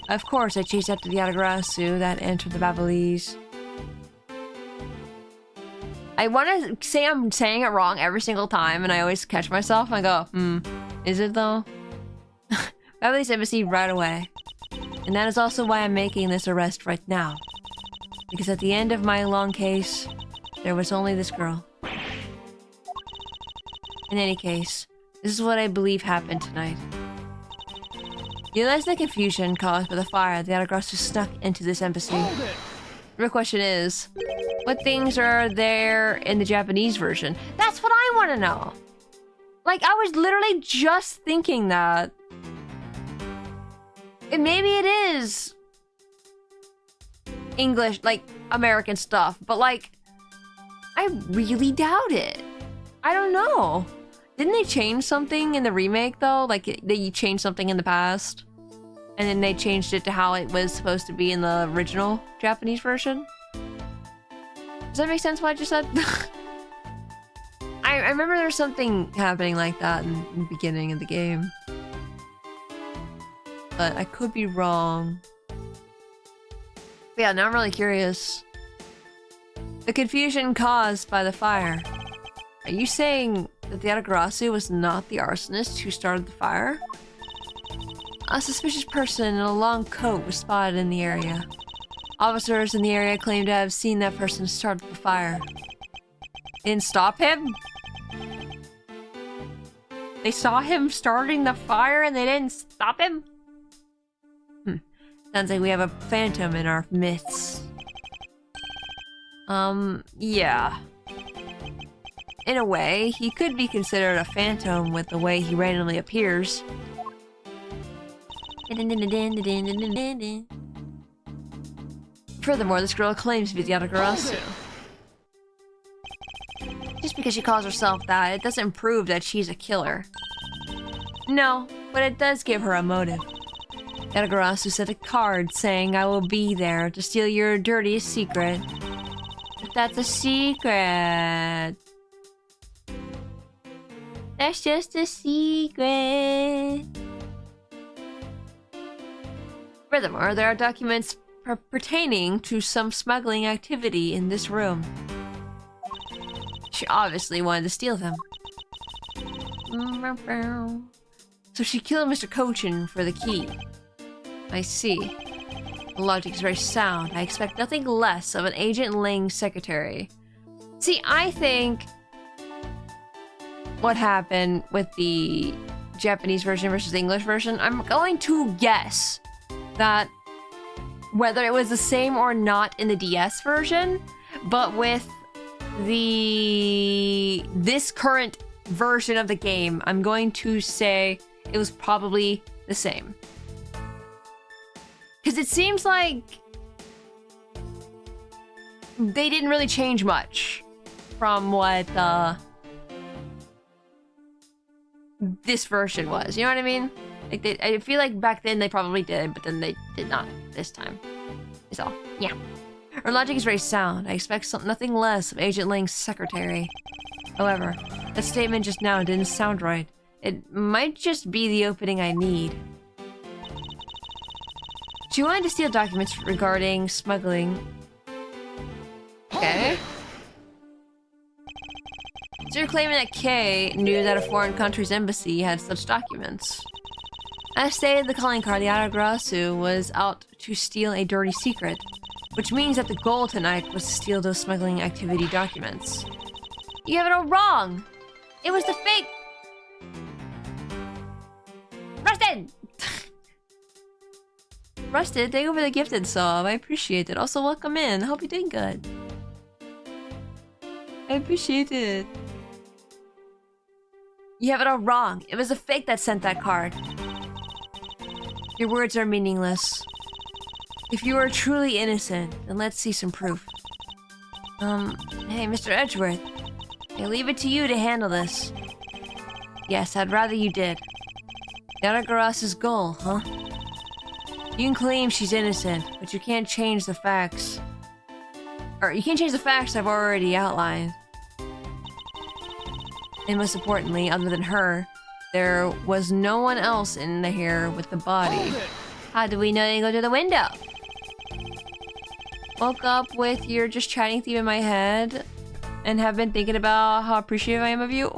Of course, I chased after the Yatagarasu that entered the Babalese. I want to say I'm saying it wrong every single time, and I always catch myself and I go, is it though? Babalese embassy right away. And that is also why I'm making this arrest right now. Because at the end of my long case, there was only this girl. In any case, this is what I believe happened tonight. Utilizing the confusion caused by the fire, the Yatagarasu snuck into this embassy. The real question is, what things are there in the Japanese version? That's what I want to know! Like, I was literally just thinking that. And maybe it is English, like, American stuff, but like, I really doubt it. I don't know. Didn't they change something in the remake though? Like, they changed something in the past? And then they changed it to how it was supposed to be in the original Japanese version? Does that make sense what I just said? I remember there's something happening like that in the beginning of the game. But I could be wrong. But yeah, now I'm really curious. The confusion caused by the fire. Are you saying that the Yatagarasu was not the arsonist who started the fire? A suspicious person in a long coat was spotted in the area. Officers in the area claim to have seen that person start the fire. They didn't stop him? They saw him starting the fire and they didn't stop him? Sounds like we have a phantom in our midst. Yeah. In a way, he could be considered a phantom with the way he randomly appears. Furthermore, this girl claims to be the Yatagarasu. Just because she calls herself that, it doesn't prove that she's a killer. No, but it does give her a motive. Yatagarasu sent a card saying, I will be there to steal your dirtiest secret. But that's a secret. That's just a secret. Furthermore, there are documents pertaining to some smuggling activity in this room. She obviously wanted to steal them. So she killed Mr. Cochin for the key. I see. The logic is very sound. I expect nothing less of an Agent Ling's secretary. See, I think what happened with the Japanese version versus the English version, I'm going to guess that whether it was the same or not in the DS version, but with this current version of the game, I'm going to say it was probably the same. Because it seems like they didn't really change much from what this version was. You know what I mean? Like I feel like back then they probably did, but then they did not this time. Is all. Yeah. Her logic is very sound. I expect nothing less of Agent Ling's secretary. However, that statement just now didn't sound right. It might just be the opening I need. She wanted to steal documents regarding smuggling. Okay. So you're claiming that Kay knew that a foreign country's embassy had such documents. As stated in the calling card, the Atagarasu was out to steal a dirty secret, which means that the goal tonight was to steal those smuggling activity documents. You have it all wrong! It was the fake... Rusted! Rusted, thank you for the gifted sub. I appreciate it. Also, welcome in. I hope you're doing good. I appreciate it. You have it all wrong. It was a fake that sent that card. Your words are meaningless. If you are truly innocent, then let's see some proof. Hey, Mr. Edgeworth. I leave it to you to handle this. Yes, I'd rather you did. Yatagarasu's goal, huh? You can claim she's innocent, but you can't change the facts. Or, you can't change the facts I've already outlined. And most importantly, other than her, there was no one else in here with the body. How do we know they didn't go through the window? Woke up with your just chatting theme in my head and have been thinking about how appreciative I am of you.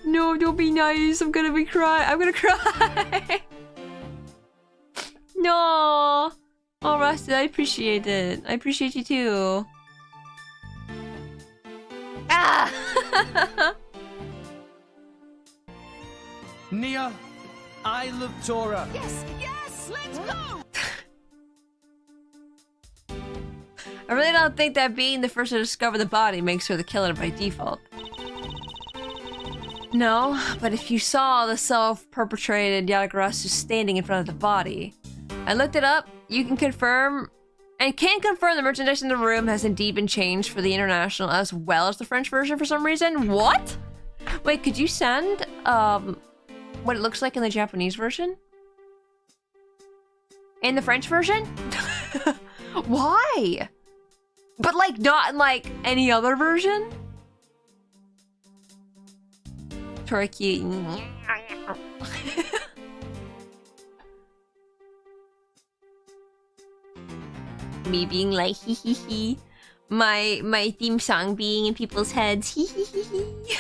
No, don't be nice. I'm gonna be crying. I'm gonna cry. No. Oh, Rusty, I appreciate it. I appreciate you too. Ah! Nia, I love Tora. Yes, yes, let's go! I really don't think that being the first to discover the body makes her the killer by default. No, but if you saw the self-perpetrated Yatagarasu standing in front of the body, I looked it up, you can confirm, and can confirm the merchandise in the room has indeed been changed for the international as well as the French version for some reason. What? Wait, could you send, what it looks like in the Japanese version? In the French version? Why? But like not in like any other version? Turkey. Me being like hee hee hee. My theme song being in people's heads. Hee hee hee hee.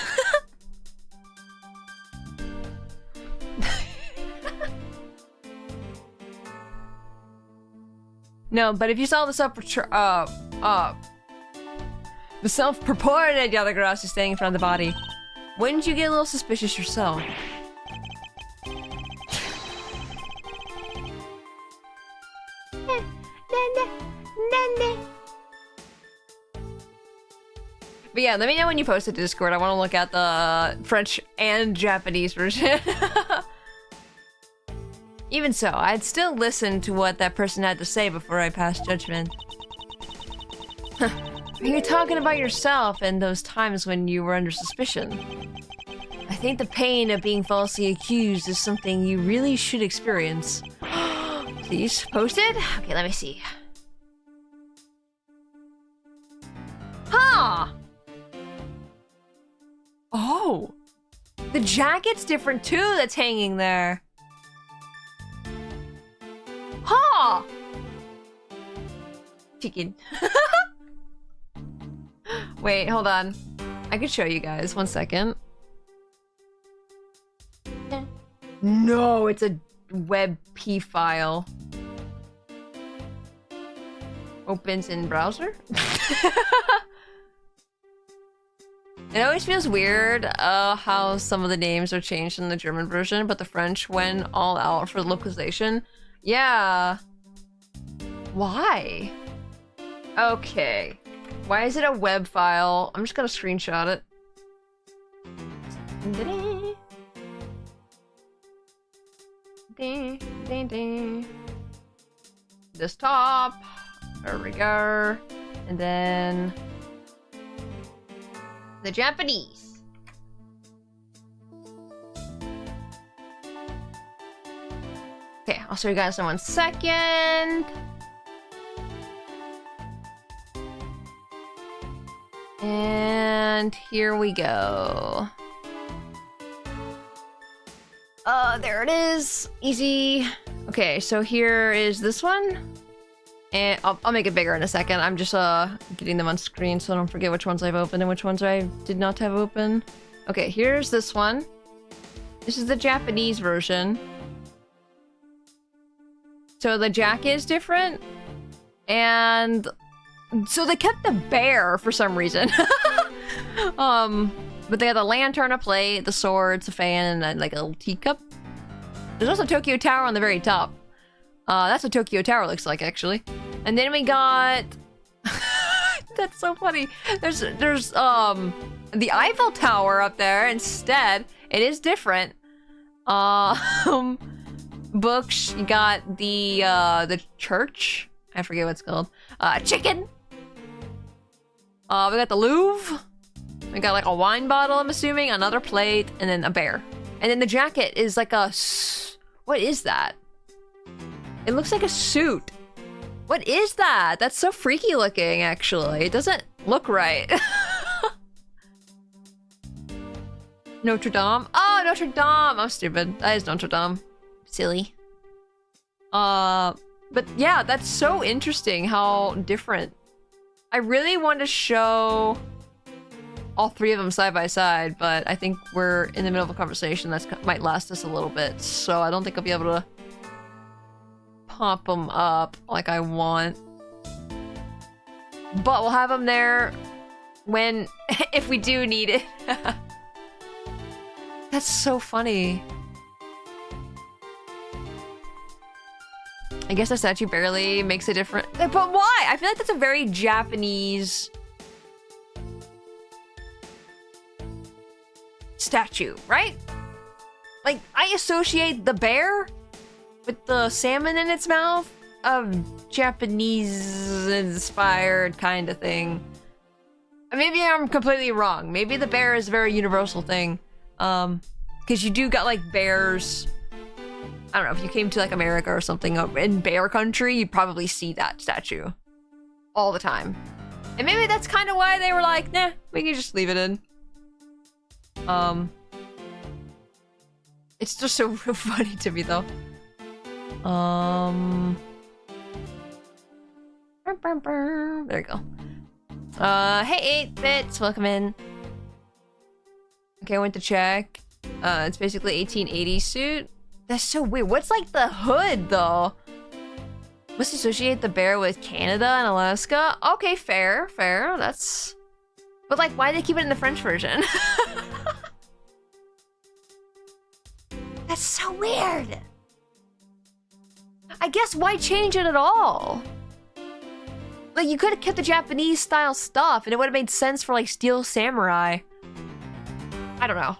No, but if you saw the self-purported Yatagarasu standing in front of the body, wouldn't you get a little suspicious yourself? But yeah, let me know when you post it to Discord. I want to look at the French and Japanese version. Even so, I'd still listen to what that person had to say before I pass judgment. You're talking about yourself and those times when you were under suspicion. I think the pain of being falsely accused is something you really should experience. Please, post it? Okay, let me see. Huh! Oh! The jacket's different too that's hanging there. Huh! Chicken. Wait, hold on. I could show you guys. 1 second. No, it's a WebP file. Opens in browser? It always feels weird how some of the names are changed in the German version, but the French went all out for localization. Yeah. Why? Okay. Why is it a web file? I'm just gonna screenshot it. Desktop. There we go. And then the Japanese. Okay, I'll show you guys in 1 second. And here we go. There it is. Easy. Okay, so here is this one. And I'll make it bigger in a second. I'm just getting them on screen so I don't forget which ones I've opened and which ones I did not have open. Okay, here's this one. This is the Japanese version. So the jacket is different. And so they kept the bear for some reason. But they had the lantern, a plate, the swords, a fan, and then like a little teacup. There's also Tokyo Tower on the very top. That's what Tokyo Tower looks like, actually. And then we got... That's so funny. There's the Eiffel Tower up there instead. It is different. Books, you got the church. I forget what it's called. Chicken. We got the Louvre. We got like a wine bottle, I'm assuming, another plate, and then a bear. And then the jacket is like a... What is that? It looks like a suit. What is that? That's so freaky looking, actually. It doesn't look right. Notre Dame. Oh, Notre Dame. I'm stupid. That is Notre Dame. Silly. But yeah, that's so interesting how different. I really want to show all three of them side by side, but I think we're in the middle of a conversation that might last us a little bit, so I don't think I'll be able to pop them up like I want. But we'll have them there when, if we do need it. That's so funny. I guess the statue barely makes a difference. But why? I feel like that's a very Japanese statue, right? Like, I associate the bear with the salmon in its mouth of Japanese-inspired kind of thing. Maybe I'm completely wrong. Maybe the bear is a very universal thing. Because you do got, like, bears... I don't know, if you came to, like, America or something, in bear country, you'd probably see that statue. All the time. And maybe that's kind of why they were like, nah, we can just leave it in. It's just so funny to me, though. There you go. Hey, 8-bits, welcome in. Okay, I went to check. It's basically 1880 suit. That's so weird. What's like the hood, though? Must associate the bear with Canada and Alaska. Okay, fair. That's... But like, why do they keep it in the French version? That's so weird. I guess why change it at all? Like, you could have kept the Japanese style stuff and it would have made sense for like Steel Samurai. I don't know.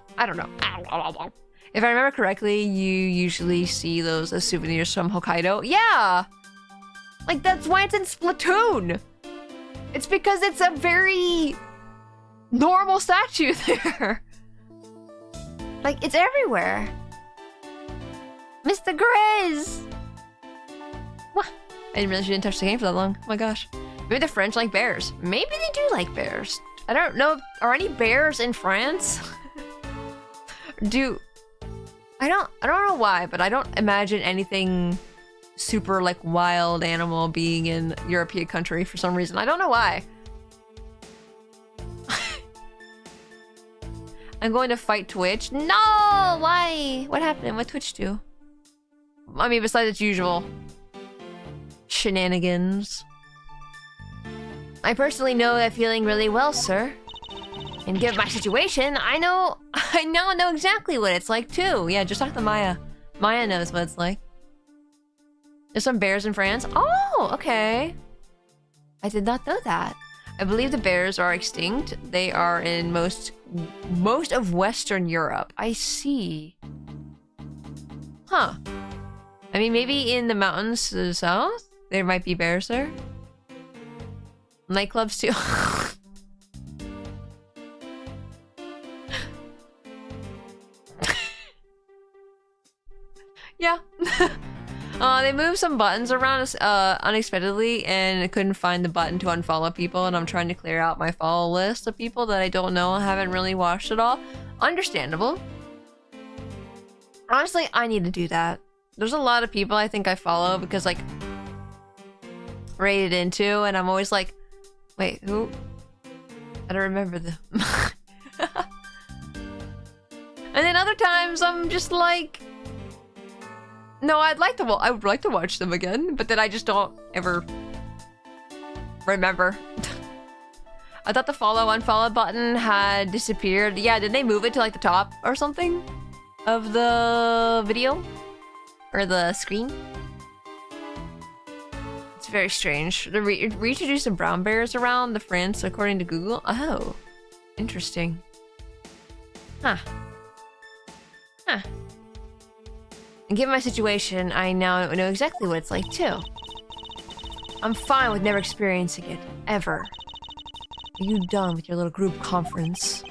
If I remember correctly, you usually see those as souvenirs from Hokkaido. Yeah! Like, that's why it's in Splatoon! It's because it's a very normal statue there. Like, it's everywhere. Mr. Grizz! What? I didn't realize you didn't touch the game for that long. Oh my gosh. Maybe the French like bears. Maybe they do like bears. I don't know. Are any bears in France? I don't know why, but I don't imagine anything super like wild animal being in European country for some reason. I don't know why. I'm going to fight Twitch. No! Why? What happened? What Twitch do? I mean, besides its usual shenanigans. I personally know that feeling really well, sir. And given my situation, I now know exactly what it's like too. Yeah, just talk to Maya. Maya knows what it's like. There's some bears in France. Oh, okay. I did not know that. I believe the bears are extinct. They are in most of Western Europe. I see. Huh. I mean, maybe in the mountains to the south, there might be bears there. Nightclubs too. Yeah. They moved some buttons around unexpectedly, and I couldn't find the button to unfollow people, and I'm trying to clear out my follow list of people that I don't know, haven't really watched at all. Understandable. Honestly, I need to do that. There's a lot of people I think I follow because, like, rated into, and I'm always like, wait, who? I don't remember them. And then other times I'm just like, no, I would like to watch them again, but then I just don't ever remember. I thought the follow unfollow button had disappeared. Yeah, did they move it to like the top or something of the video or the screen? It's very strange. They reintroduced the brown bears around the France according to Google. Oh, interesting. Huh. Huh. And given my situation, I now know exactly what it's like too. I'm fine with never experiencing it, ever. Are you done with your little group conference?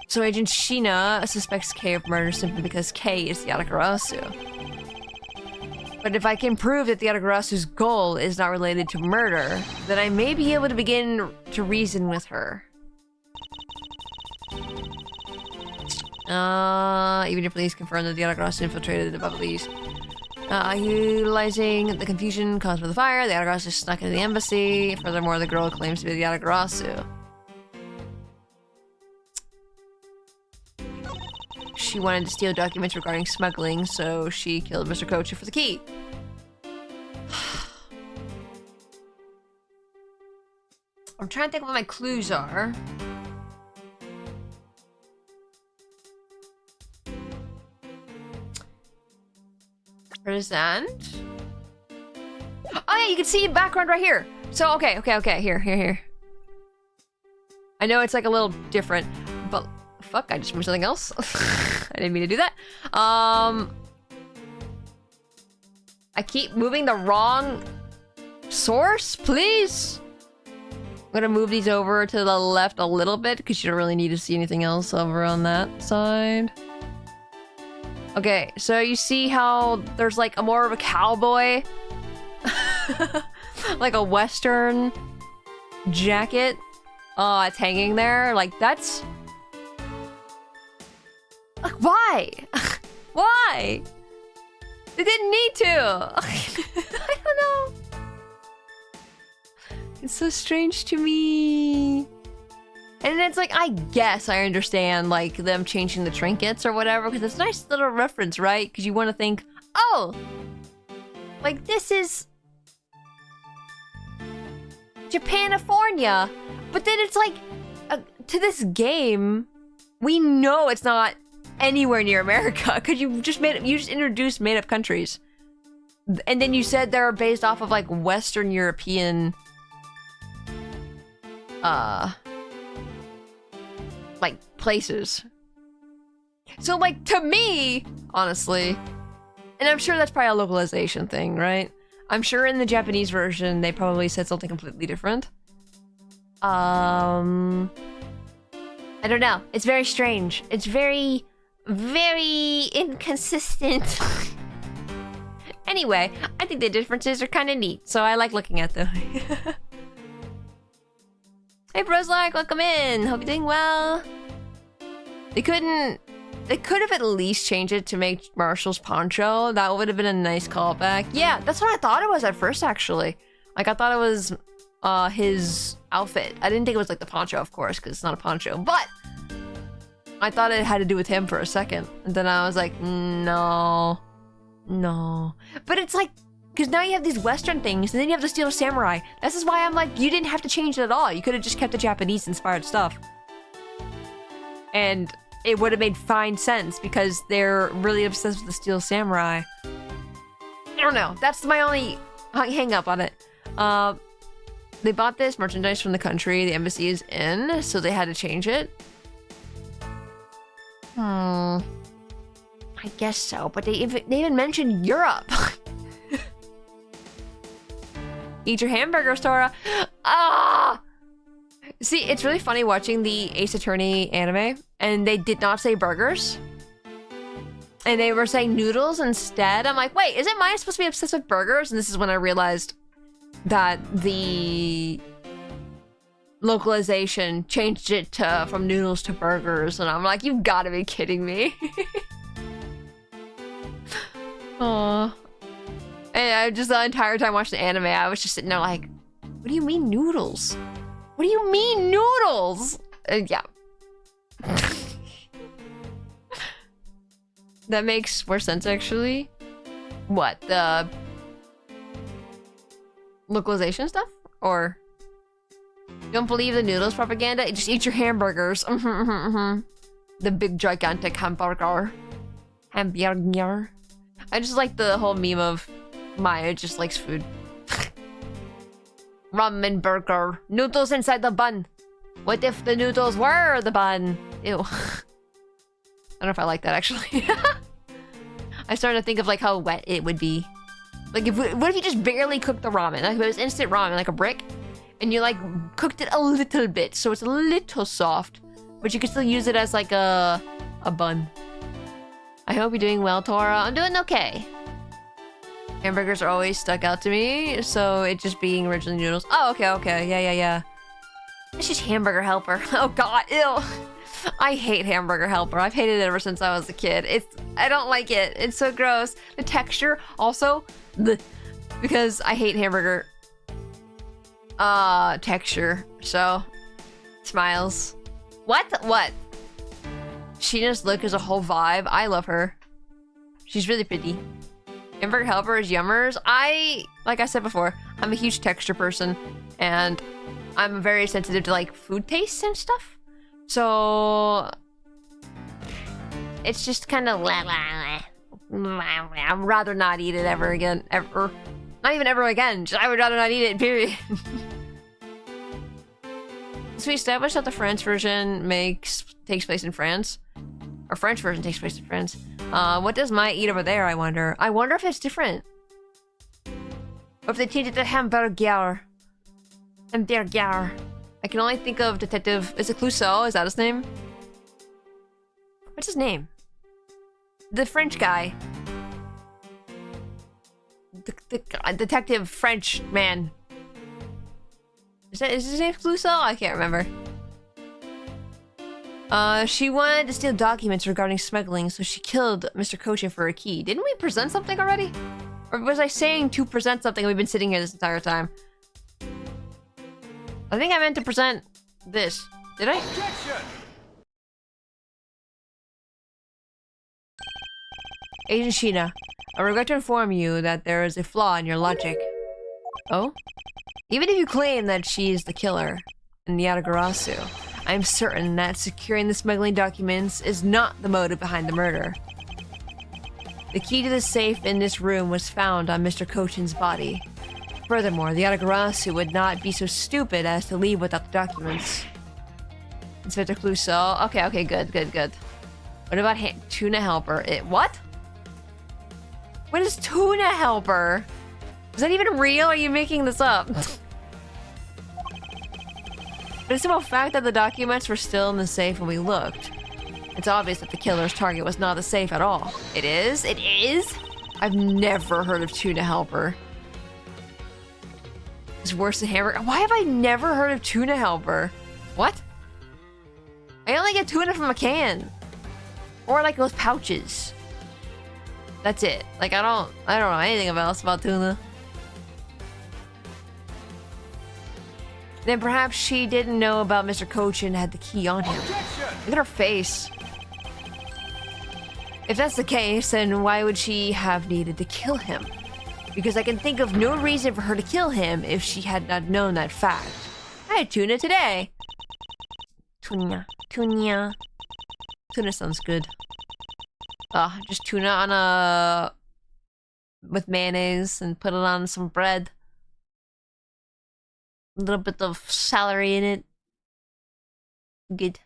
So Agent Sheena suspects Kay of murder simply because Kay is the Yatagarasu. But if I can prove that the Yatagarasu's goal is not related to murder, then I may be able to begin to reason with her. Even if police confirm that the Yatagarasu infiltrated the Bubbly's. Utilizing the confusion caused by the fire, the Yatagarasu snuck into the embassy. Furthermore, the girl claims to be the Yatagarasu. She wanted to steal documents regarding smuggling, so she killed Mr. Kochi for the key. I'm trying to think what my clues are. Present. Oh yeah, you can see background right here. So okay, here. I know it's like a little different, but fuck, I just moved something else. I didn't mean to do that. I keep moving the wrong source, please. I'm gonna move these over to the left a little bit because you don't really need to see anything else over on that side. Okay, so you see how there's like a more of a cowboy, like a Western jacket. It's hanging there. Like that's like why? Why? They didn't need to. I don't know. It's so strange to me. And it's like, I guess I understand, like, them changing the trinkets or whatever, because it's a nice little reference, right? Because you want to think, oh, like, this is Japanifornia. But then it's like, to this game, we know it's not anywhere near America, because you just introduced made-up countries. And then you said they're based off of, like, Western European, like, places. So, like, to me, honestly, and I'm sure that's probably a localization thing, right? I'm sure in the Japanese version, they probably said something completely different. I don't know. It's very strange. It's very, very inconsistent. Anyway, I think the differences are kind of neat, so I like looking at them. Hey, Broslike, welcome in. Hope you're doing well. They could have at least changed it to make Marshall's poncho. That would have been a nice callback. Yeah, that's what I thought it was at first, actually. Like, I thought it was his outfit. I didn't think it was like the poncho, of course, because it's not a poncho. But I thought it had to do with him for a second. And then I was like, no. But it's like, because now you have these Western things, and then you have the Steel Samurai. This is why I'm like, you didn't have to change it at all. You could have just kept the Japanese-inspired stuff. And it would have made fine sense, because they're really obsessed with the Steel Samurai. I don't know. That's my only hang-up on it. They bought this merchandise from the country the embassy is in, so they had to change it. I guess so, but they even mentioned Europe. Eat your hamburgers, Tora. See, it's really funny watching the Ace Attorney anime, and they did not say burgers. And they were saying noodles instead. I'm like, wait, isn't Maya supposed to be obsessed with burgers? And this is when I realized that the localization changed it from noodles to burgers. And I'm like, you've got to be kidding me. Aww. And I just the entire time watching the anime, I was just sitting there like, what do you mean noodles? What do you mean noodles? Yeah. That makes more sense actually. What, the localization stuff? Or don't believe the noodles propaganda? Just eat your hamburgers. The big gigantic hamburger. Hamburger. I just like the whole meme of Maya just likes food. Ramen burger. Noodles inside the bun. What if the noodles were the bun? Ew. I don't know if I like that actually. I started to think of like how wet it would be. Like what if you just barely cooked the ramen? Like if it was instant ramen, like a brick, and you like cooked it a little bit so it's a little soft, but you could still use it as like a bun. I hope you're doing well, Tora. I'm doing okay. Hamburgers are always stuck out to me, so it just being originally noodles. Oh, okay. Yeah. It's just hamburger helper. Oh god, ew. I hate hamburger helper. I've hated it ever since I was a kid. I don't like it. It's so gross. The texture also, because I hate hamburger texture. So, smiles. What? Sheena's look is a whole vibe. I love her. She's really pretty. Hamburger helper is yummers. Like I said before, I'm a huge texture person, and I'm very sensitive to like food tastes and stuff. So it's just kind of I'd rather not eat it ever again. Ever. Not even ever again. I would rather not eat it, period. So we established that the French version takes place in France. Or French version takes place in France. What does Maya eat over there, I wonder? I wonder if it's different. Or if they changed it to hamburger. Hamburger. I can only think of Detective... Is it Clouseau? Is that his name? What's his name? The French guy. The Detective French man. Is his name Clouseau? I can't remember. She wanted to steal documents regarding smuggling, so she killed Mr. Kochin for a key. Didn't we present something already? Or was I saying to present something and we've been sitting here this entire time? I think I meant to present this. Did I? Objection! Agent Sheena, I regret to inform you that there is a flaw in your logic. Oh? Even if you claim that she is the killer in the Yatagarasu, I am certain that securing the smuggling documents is not the motive behind the murder. The key to the safe in this room was found on Mr. Kochin's body. Furthermore, the Yatagarasu would not be so stupid as to leave without the documents. Inspector Clouseau. Okay, good. What about Tuna Helper? What? What is Tuna Helper? Is that even real? Or are you making this up? The simple fact that the documents were still in the safe when we looked. It's obvious that the killer's target was not the safe at all. It is? It is? I've never heard of Tuna Helper. It's worse than hamburger. Why have I never heard of Tuna Helper? What? I only get tuna from a can. Or like those pouches. That's it. Like I don't know anything else about tuna. Then perhaps she didn't know about Mr. Kochin had the key on him. Look at her face. If that's the case, then why would she have needed to kill him? Because I can think of no reason for her to kill him if she had not known that fact. I had tuna today. Tuna. Tuna sounds good. Just tuna on with mayonnaise and put it on some bread. A little bit of celery in it. Good.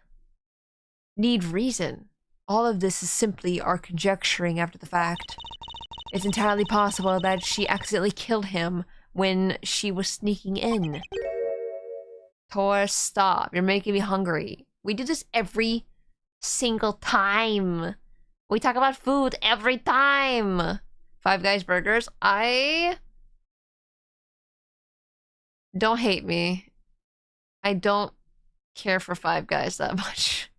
Need reason. All of this is simply our conjecturing after the fact. It's entirely possible that she accidentally killed him when she was sneaking in. Tor, stop. You're making me hungry. We do this every single time. We talk about food every time. Five Guys Burgers. Don't hate me. I don't care for Five Guys that much.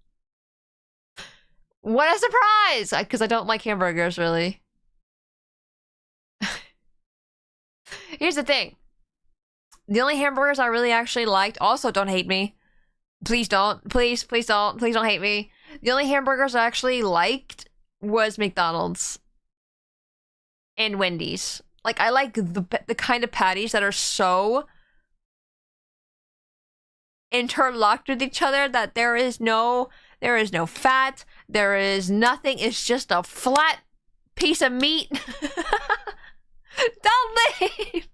What a surprise! Because I don't like hamburgers, really. Here's the thing. The only hamburgers I really actually liked, also don't hate me. Please don't. Please don't hate me. The only hamburgers I actually liked was McDonald's and Wendy's. Like, I like the kind of patties that are so interlocked with each other that there is no fat, there is nothing. It's just a flat piece of meat. Don't leave.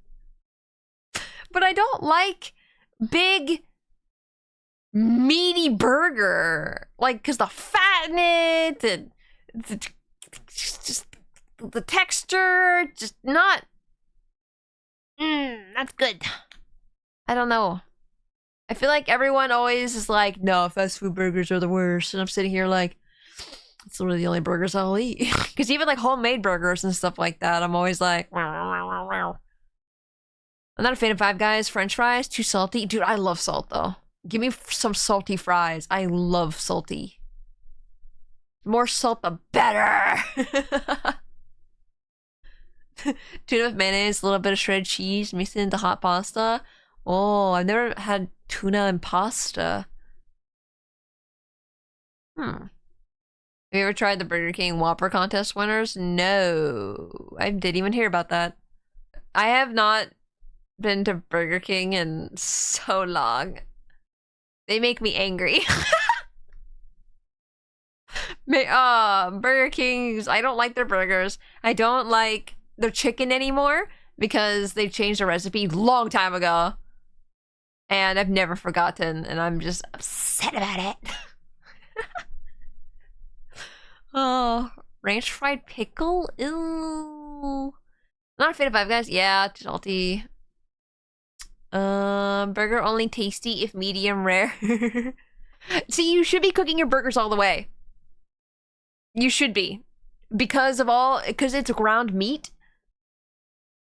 But I don't like big meaty burger, like, because the fat in it, and just the texture, just not. That's good. I don't know. I feel like everyone always is like, no, fast food burgers are the worst, and I'm sitting here like, it's literally the only burgers I'll eat. Because even like homemade burgers and stuff like that, I'm always like, I'm not a fan of Five Guys French fries. Too salty, dude. I love salt though. Give me some salty fries. I love salty. More salt, the better. Tuna with mayonnaise, a little bit of shredded cheese, mixed into hot pasta. Oh, I've never had tuna and pasta. Have you ever tried the Burger King Whopper contest winners? No. I didn't even hear about that. I have not been to Burger King in so long. They make me angry. Burger King's, I don't like their burgers. I don't like their chicken anymore because they changed the recipe long time ago. And I've never forgotten, and I'm just upset about it. Oh, ranch fried pickle? Ew. Not a fan of Five Guys. Yeah, too salty. Burger only tasty if medium rare. See, you should be cooking your burgers all the way. You should be. Because it's ground meat.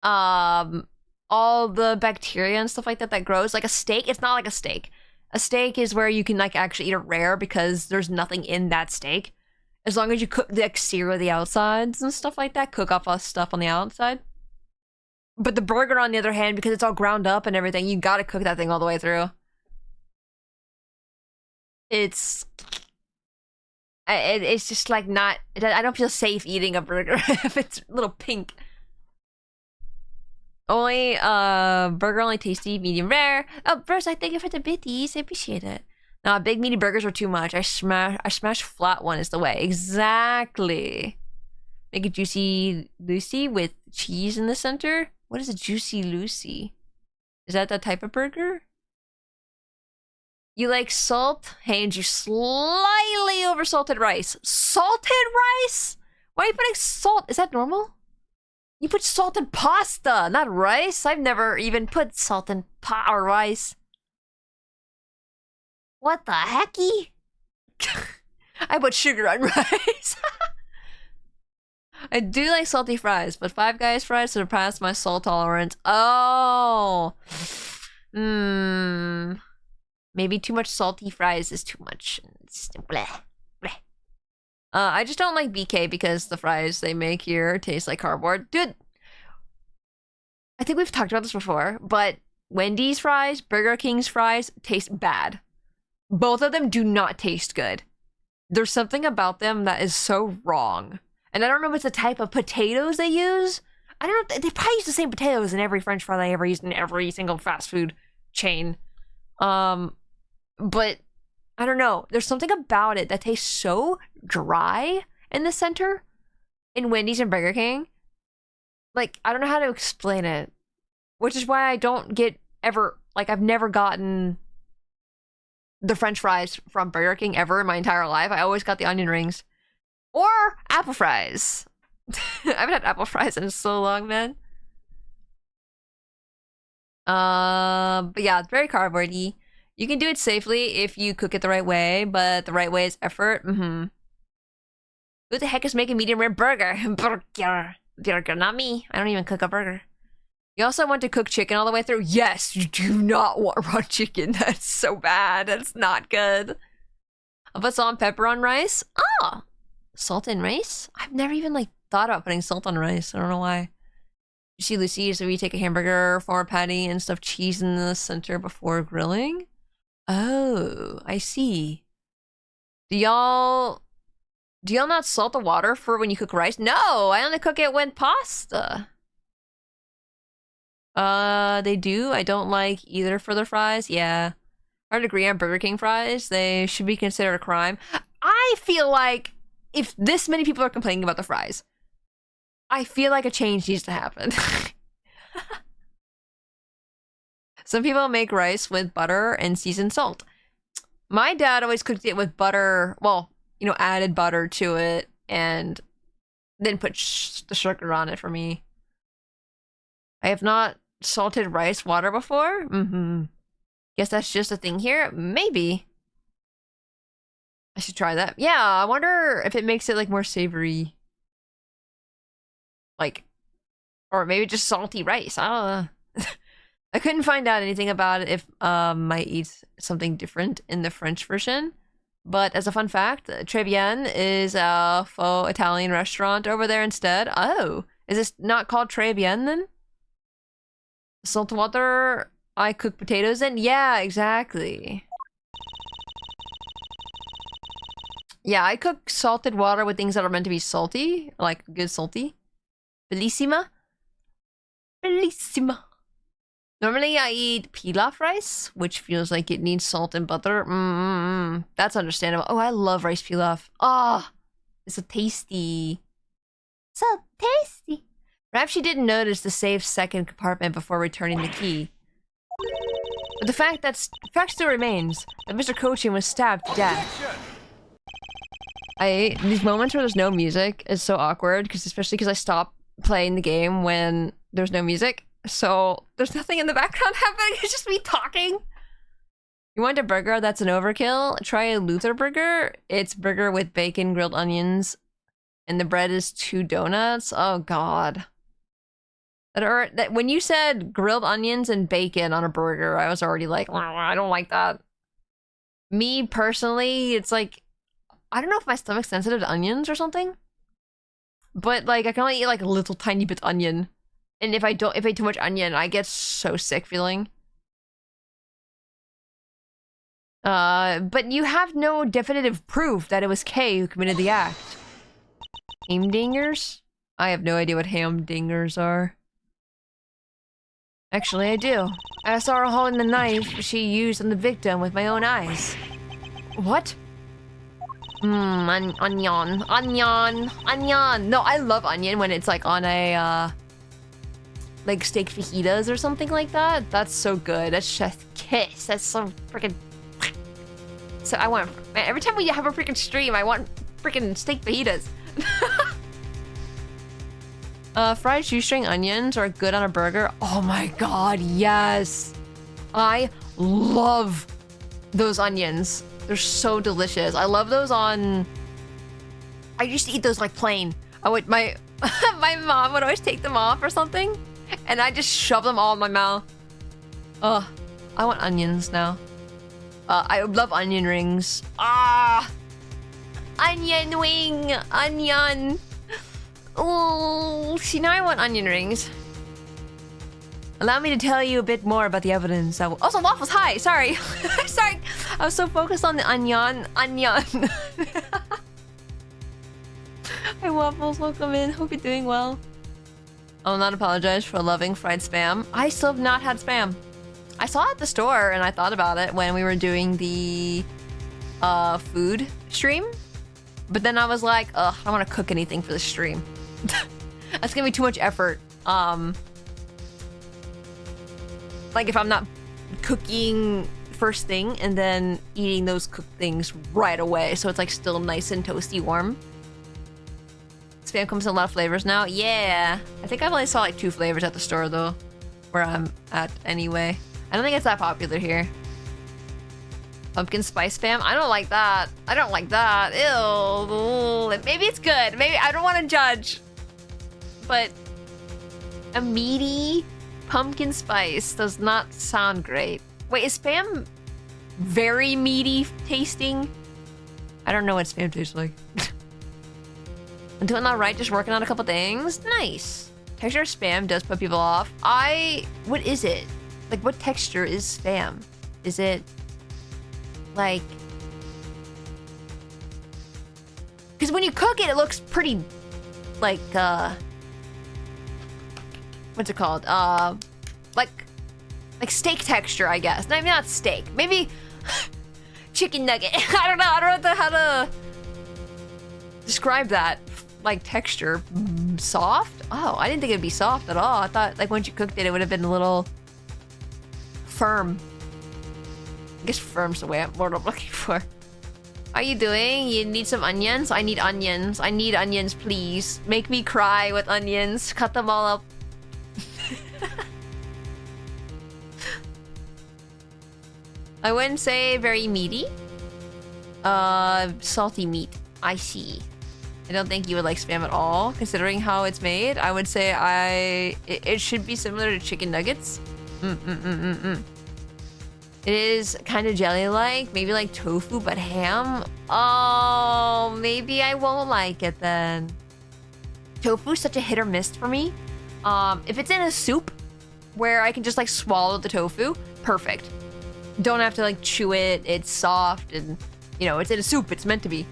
All the bacteria and stuff like that grows. Like a steak, it's not like a steak. A steak is where you can like actually eat it rare because there's nothing in that steak. As long as you cook the exterior, the outsides and stuff like that, cook off all stuff on the outside. But the burger, on the other hand, because it's all ground up and everything, you gotta cook that thing all the way through. It's just like not. I don't feel safe eating a burger if it's a little pink. Only burger only tasty, medium rare. Oh, Bruce, I thank you for the bitties. I appreciate it. Nah, big meaty burgers are too much. I smash flat one is the way. Exactly. Make it juicy Lucy with cheese in the center. What is a juicy Lucy? Is that type of burger? You like salt? Hand you slightly oversalted rice. Salted rice? Why are you putting salt? Is that normal? You put salt in pasta, not rice. I've never even put salt in or rice. What the hecky? I put sugar on rice. I do like salty fries, but Five Guys fries surpass my salt tolerance. Oh. Maybe too much salty fries is too much. Bleh. I just don't like BK because the fries they make here taste like cardboard. Dude, I think we've talked about this before, but Wendy's fries, Burger King's fries taste bad. Both of them do not taste good. There's something about them that is so wrong. And I don't know if it's the type of potatoes they use. I don't know. They probably use the same potatoes in every French fry they ever use in every single fast food chain. But I don't know. There's something about it that tastes so dry in the center in Wendy's and Burger King. Like, I don't know how to explain it. Which is why I don't get ever, like, I've never gotten the French fries from Burger King ever in my entire life. I always got the onion rings. Or apple fries. I haven't had apple fries in so long, man. But yeah, it's very cardboardy. You can do it safely if you cook it the right way, but the right way is effort. Who the heck is making medium rare burger? Burger, not me. I don't even cook a burger. You also want to cook chicken all the way through? Yes, you do not want raw chicken. That's so bad. That's not good. I'll put salt and pepper on rice. Oh, salt and rice? I've never even like thought about putting salt on rice. I don't know why. You see Lucy, so we take a hamburger, form a patty, and stuff cheese in the center before grilling? Oh, I see. Do y'all not salt the water for when you cook rice? No, I only cook it with pasta. They do. I don't like either for their fries. Yeah. Hard to agree on Burger King fries. They should be considered a crime. I feel like if this many people are complaining about the fries, I feel like a change needs to happen. Some people make rice with butter and seasoned salt. My dad always cooked it with butter, well, you know, added butter to it and then put the sugar on it for me. I have not salted rice water before. Guess that's just a thing here. Maybe. I should try that. Yeah, I wonder if it makes it like more savory. Like, or maybe just salty rice. I don't know. I couldn't find out anything about it if I eat something different in the French version. But as a fun fact, Très Bien is a faux Italian restaurant over there instead. Oh, is this not called Très Bien then? Salt water I cook potatoes in? Yeah, exactly. Yeah, I cook salted water with things that are meant to be salty, like good salty. Bellissima. Bellissima. Normally I eat pilaf rice, which feels like it needs salt and butter. That's understandable. Oh, I love rice pilaf. Ah, it's so tasty. So tasty. Perhaps she didn't notice the safe second compartment before returning the key. But the fact still remains that Mr. Cochin was stabbed to death. These moments where there's no music is so awkward, especially because I stop playing the game when there's no music. So there's nothing in the background happening, it's just me talking. You want a burger that's an overkill? Try a Luther burger. It's burger with bacon, grilled onions, and the bread is 2 donuts. Oh god. When you said grilled onions and bacon on a burger, I was already like, I don't like that. Me personally, it's like, I don't know if my stomach's sensitive to onions or something, but like I can only eat like a little tiny bit onion. And if I eat too much onion, I get so sick feeling. But you have no definitive proof that it was Kay who committed the act. Hamdingers? I have no idea what hamdingers are. Actually, I do. I saw her holding the knife she used on the victim with my own eyes. What? Onion. No, I love onion when it's like on a, like steak fajitas or something like that. That's so good. That's chef's kiss. That's so freaking. So I want, man, every time we have a freaking stream, I want freaking steak fajitas. Fried shoestring onions are good on a burger. Oh my god, yes. I love those onions. They're so delicious. I love those on... I used to eat those like plain. My mom would always take them off or something, and I just shove them all in my mouth. Ugh, I want onions now. I love onion rings. Ah! Onion wing! Onion! Oh, see, now I want onion rings. Allow me to tell you a bit more about the evidence. Also, waffles, hi! Sorry. Sorry. I was so focused on the onion. Onion. Hi, waffles. Welcome in. Hope you're doing well. I'll not apologize for loving fried spam. I still have not had spam. I saw it at the store and I thought about it when we were doing the food stream. But then I was like, ugh, I don't want to cook anything for the stream. That's gonna be too much effort. Like if I'm not cooking first thing and then eating those cooked things right away, so it's like still nice and toasty warm. Spam comes in a lot of flavors now. Yeah, I think I've only saw like 2 flavors at the store though, where I'm at anyway. I don't think it's that popular here. Pumpkin spice spam? I don't like that. I don't like that. Ew. Maybe it's good. Maybe I don't want to judge. But a meaty pumpkin spice does not sound great. Wait, is spam very meaty tasting? I don't know what spam tastes like. I'm doing all right, just working on a couple things. Nice. Texture of spam does put people off. What is it? Like, what texture is spam? Is it like... Because when you cook it, it looks pretty, like, what's it called? Like steak texture, I guess. Maybe not steak. Maybe chicken nugget. I don't know how to describe that. Like, texture. Soft? Oh, I didn't think it'd be soft at all. I thought, like, once you cooked it, it would have been a little firm. I guess firm's the word I'm looking for. How are you doing? You need some onions? I need onions. I need onions, please. Make me cry with onions. Cut them all up. I wouldn't say very meaty. Salty meat. I see. I don't think you would like spam at all, considering how it's made. I would say it should be similar to chicken nuggets. It is kind of jelly-like, maybe like tofu, but ham. Oh, maybe I won't like it then. Tofu's such a hit or miss for me. If it's in a soup where I can just like swallow the tofu, perfect. Don't have to like chew it. It's soft and, you know, it's in a soup. It's meant to be.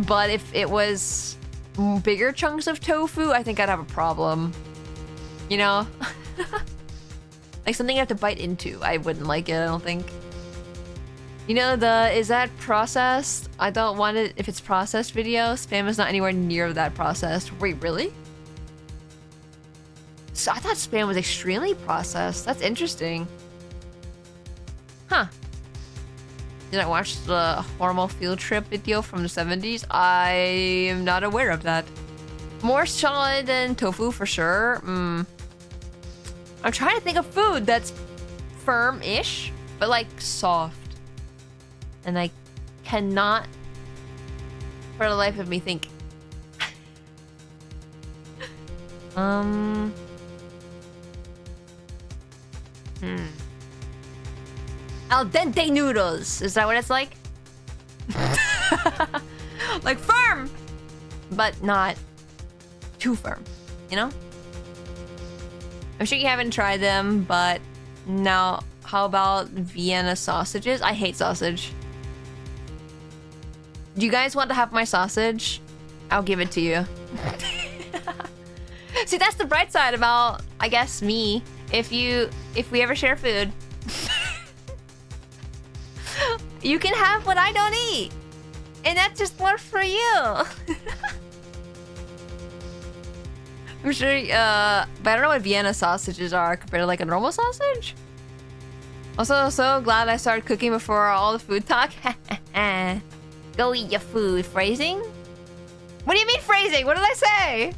But if it was bigger chunks of tofu, I think I'd have a problem. You know? Like something you have to bite into. I wouldn't like it, I don't think. You know, is that processed? I don't want it if it's processed video. Spam is not anywhere near that processed. Wait, really? So I thought spam was extremely processed. That's interesting. Huh. Did I watch the Hormel field trip video from the 70s? I am not aware of that. More solid than tofu for sure. I'm trying to think of food that's firm-ish, but like soft. And I cannot, for the life of me, think. Al dente noodles. Is that what it's like? Like firm, but not too firm, you know? I'm sure you haven't tried them, but now, how about Vienna sausages? I hate sausage. Do you guys want to have my sausage? I'll give it to you. See, that's the bright side about, I guess, me. If we ever share food, you can have what I don't eat. And that just works for you. I'm sure, but I don't know what Vienna sausages are compared to like a normal sausage. Also, so glad I started cooking before all the food talk. Go eat your food. Phrasing? What do you mean phrasing? What did I say?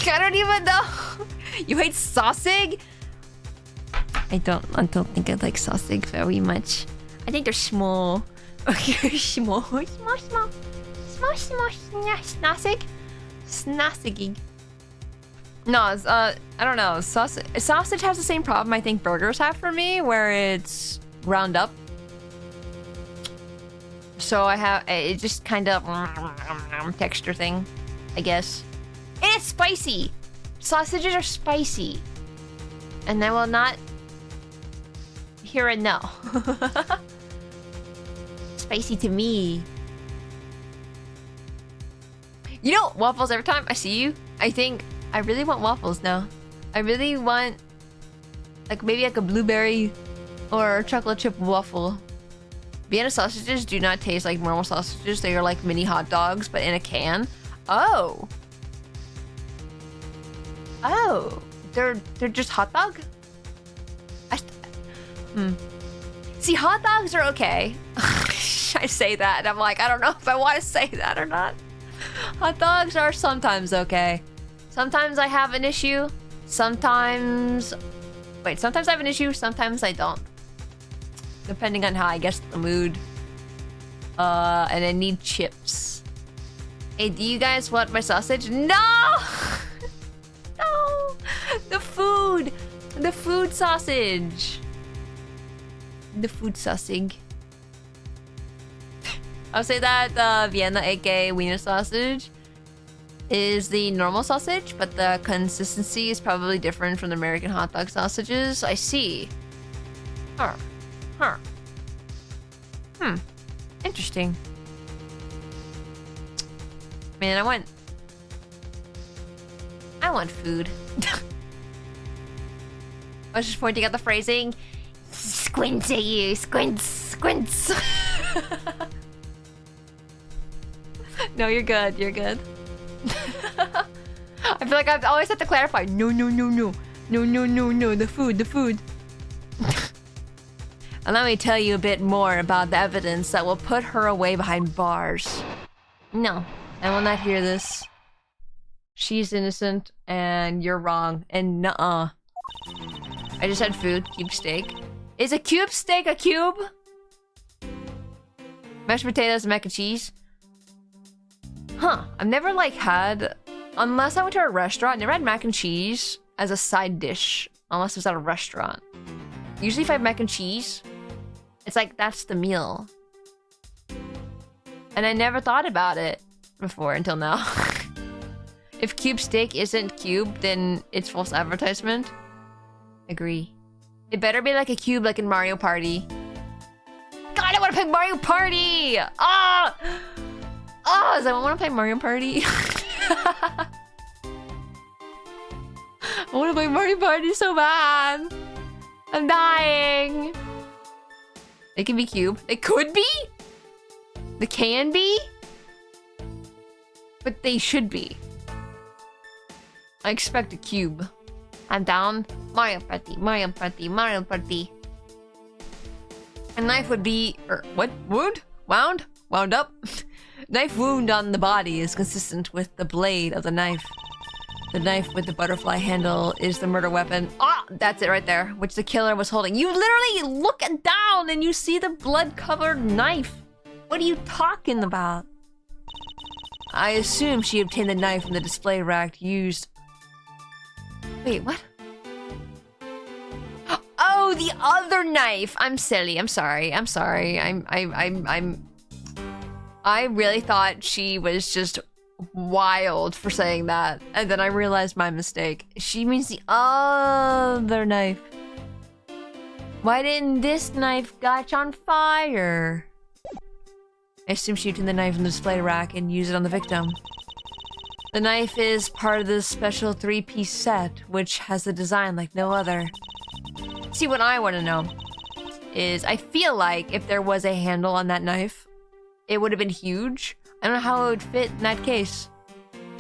I don't even know. You hate sausage? I don't think I like sausage very much. I think they're small. Okay, small. Snassig? Snassig. No, I don't know. Sausage has the same problem I think burgers have for me, where it's ground up. So I have it just kind of texture thing, I guess. And it's spicy. Sausages are spicy, and I will not hear a no. Spicy to me. You know, waffles. Every time I see you, I think I really want waffles now. I really want, like, maybe like a blueberry or chocolate chip waffle. Vienna sausages do not taste like normal sausages. They are like mini hot dogs, but in a can. Oh. Oh. They're just hot dog? See, hot dogs are okay. I say that, and I'm like, I don't know if I want to say that or not. Hot dogs are sometimes okay. Sometimes I have an issue. Sometimes I have an issue. Sometimes I don't. Depending on how I guess the mood. And I need chips. Hey, do you guys want my sausage? No! No! The food sausage. The food sausage. I'll say that Vienna, aka Wiener sausage, is the normal sausage, but the consistency is probably different from the American hot dog sausages. I see. Huh. Huh. Interesting. Man, I want food. I was just pointing out the phrasing. Squints at you, squints, squints. No, you're good, you're good. I feel like I've always have to clarify. No, no, no, no. No, no, no, no, the food, the food. And let me tell you a bit more about the evidence that will put her away behind bars. No, I will not hear this. She's innocent, and you're wrong, and nuh-uh. I just had food, cube steak. Is a cube steak a cube? Mashed potatoes and mac and cheese? Huh, I've never like had, unless I went to a restaurant, never had mac and cheese as a side dish, unless it was at a restaurant. Usually if I have mac and cheese, it's like, that's the meal. And I never thought about it before until now. If cube steak isn't cube, then it's false advertisement. Agree. It better be like a cube like in Mario Party. God, I want to play Mario Party! Ah! Oh, does anyone want to play Mario Party? I want to play Mario Party so bad. I'm dying. They can be cube. They could be? They can be? But they should be. I expect a cube. I'm down. Mario Party, Mario Party, Mario Party. A knife would be... what? Wound? Wound? Wound up? Knife wound on the body is consistent with the blade of the knife. The knife with the butterfly handle is the murder weapon. Ah, that's it right there, which the killer was holding. You literally look down and you see the blood-covered knife. What are you talking about? I assume she obtained the knife from the display rack used... Wait, what? Oh, the other knife! I'm silly, I'm sorry, I'm sorry. I really thought she was just wild for saying that. And then I realized my mistake. She means the other knife. Why didn't this knife catch on fire? I assume she took the knife from the display rack and used it on the victim. The knife is part of this special 3-piece set, which has a design like no other. See, what I want to know is, I feel like if there was a handle on that knife, it would have been huge. I don't know how it would fit in that case.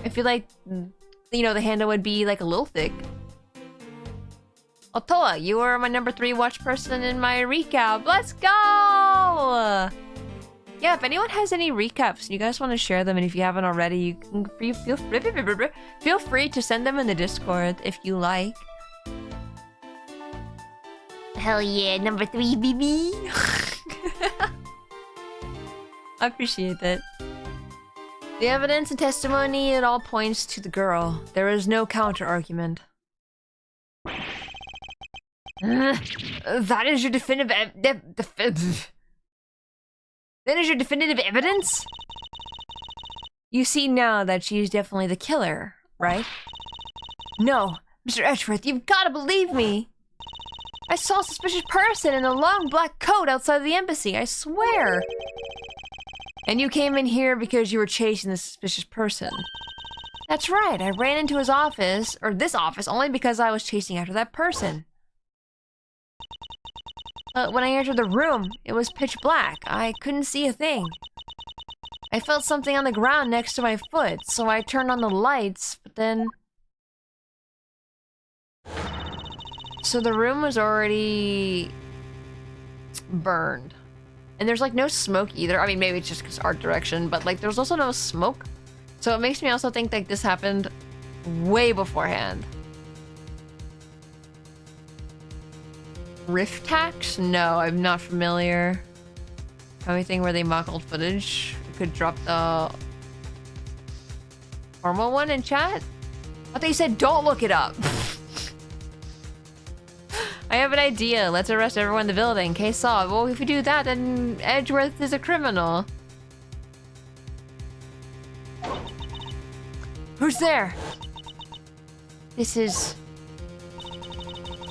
I feel like, you know, the handle would be like a little thick. Otoa, you are my number 3 watch person in my recap. Let's go! Yeah, if anyone has any recaps, you guys want to share them, and if you haven't already, you can feel free to send them in the Discord if you like. Hell yeah, number 3, baby! I appreciate that. The evidence and testimony, it all points to the girl. There is no counter-argument. That is your definitive That is your definitive evidence? You see now that she's definitely the killer, right? No, Mr. Edgeworth, you've got to believe me. I saw a suspicious person in a long black coat outside the embassy, I swear. And you came in here because you were chasing the suspicious person. That's right, I ran into his office, or this office, only because I was chasing after that person. When I entered the room, it was pitch black. I couldn't see a thing. I felt something on the ground next to my foot, so I turned on the lights, but then... So the room was already... burned. And there's like no smoke either. I mean, maybe it's just because art direction, but like there's also no smoke. So it makes me also think like this happened way beforehand. Rift Tax? No, I'm not familiar. Anything where they mock old footage? You could drop the formal one in chat? I thought you said don't look it up. I have an idea. Let's arrest everyone in the building. Case solved. Well, if we do that, then Edgeworth is a criminal. Who's there? This is...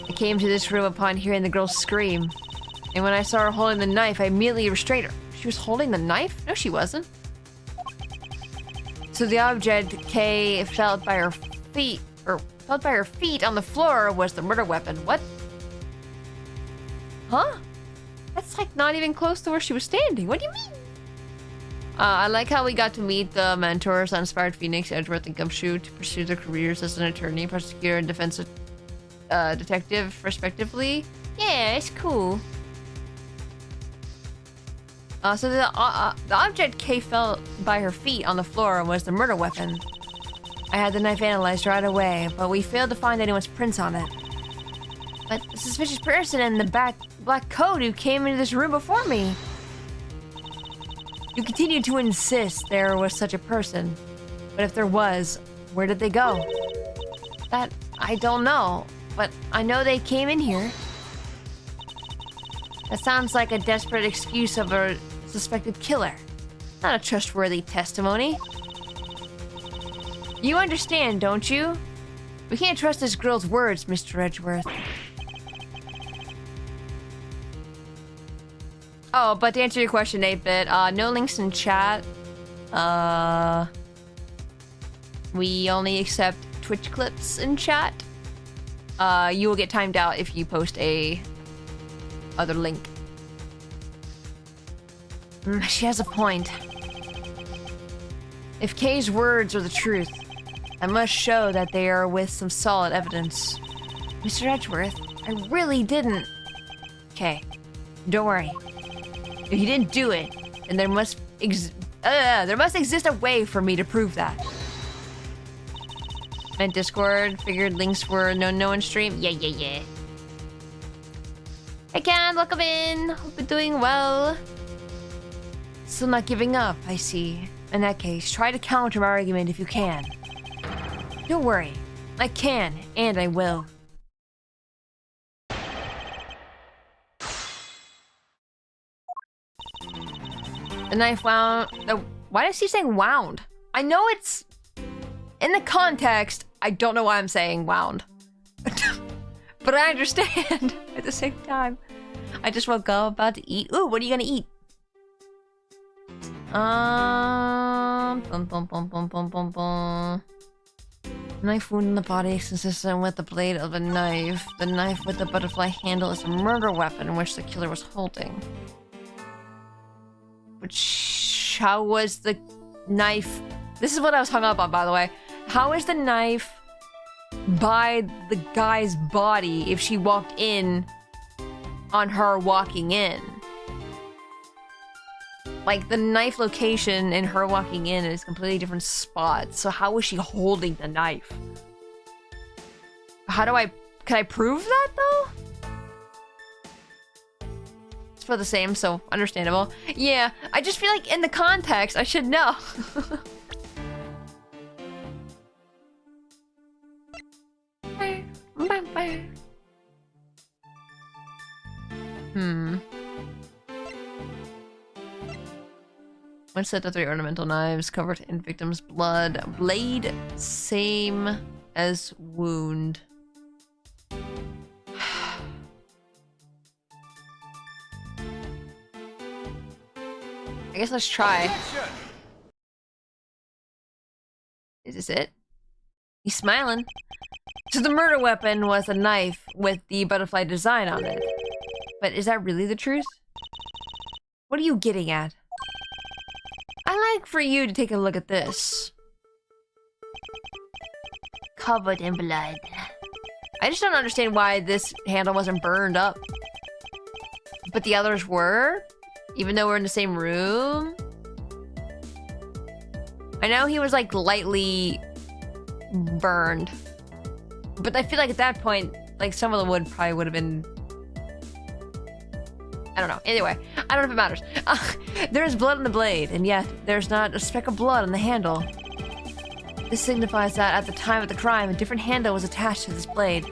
I came to this room upon hearing the girl scream. And when I saw her holding the knife, I immediately restrained her. She was holding the knife? No, she wasn't. So the object Kay felt by her feet on the floor was the murder weapon. What? Huh? That's like not even close to where she was standing. What do you mean? I like how we got to meet the mentors that inspired Phoenix, Edgeworth, and Gumshoe to pursue their careers as an attorney, prosecutor, and defense detective, respectively. Yeah, it's cool. So the object Kay felt by her feet on the floor was the murder weapon. I had the knife analyzed right away, but we failed to find anyone's prints on it. But the suspicious person in the black coat who came into this room before me. You continued to insist there was such a person. But if there was, where did they go? That, I don't know. But I know they came in here. That sounds like a desperate excuse of a suspected killer. Not a trustworthy testimony. You understand, don't you? We can't trust this girl's words, Mr. Edgeworth. Oh, but to answer your question, 8-bit, no links in chat. We only accept Twitch clips in chat. You will get timed out if you post a other link. She has a point. If Kay's words are the truth, I must show that they are with some solid evidence. Mr. Edgeworth, I really didn't. Okay, don't worry. If you didn't do it, then there must exist a way for me to prove that. Meant Discord, figured links were no in stream. Yeah. Hey Cam, welcome in. Hope you're doing well. Still not giving up, I see. In that case, try to counter my argument if you can. Don't worry, I can, and I will. The knife wound. Why does he say wound? I know it's in the context. I don't know why I'm saying wound, but I understand at the same time. I just woke up, about to eat. Ooh, what are you gonna eat? Knife wound in the body is consistent with the blade of a knife. The knife with the butterfly handle is a murder weapon which the killer was holding. Which, how was the knife... This is what I was hung up on, by the way. How is the knife by the guy's body if she walked in on her walking in? Like, the knife location and her walking in is completely different spots. So how was she holding the knife? How do I... Can I prove that, though? It's for the same, so understandable. Yeah, I just feel like in the context, I should know. One set of 3 ornamental knives covered in victim's blood. Blade, same as wound. I guess let's try. Is this it? He's smiling. So the murder weapon was a knife with the butterfly design on it. But is that really the truth? What are you getting at? I'd like for you to take a look at this. Covered in blood. I just don't understand why this handle wasn't burned up. But the others were? Even though we're in the same room? I know he was like lightly burned. But I feel like at that point, like some of the wood probably would have been... I don't know. Anyway, I don't know if it matters. There is blood on the blade, and yet there's not a speck of blood on the handle. This signifies that at the time of the crime, a different handle was attached to this blade.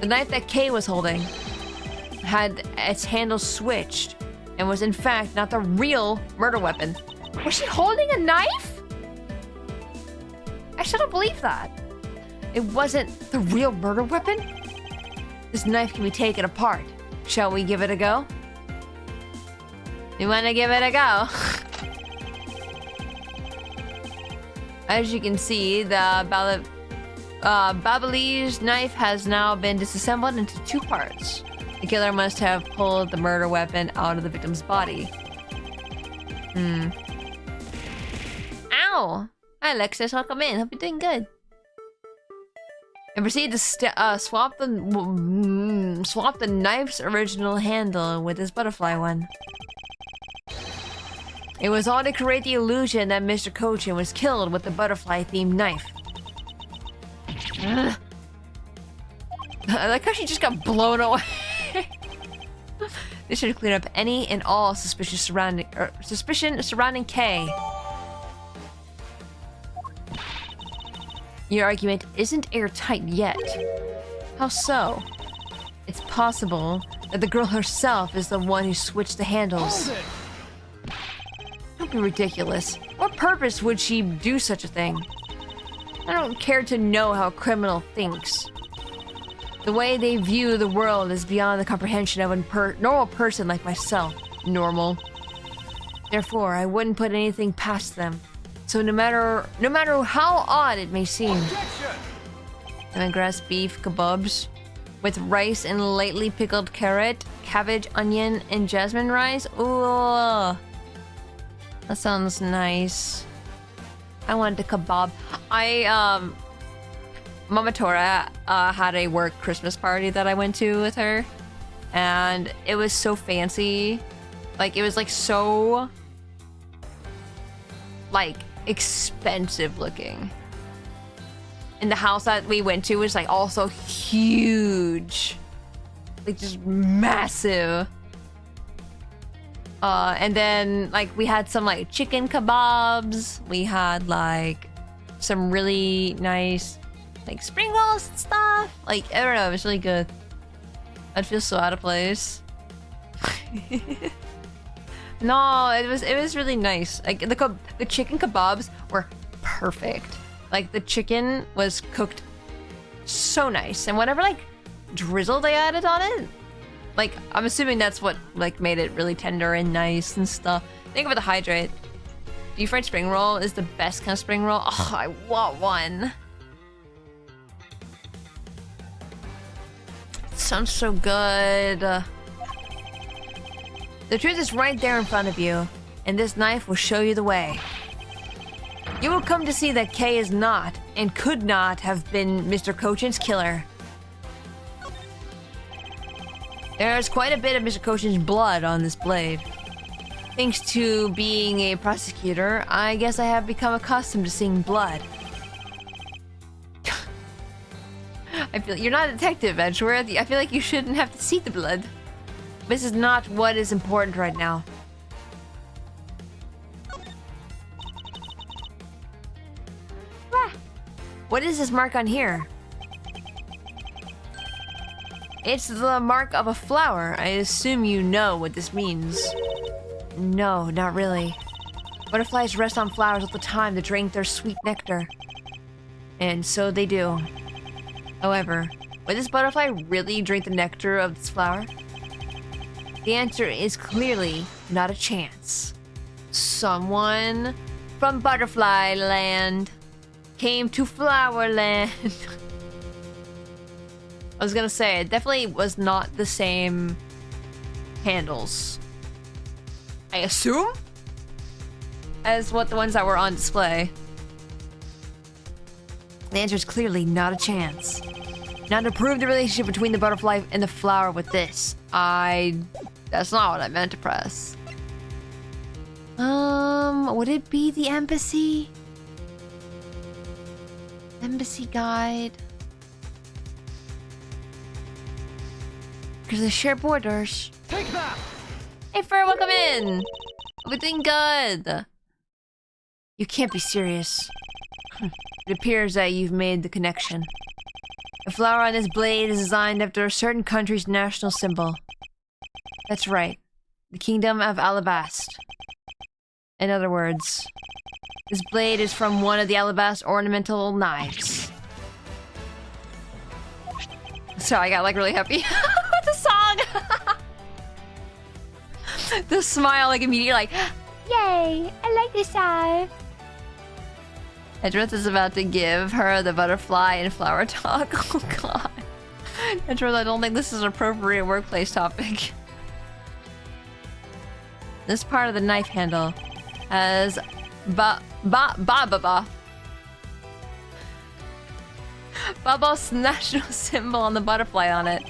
The knife that Kay was holding had its handle switched, and was in fact not the real murder weapon. Was she holding a knife? I still don't believe that. It wasn't the real murder weapon? This knife can be taken apart. Shall we give it a go? You wanna give it a go? As you can see, the Babalese knife has now been disassembled into 2 parts. The killer must have pulled the murder weapon out of the victim's body. Ow! Hi Alexis, welcome in. Hope you're doing good. And proceed to swap the knife's original handle with this butterfly one. It was all to create the illusion that Mr. Cochin was killed with the butterfly-themed knife. I like how she just got blown away. This should clear up any and all suspicion surrounding K. Your argument isn't airtight yet. How so? It's possible that the girl herself is the one who switched the handles. Don't be ridiculous. What purpose would she do such a thing? I don't care to know how a criminal thinks. The way they view the world is beyond the comprehension of a normal person like myself. Normal. Therefore, I wouldn't put anything past them. So no matter how odd it may seem. Lemongrass beef kebabs with rice and lightly pickled carrot, cabbage, onion, and jasmine rice. Ooh, that sounds nice. I wanted a kebab. Mama Tora had a work Christmas party that I went to with her, and it was so fancy. Like, it was like so like expensive looking. And the house that we went to was like also huge, like just massive. And then like we had some like chicken kebabs. We had like some really nice like spring rolls and stuff. Like, I don't know, it was really good. I'd feel so out of place. No, it was really nice. Like the chicken kebabs were perfect. Like the chicken was cooked so nice, and whatever like drizzle they added on it, like I'm assuming that's what like made it really tender and nice and stuff. Think of it, the hydrate. Deep fried spring roll is the best kind of spring roll. Oh, I want one. Sounds so good. The truth is right there in front of you, and this knife will show you the way. You will come to see that Kay is not, and could not have been Mr. Cochin's killer. There's quite a bit of Mr. Cochin's blood on this blade. Thanks to being a prosecutor, I guess I have become accustomed to seeing blood. I feel you're not a detective, Edgeworth. I feel like you shouldn't have to see the blood. This is not what is important right now. What is this mark on here? It's the mark of a flower. I assume you know what this means. No, not really. Butterflies rest on flowers all the time to drink their sweet nectar. And so they do. However, would this butterfly really drink the nectar of this flower? The answer is clearly not a chance. Someone from Butterfly Land came to Flowerland. I was gonna say, it definitely was not the same handles, I assume, as what the ones that were on display. The answer is clearly not a chance. Now to prove the relationship between the butterfly and the flower with this, that's not what I meant to press. Would it be the embassy? Embassy guide? Because they share borders. Take that! Hey Fur, welcome in! Everything good! You can't be serious. It appears that you've made the connection. The flower on this blade is designed after a certain country's national symbol. That's right. The Kingdom of Alabast. In other words, This blade is from one of the alabaster ornamental knives. So I got like really happy with the song. The smile like immediately like, yay, I like this song. Edgeworth is about to give her the butterfly and flower talk. Oh god. Edgeworth, I don't think this is an appropriate workplace topic. This part of the knife handle has Babel's national symbol on the butterfly on it.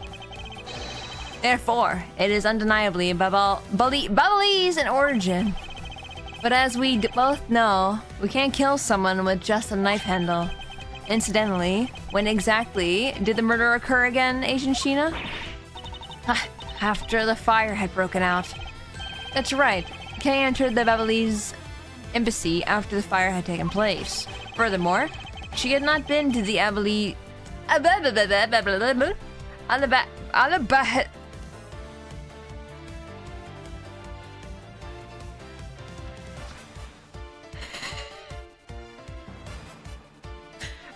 Therefore, it is undeniably Babelese in origin. But as we both know, we can't kill someone with just a knife handle. Incidentally, when exactly did the murder occur again, Agent Sheena? After the fire had broken out. That's right. Kay entered the Babelese embassy after the fire had taken place. Furthermore, she had not been to the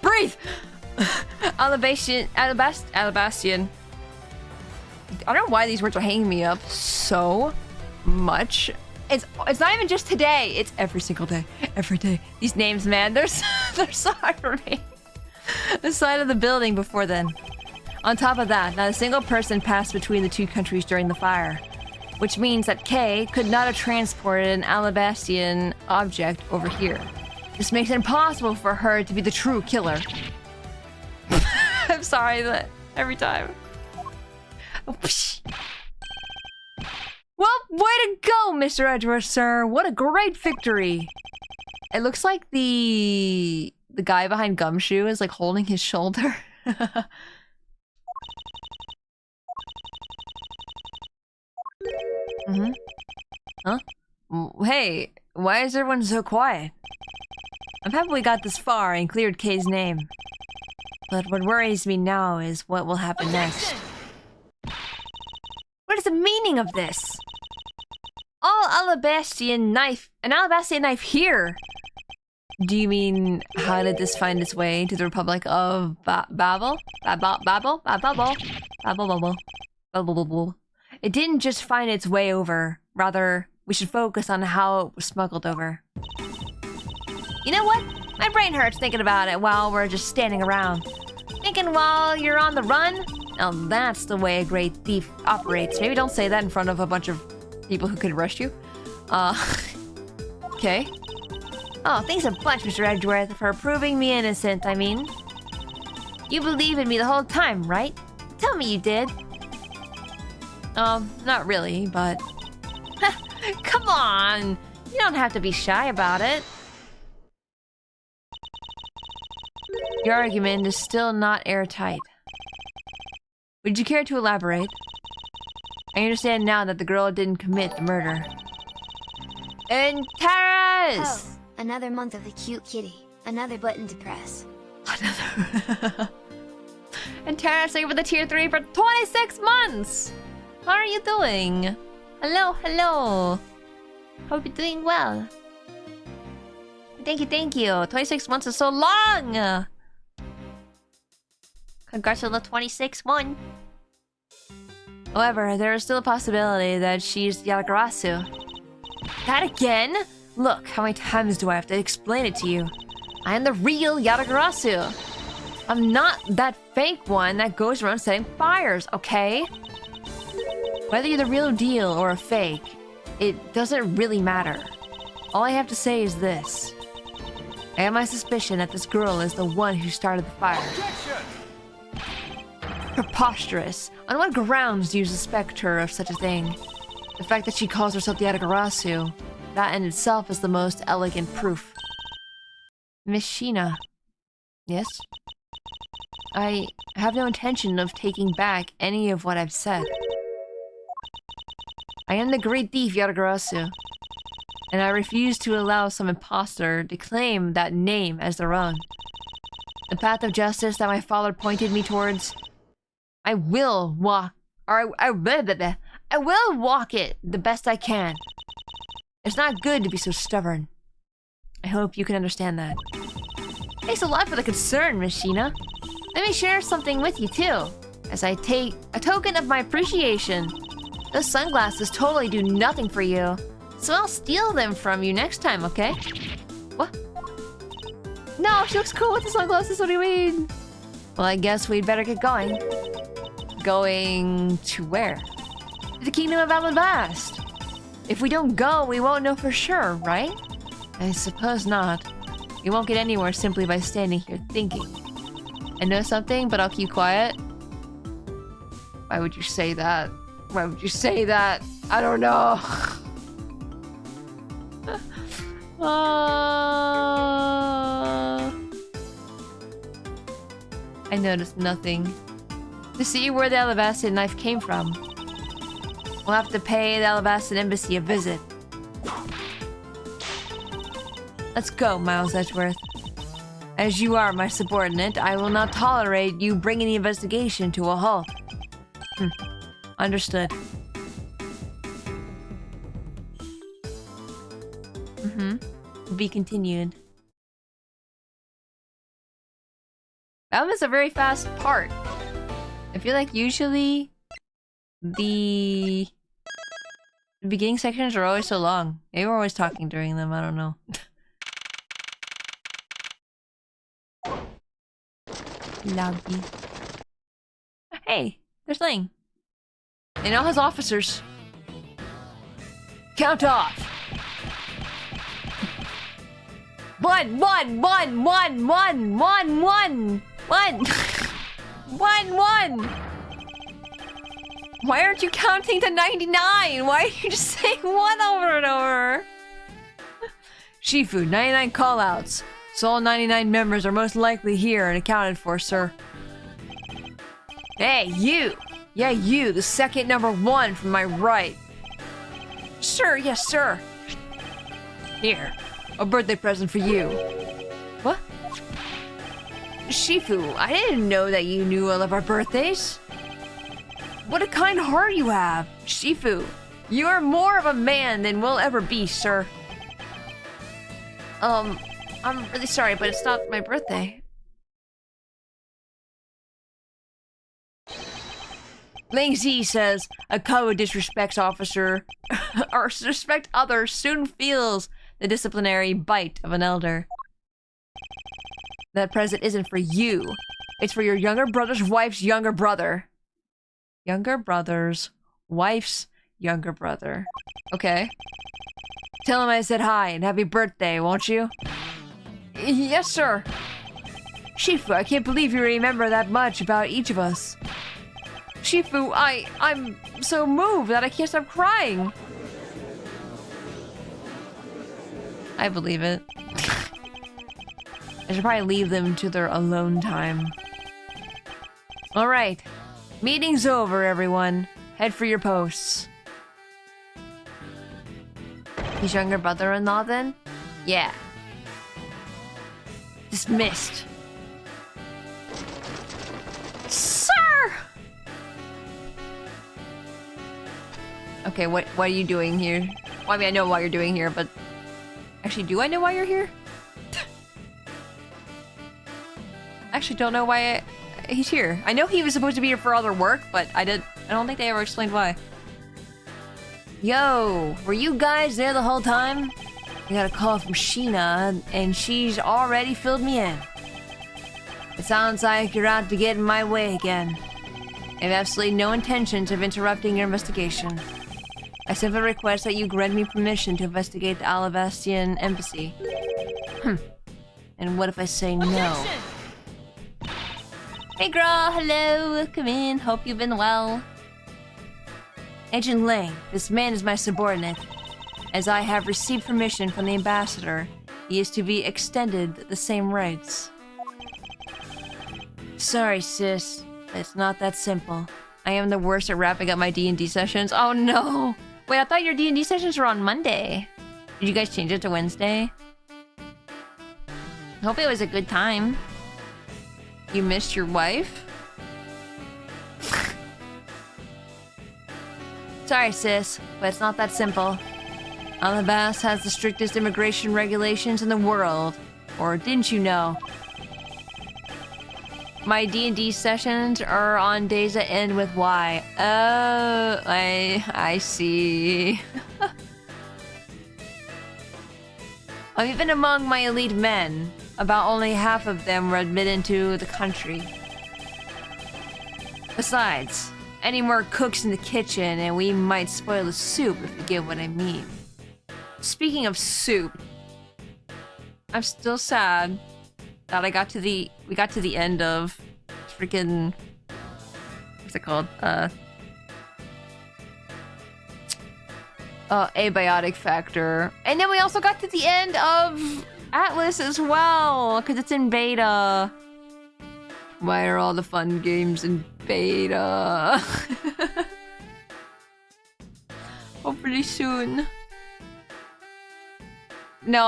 Breathe! Alabastian. I don't know why these words are hanging me up so much. It's not even just today. It's every single day. Every day. These names, man, they're so hard for me. The side of the building before then. On top of that, not a single person passed between the two countries during the fire. Which means that Kay could not have transported an alabastian object over here. This makes it impossible for her to be the true killer. I'm sorry that every time. Well, way to go, Mr. Edgeworth, sir. What a great victory. It looks like the guy behind Gumshoe is like holding his shoulder. Huh? Hey, why is everyone so quiet? I'm happy we got this far and cleared Kay's name. But what worries me now is what will happen next. What is the meaning of this? An alabastian knife here. Do you mean, how did this find its way to the Republic of Babel? It didn't just find its way over. Rather, we should focus on how it was smuggled over. You know what? My brain hurts thinking about it while we're just standing around. Thinking while you're on the run? Now that's the way a great thief operates. Maybe don't say that in front of a bunch of people who could arrest you. Okay. Oh, thanks a bunch, Mr. Edgeworth, for proving me innocent, I mean. You believed in me the whole time, right? Tell me you did. Not really, but... Come on! You don't have to be shy about it. Your argument is still not airtight. Would you care to elaborate? I understand now that the girl didn't commit the murder. And Taras! Oh, another month of the cute kitty. Another button to press. Another. And Taras, thank you for the tier 3 for 26 months! How are you doing? Hello, hello. Hope you're doing well. Thank you. 26 months is so long! Congrats on the 26th one. However, there is still a possibility that she's Yatagarasu. That again? Look, how many times do I have to explain it to you? I am the real Yatagarasu. I'm not that fake one that goes around setting fires, okay? Whether you're the real deal or a fake, it doesn't really matter. All I have to say is this. I have my suspicion that this girl is the one who started the fire. Preposterous. On what grounds do you suspect her of such a thing? The fact that she calls herself the Yatagarasu, that in itself is the most elegant proof. Miss Sheena. Yes? I have no intention of taking back any of what I've said. I am the great thief Yatagarasu, and I refuse to allow some imposter to claim that name as their own. The path of justice that my father pointed me towards, I will walk it the best I can. It's not good to be so stubborn. I hope you can understand that. Thanks a lot for the concern, Miss Sheena. Let me share something with you too, as I take a token of my appreciation. Those sunglasses totally do nothing for you, so I'll steal them from you next time, okay? What? No, she looks cool with the sunglasses, what do you mean? Well, I guess we'd better get going. Going to where? To the Kingdom of Alabast. If we don't go, we won't know for sure, right? I suppose not. You won't get anywhere simply by standing here thinking. I know something, but I'll keep quiet. Why would you say that? Why would you say that? I don't know. I noticed nothing. To see where the Alabastan knife came from. We'll have to pay the Alabastan embassy a visit. Let's go, Miles Edgeworth. As you are my subordinate, I will not tolerate you bringing the investigation to a halt. Understood. Be continued. That was a very fast part. I feel like usually the beginning sections are always so long. Maybe we're always talking during them, I don't know. Lobby. Hey, there's Ling. And all his officers. Count off. 1, 1, 1, 1, 1, 1, 1, 1, 1, 1. Why aren't you counting to 99? Why are you just saying 1 over and over? Shifu, 99 callouts. So all 99 members are most likely here and accounted for, sir. Hey, you! Yeah, you, the second number 1 from my right. Sir, yes, sir. Here, a birthday present for you. What? Shifu, I didn't know that you knew all of our birthdays. What a kind heart you have. Shifu, you are more of a man than we'll ever be, sir. I'm really sorry, but it's not my birthday. Ling Zi says, a code disrespects officer or respect others soon feels the disciplinary bite of an elder. That present isn't for you. It's for your younger brother's wife's younger brother. Younger brother's wife's younger brother. Okay. Tell him I said hi and happy birthday, won't you? Yes, sir. Shifu, I can't believe you remember that much about each of us. Shifu, I'm so moved that I can't stop crying. I believe it. I should probably leave them to their alone time. Alright. Meeting's over, everyone. Head for your posts. His younger brother-in-law, then? Yeah. Dismissed. Sir! Okay, what are you doing here? Well, I mean, I know why you're doing here, but... Actually, do I know why you're here? I actually don't know why he's here. I know he was supposed to be here for other work, but I don't think they ever explained why. Yo, were you guys there the whole time? I got a call from Sheena, and she's already filled me in. It sounds like you're out to get in my way again. I have absolutely no intentions of interrupting your investigation. I simply request that you grant me permission to investigate the Alabastian embassy. And what if I say no? Hey girl, hello, welcome in, hope you've been well. Agent Lang, this man is my subordinate. As I have received permission from the ambassador, he is to be extended the same rights. Sorry, sis, but it's not that simple. I am the worst at wrapping up my D&D sessions. Oh no! Wait, I thought your D&D sessions were on Monday. Did you guys change it to Wednesday? Hope it was a good time. You missed your wife? Sorry, sis, but it's not that simple. Alabas has the strictest immigration regulations in the world. Or didn't you know? My D&D sessions are on days that end with Y. Oh, I see. Even among my elite men, about only half of them were admitted into the country. Besides, any more cooks in the kitchen and we might spoil the soup if you get what I mean. Speaking of soup, I'm still sad that we got to the end of freaking, what's it called? Abiotic Factor. And then we also got to the end of Atlas as well, because it's in beta. Why are all the fun games in beta? Hopefully soon. No,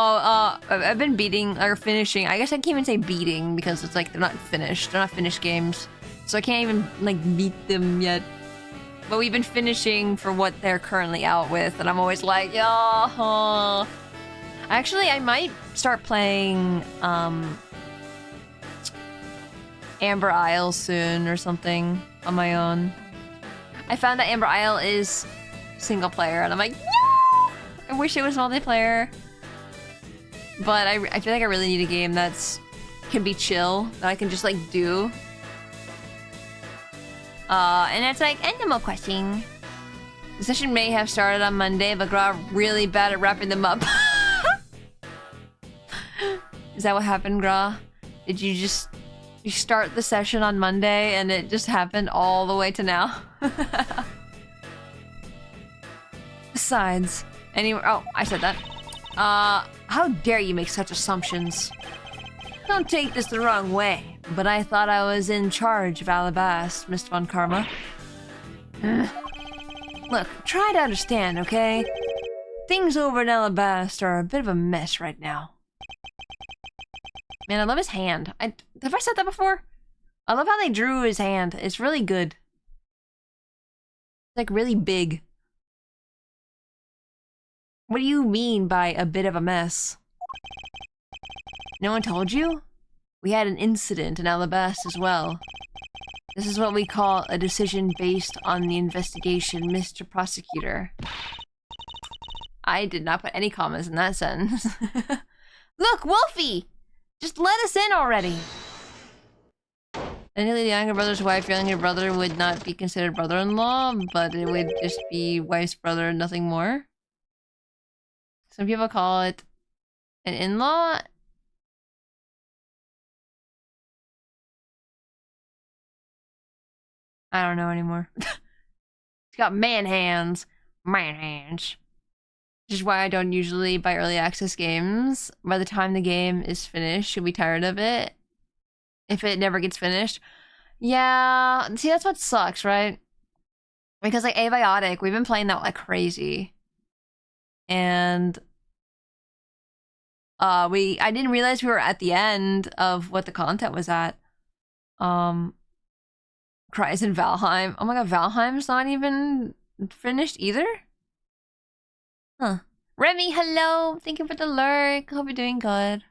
I've been beating, or finishing. I guess I can't even say beating, because it's like they're not finished. They're not finished games. So I can't even, like, beat them yet. But we've been finishing for what they're currently out with, and I'm always like, yeah. Actually, I might start playing, Amber Isle soon or something on my own. I found that Amber Isle is single player, and I'm like, no! I wish it was multiplayer. But I feel like I really need a game that's can be chill, that I can just like do. And it's like Animal Crossing. The session may have started on Monday, but Gra really bad at wrapping them up. Is that what happened, Gra? Did you start the session on Monday and it just happened all the way to now? Besides, oh, I said that. How dare you make such assumptions? Don't take this the wrong way, but I thought I was in charge of Alabast, Mist Von Karma. Look, try to understand, okay? Things over in Alabast are a bit of a mess right now. Man, I love his hand. Have I said that before? I love how they drew his hand. It's really good. It's like really big. What do you mean by a bit of a mess? No one told you? We had an incident in Alabast as well. This is what we call a decision based on the investigation, Mr. Prosecutor. I did not put any commas in that sentence. Look, Wolfie! Just let us in already! Technically, the younger brother's wife, your younger brother would not be considered brother-in-law, but it would just be wife's brother and nothing more. Some people call it an in-law. I don't know anymore. He's got man hands. Man hands. Which is why I don't usually buy early access games. By the time the game is finished, you'll be tired of it. If it never gets finished. Yeah, see, that's what sucks, right? Because, like, Abiotic, we've been playing that like crazy. And I didn't realize we were at the end of what the content was at. Cries in Valheim. Oh my god, Valheim's not even finished either? Huh. Remy, hello! Thank you for the lurk. Hope you're doing good.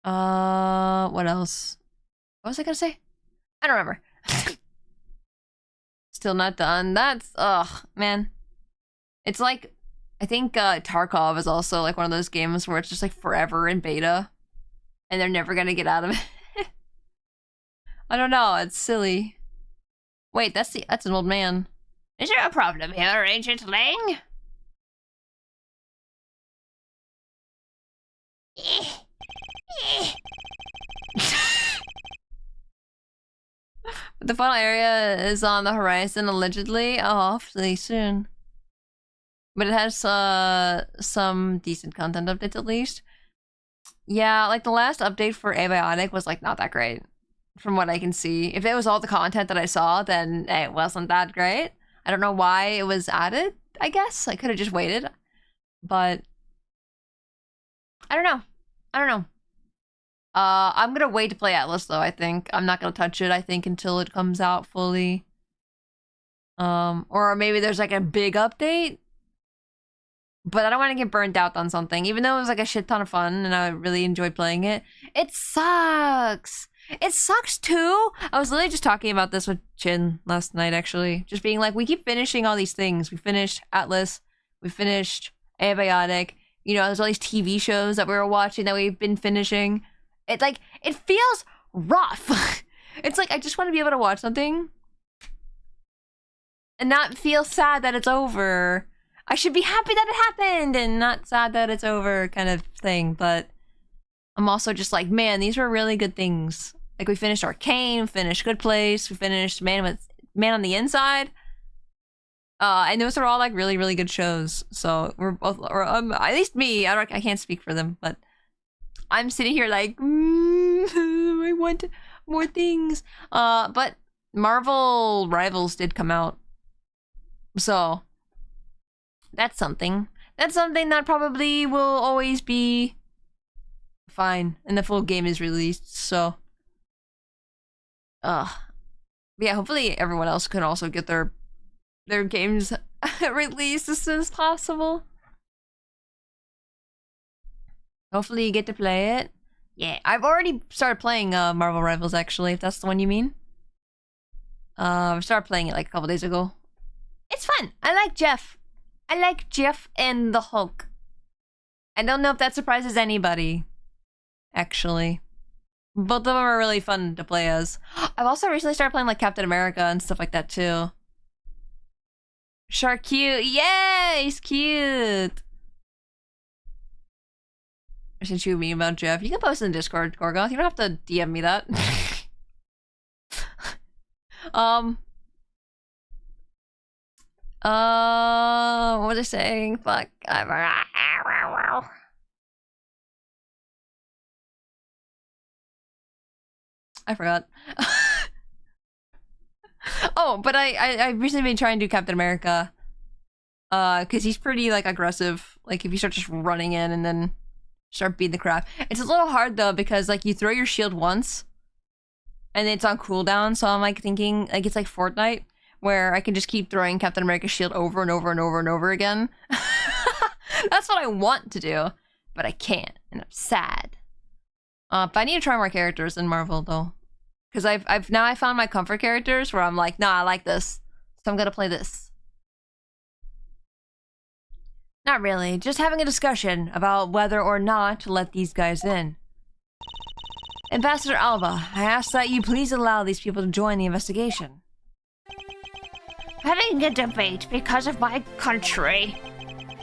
What else? What was I gonna say? I don't remember. Still not done. That's, ugh, man. It's like, I think Tarkov is also like one of those games where it's just like forever in beta. And they're never gonna get out of it. I don't know, it's silly. Wait, that's an old man. Is there a problem here, Agent Lang? The final area is on the horizon, allegedly. Oh, hopefully soon. But it has some decent content updates at least. Yeah, like the last update for Abiotic was like not that great. From what I can see. If it was all the content that I saw, then it wasn't that great. I don't know why it was added, I guess. I could have just waited. But I don't know. I'm gonna wait to play Atlas though, I think. I'm not gonna touch it, I think, until it comes out fully. Or maybe there's like a big update. But I don't want to get burned out on something, even though it was like a shit ton of fun and I really enjoyed playing it. It sucks. It sucks too. I was literally just talking about this with Chin last night, actually. Just being like, we keep finishing all these things. We finished Atlas. We finished Abiotic. You know, there's all these TV shows that we were watching that we've been finishing. It's like, it feels rough. It's like, I just want to be able to watch something and not feel sad that it's over. I should be happy that it happened and not sad that it's over kind of thing. But I'm also just like, man, these were really good things. Like we finished Arcane, we finished Good Place, we finished Man on the Inside. And those are all like really, really good shows. So we're both, or at least me, I can't speak for them, but I'm sitting here like, I want more things. But Marvel Rivals did come out. So that's something. That's something that probably will always be fine. And the full game is released, so. Yeah, hopefully everyone else can also get their games released as soon as possible. Hopefully you get to play it. Yeah, I've already started playing Marvel Rivals, actually, if that's the one you mean. I started playing it like a couple days ago. It's fun. I like Jeff. I like Jeff and the Hulk. I don't know if that surprises anybody, actually. Both of them are really fun to play as. I've also recently started playing like Captain America and stuff like that too. Shark cute. Yeah, he's cute. I sent you a meme about Jeff. You can post in Discord, Gorgoth. You don't have to DM me that. What was I saying? Fuck. I forgot. Oh, but I recently been trying to do Captain America. Cause he's pretty like aggressive. Like if you start just running in and then start beating the crap. It's a little hard though because like you throw your shield once and then it's on cooldown, so I'm like thinking like it's like Fortnite where I can just keep throwing Captain America's shield over and over and over and over again. That's what I want to do, but I can't, and I'm sad. But I need to try more characters in Marvel though, because I've now I found my comfort characters where I'm like, nah, I like this, so I'm gonna play this. Not really, just having a discussion about whether or not to let these guys in. Ambassador Alva, I ask that you please allow these people to join the investigation. Having a debate because of my country.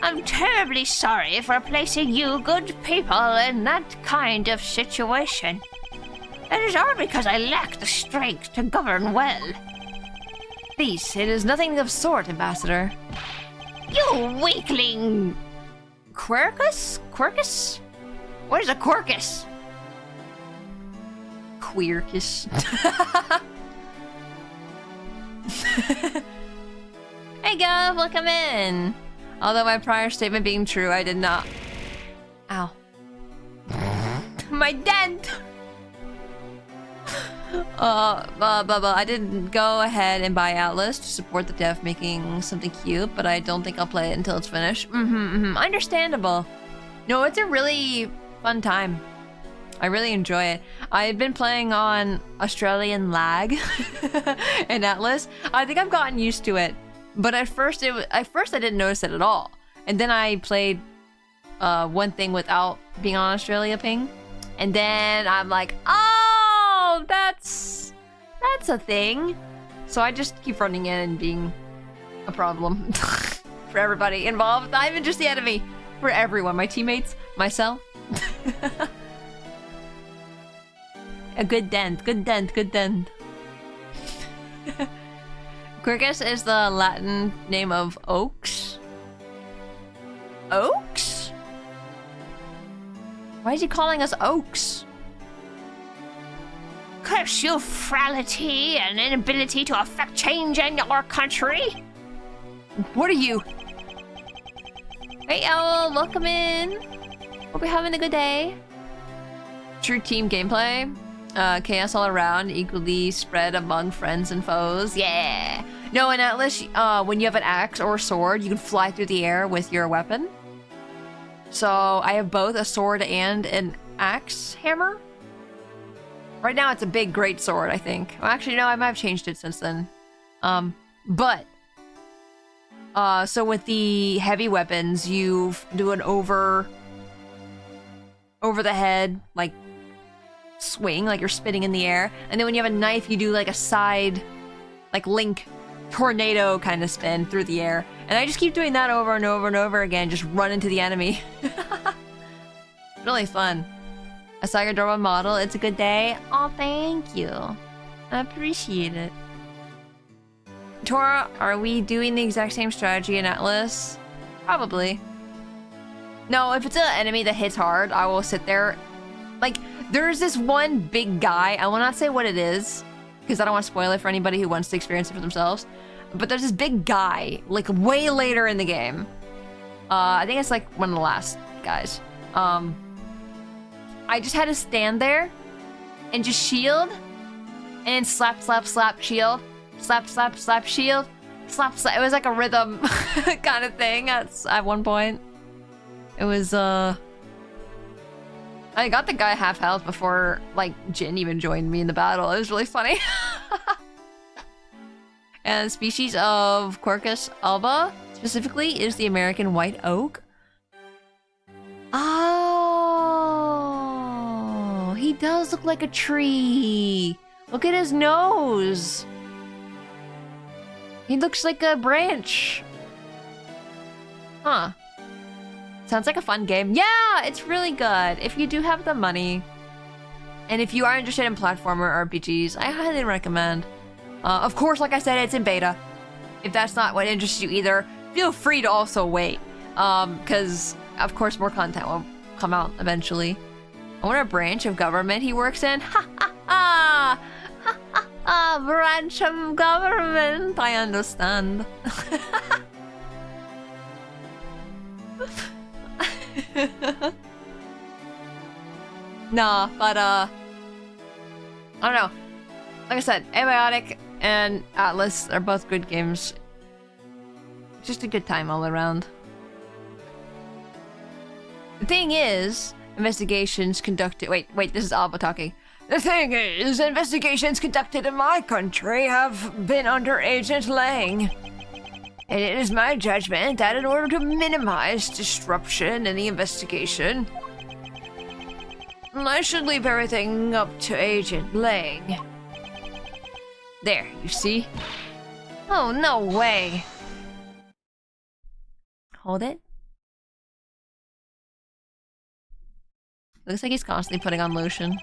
I'm terribly sorry for placing you good people in that kind of situation. It is all because I lack the strength to govern well. Please, it is nothing of sort, Ambassador. You weakling! Quercus? Quercus? What is a Quercus? Queercus. Hey Gov, welcome in! Although my prior statement being true, I did not... Ow. My dent! I didn't go ahead and buy Atlas to support the dev making something cute, but I don't think I'll play it until it's finished. Understandable. No, it's a really fun time. I really enjoy it. I've been playing on Australian lag in Atlas. I think I've gotten used to it. But at first I didn't notice it at all. And then I played one thing without being on Australia ping. And then I'm like, oh, that's a thing. So I just keep running in and being a problem for everybody involved. Not even just the enemy, for everyone, my teammates, myself. A good dent. Quercus is the Latin name of oaks. Oaks? Why is he calling us oaks? Curse your frailty and inability to affect change in your country. What are you? Hey, Owl, welcome in. Hope you're having a good day. True team gameplay. Chaos all around, equally spread among friends and foes. Yeah! No, in Atlas, when you have an axe or a sword, you can fly through the air with your weapon. So I have both a sword and an axe hammer. Right now it's a big great sword, I think. Well, actually, no, I might have changed it since then. So with the heavy weapons, you do an over the head, like, swing, like you're spinning in the air. And then when you have a knife, you do like a side, like Link tornado kind of spin through the air. And I just keep doing that over and over and over again, just run into the enemy. Really fun. I saw your Dorma model. It's a good day. Oh, thank you. I appreciate it. Tora, are we doing the exact same strategy in Atlas? Probably. No, if it's an enemy that hits hard, I will sit there. Like, there's this one big guy. I will not say what it is, because I don't want to spoil it for anybody who wants to experience it for themselves. But there's this big guy, like, way later in the game. I think it's, like, one of the last guys. I just had to stand there and just shield and slap, slap, slap, shield. Slap, slap, slap, shield. Slap, slap. It was like a rhythm kind of thing at one point. It was, I got the guy half health before, like, Jin even joined me in the battle. It was really funny. And species of Quercus alba, specifically, is the American white oak. Oh, he does look like a tree. Look at his nose. He looks like a branch. Huh. Sounds like a fun game. Yeah, it's really good. If you do have the money. And if you are interested in platformer RPGs, I highly recommend. Of course, like I said, it's in beta. If that's not what interests you either, feel free to also wait. Because, of course, more content will come out eventually. I wonder what branch of government he works in. Ha ha ha! Ha ha ha! Branch of government! I understand. Nah, but I don't know. Like I said, Abiotic and Atlas are both good games. Just a good time all around. The thing is, investigations conducted... Wait, this is Alba talking. The thing is, investigations conducted in my country have been under Agent Lang. And it is my judgment that in order to minimize disruption in the investigation, I should leave everything up to Agent Lang. There, you see? Oh, no way. Hold it. Looks like he's constantly putting on lotion.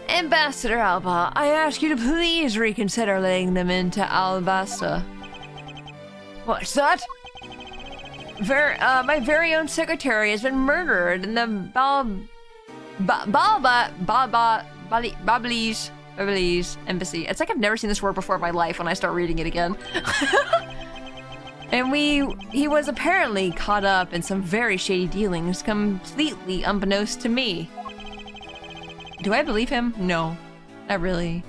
Ambassador Alba, I ask you to please reconsider letting them into Alabasta. What's that? My very own secretary has been murdered in the Babli's embassy. It's like I've never seen this word before in my life when I start reading it again. And he was apparently caught up in some very shady dealings, completely unbeknownst to me. Do I believe him? No, not really.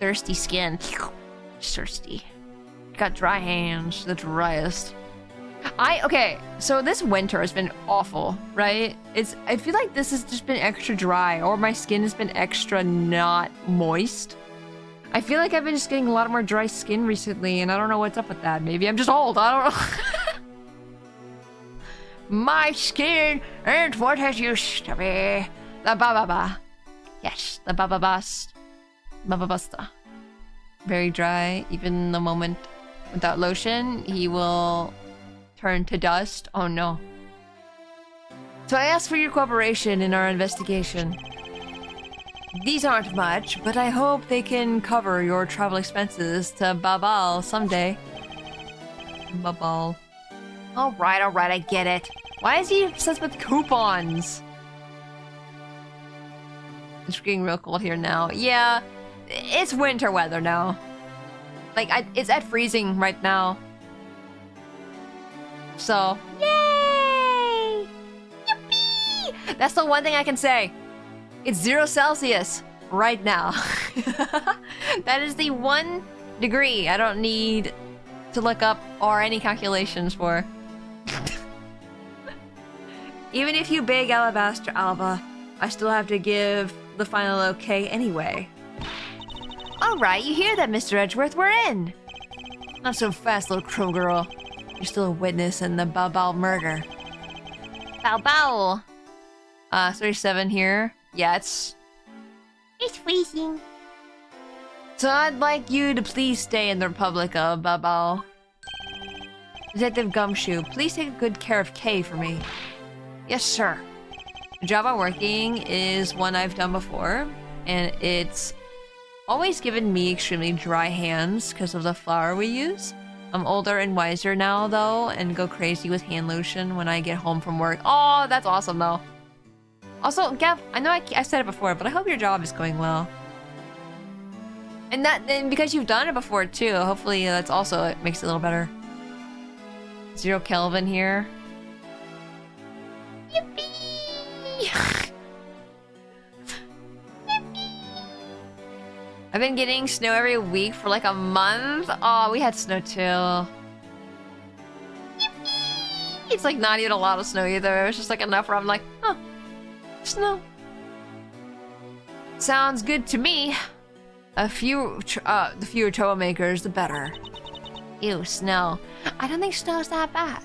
Thirsty skin. Thirsty. Got dry hands, the driest. Okay, so this winter has been awful, right? I feel like this has just been extra dry, or my skin has been extra not moist. I feel like I've been just getting a lot more dry skin recently, and I don't know what's up with that. Maybe I'm just old, I don't know. My skin ain't what it used to be. The ba-ba-ba. Yes, the ba-ba-bast. Ba-ba-basta. Very dry, even the moment without lotion, he will turn to dust. Oh no. So I asked for your cooperation in our investigation. These aren't much, but I hope they can cover your travel expenses to Babal someday. Babal. Alright, I get it. Why is he obsessed with coupons? It's getting real cold here now. Yeah, it's winter weather now. Like, it's at freezing right now. So, yay! Yippee! That's the one thing I can say. It's 0 Celsius right now. That is the one degree. I don't need to look up or any calculations for. Even if you beg Alabaster Alba, I still have to give the final okay anyway. Alright, you hear that, Mr. Edgeworth? We're in! Not so fast, little crow girl. You're still a witness in the Bao Bao murder. Bao Bao! 37 here. Yeah, it's freezing. So I'd like you to please stay in the Republic of Bao Bao. Detective Gumshoe, please take good care of Kay for me. Yes, sir. The job I'm working is one I've done before, and it's always given me extremely dry hands because of the flour we use. I'm older and wiser now, though, and go crazy with hand lotion when I get home from work. Oh, that's awesome, though. Also, Gav, I know I said it before, but I hope your job is going well. And because you've done it before, too, hopefully that's also, it makes it a little better. 0 Kelvin here. Yippee! I've been getting snow every week for like a month. Oh, we had snow too. Yippee! It's like not even a lot of snow either. It was just like enough where I'm like, huh, snow. Sounds good to me. The fewer troublemakers, the better. Ew, snow. I don't think snow's that bad.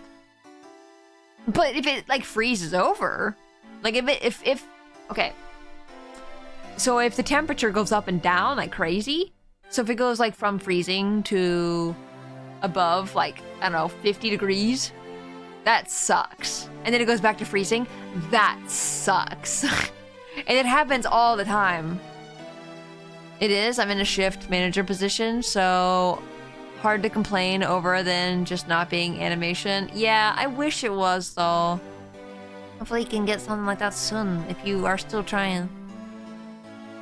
But if it like freezes over, like if okay. So if the temperature goes up and down like crazy, so if it goes like from freezing to above like, I don't know, 50 degrees, that sucks. And then it goes back to freezing, that sucks. And it happens all the time. It is, I'm in a shift manager position, so hard to complain over than just not being animation. Yeah, I wish it was though. Hopefully you can get something like that soon if you are still trying.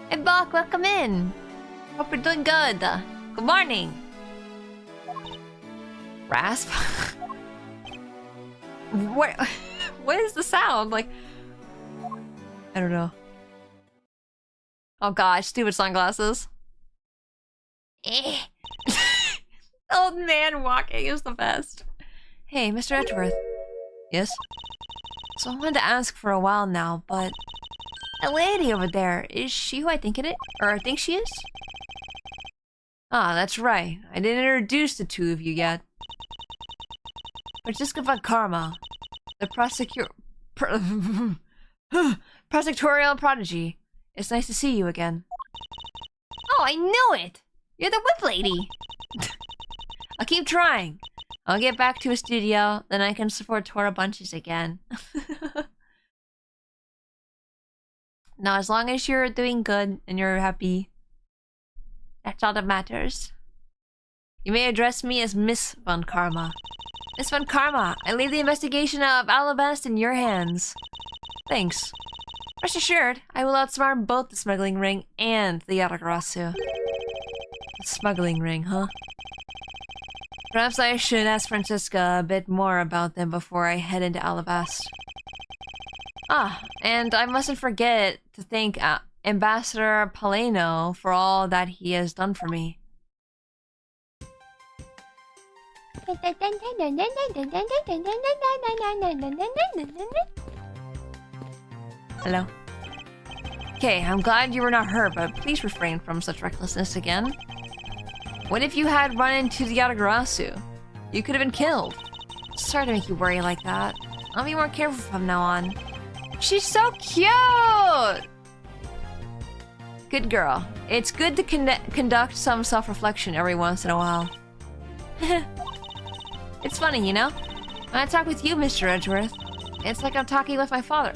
Hey Bach, welcome in. Hope you're doing good. Good morning. Rasp? What is the sound? Like, I don't know. Oh gosh, stupid sunglasses. Old man walking is the best. Hey, Mr. Edgeworth. Yes? So I wanted to ask for a while now, but that lady over there, is she who I think it is? Or I think she is? Ah, that's right. I didn't introduce the two of you yet. Francisca von Karma, the prosecutorial prodigy. It's nice to see you again. Oh, I knew it! You're the whip lady! I'll keep trying. I'll get back to a studio, then I can support Tora bunches again. Now, as long as you're doing good and you're happy, that's all that matters. You may address me as Miss Von Karma. Miss Von Karma, I leave the investigation of Alabast in your hands. Thanks. Rest assured, I will outsmart both the smuggling ring and the Yaragarasu. The smuggling ring, huh? Perhaps I should ask Francisca a bit more about them before I head into Alabast. Ah, and I mustn't forget to thank Ambassador Paleno for all that he has done for me. Hello. Okay, I'm glad you were not hurt, but please refrain from such recklessness again. What if you had run into the Yatagarasu? You could have been killed. Sorry to make you worry like that. I'll be more careful from now on. She's so cute! Good girl. It's good to conduct some self-reflection every once in a while. It's funny, you know? When I talk with you, Mr. Edgeworth, it's like I'm talking with my father.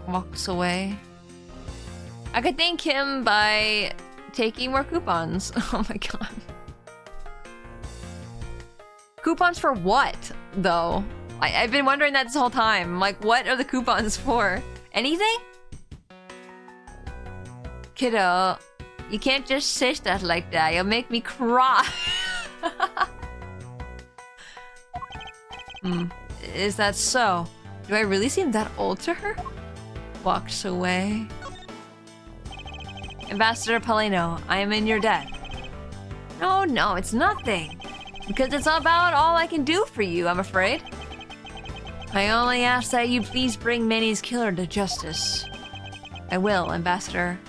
Walks away. I could thank him by taking more coupons. Oh my god. Coupons for what, though? I've been wondering that this whole time. Like, what are the coupons for? Anything? Kiddo, you can't just say stuff like that. You'll make me cry. Is that so? Do I really seem that old to her? Walks away. Ambassador Paleno, I am in your debt. No, no, it's nothing. Because it's about all I can do for you, I'm afraid. I only ask that you please bring Manny's killer to justice. I will, Ambassador.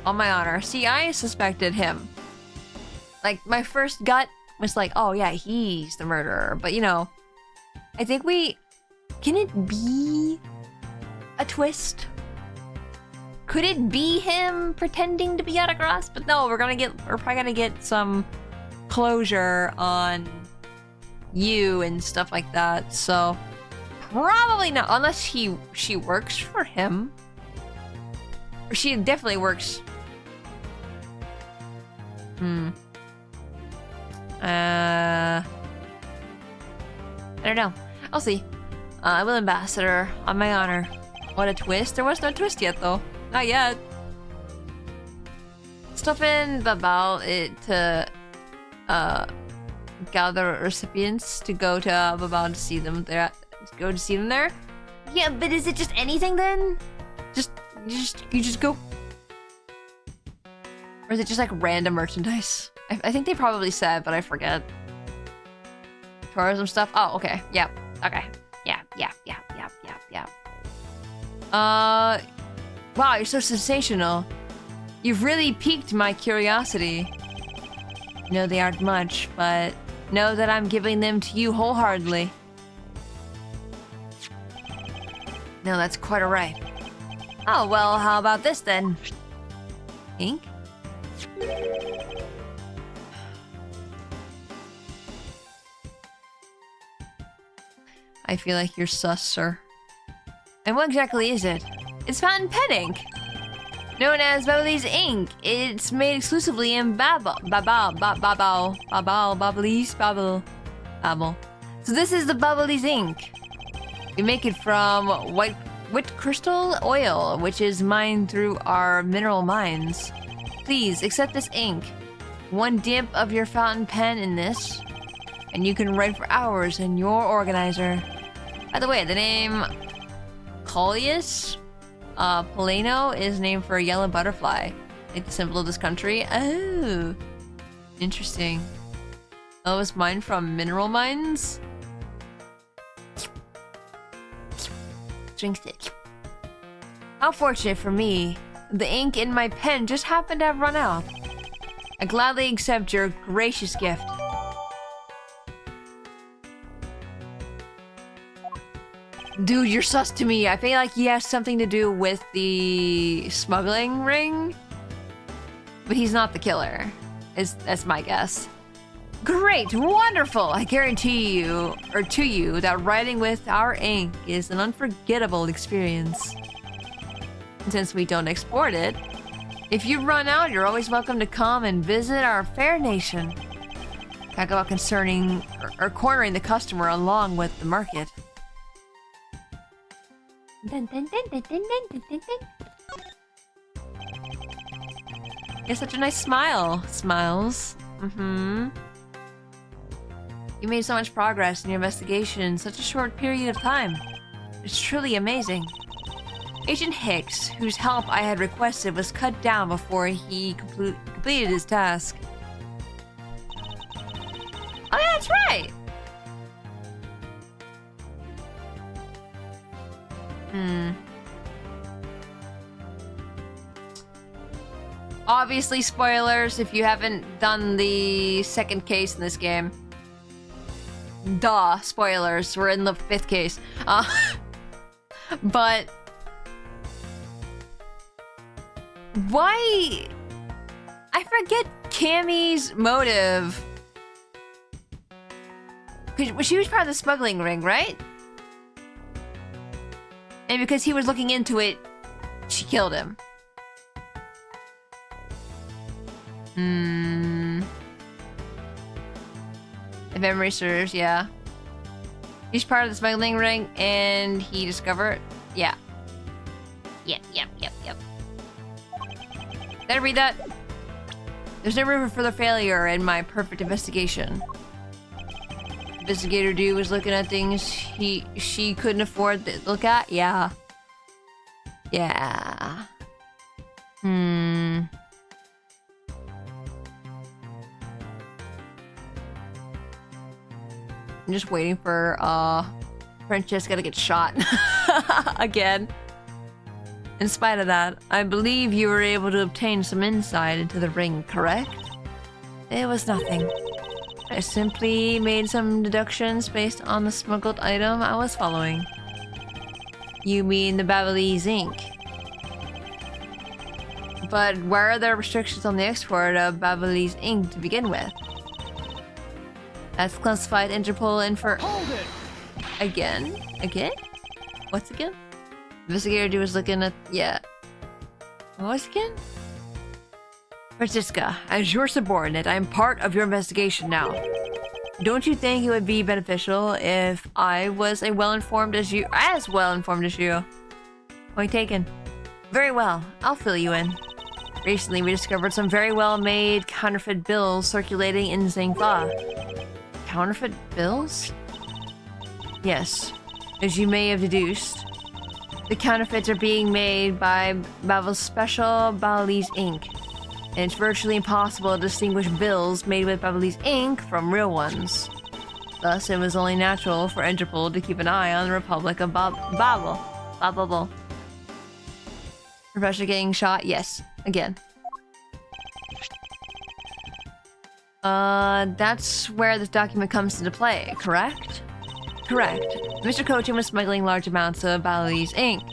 On my honor. See, I suspected him. Like, my first gut was like, oh yeah, he's the murderer. But you know, I think we... Can it be a twist? Could it be him pretending to be Autograss? But no, we're probably gonna get some closure on you and stuff like that. So probably not, unless she works for him. Or she definitely works. I don't know. I'll see. I will, Ambassador, on my honor. What a twist. There was no twist yet, though. Not yet. Stuff in Babao to gather recipients to go to Babao to see them there. Go to see them there. Yeah, but is it just anything then? You just go. Or is it just like random merchandise? I think they probably said, but I forget. Tourism stuff. Oh, okay. Yep. Okay. Yeah. Wow, you're so sensational. You've really piqued my curiosity. No, they aren't much, but know that I'm giving them to you wholeheartedly. No, that's quite alright. Oh, well, how about this then? Ink? I feel like you're sus, sir. And what exactly is it? It's fountain pen ink! Known as Bubbly's ink. It's made exclusively in Babble. So this is the Bubbly's ink. We make it from white crystal oil, which is mined through our mineral mines. Please accept this ink. One dip of your fountain pen in this, and you can write for hours in your organizer. By the way, the name Coleus Paleno is named for a yellow butterfly, like the symbol of this country. Oh, interesting. Oh, it was mined from mineral mines? Drinks it. How fortunate for me. The ink in my pen just happened to have run out. I gladly accept your gracious gift. Dude, you're sus to me. I feel like he has something to do with the smuggling ring. But he's not the killer. That's my guess. Great, wonderful! I guarantee you, or to you, that writing with our ink is an unforgettable experience. And since we don't export it, if you run out, you're always welcome to come and visit our fair nation. Talk about concerning or cornering the customer along with the market. You're such a nice smile. Smiles. You made so much progress in your investigation in such a short period of time. It's truly amazing. Agent Hicks, whose help I had requested, was cut down before he completed his task. Oh yeah, that's right! Obviously, spoilers if you haven't done the second case in this game. Duh, spoilers. We're in the 5th case. But why? I forget Cammy's motive. Because she was part of the smuggling ring, right? And because he was looking into it, she killed him. If memory serves, yeah. He's part of the smuggling ring, and he discovered... Yeah. Yep. Did I read that? There's no room for further failure in my perfect investigation. Investigator Dew was looking at things she couldn't afford to look at? Yeah. I'm just waiting for Francesca to get shot again. In spite of that, I believe you were able to obtain some insight into the ring, correct? It was nothing. I simply made some deductions based on the smuggled item I was following. You mean the Babalese ink? But where are the restrictions on the export of Babalese ink to begin with? That's classified Interpol info. Hold it! Again? Again? What's again? Investigator dude was looking at... yeah. What was it again? Francisca, as your subordinate, I am part of your investigation now. Don't you think it would be beneficial if I was as well-informed as you? Point taken. Very well, I'll fill you in. Recently, we discovered some very well-made counterfeit bills circulating in Zhengfa. Counterfeit bills? Yes, as you may have deduced, the counterfeits are being made by Babel's special Babalese ink, and it's virtually impossible to distinguish bills made with Babalese ink from real ones. Thus, it was only natural for Interpol to keep an eye on the Republic of Babel. Professor getting shot? Yes. Again. That's where this document comes into play, correct? Correct. Mr. Cochin was smuggling large amounts of Babalese ink.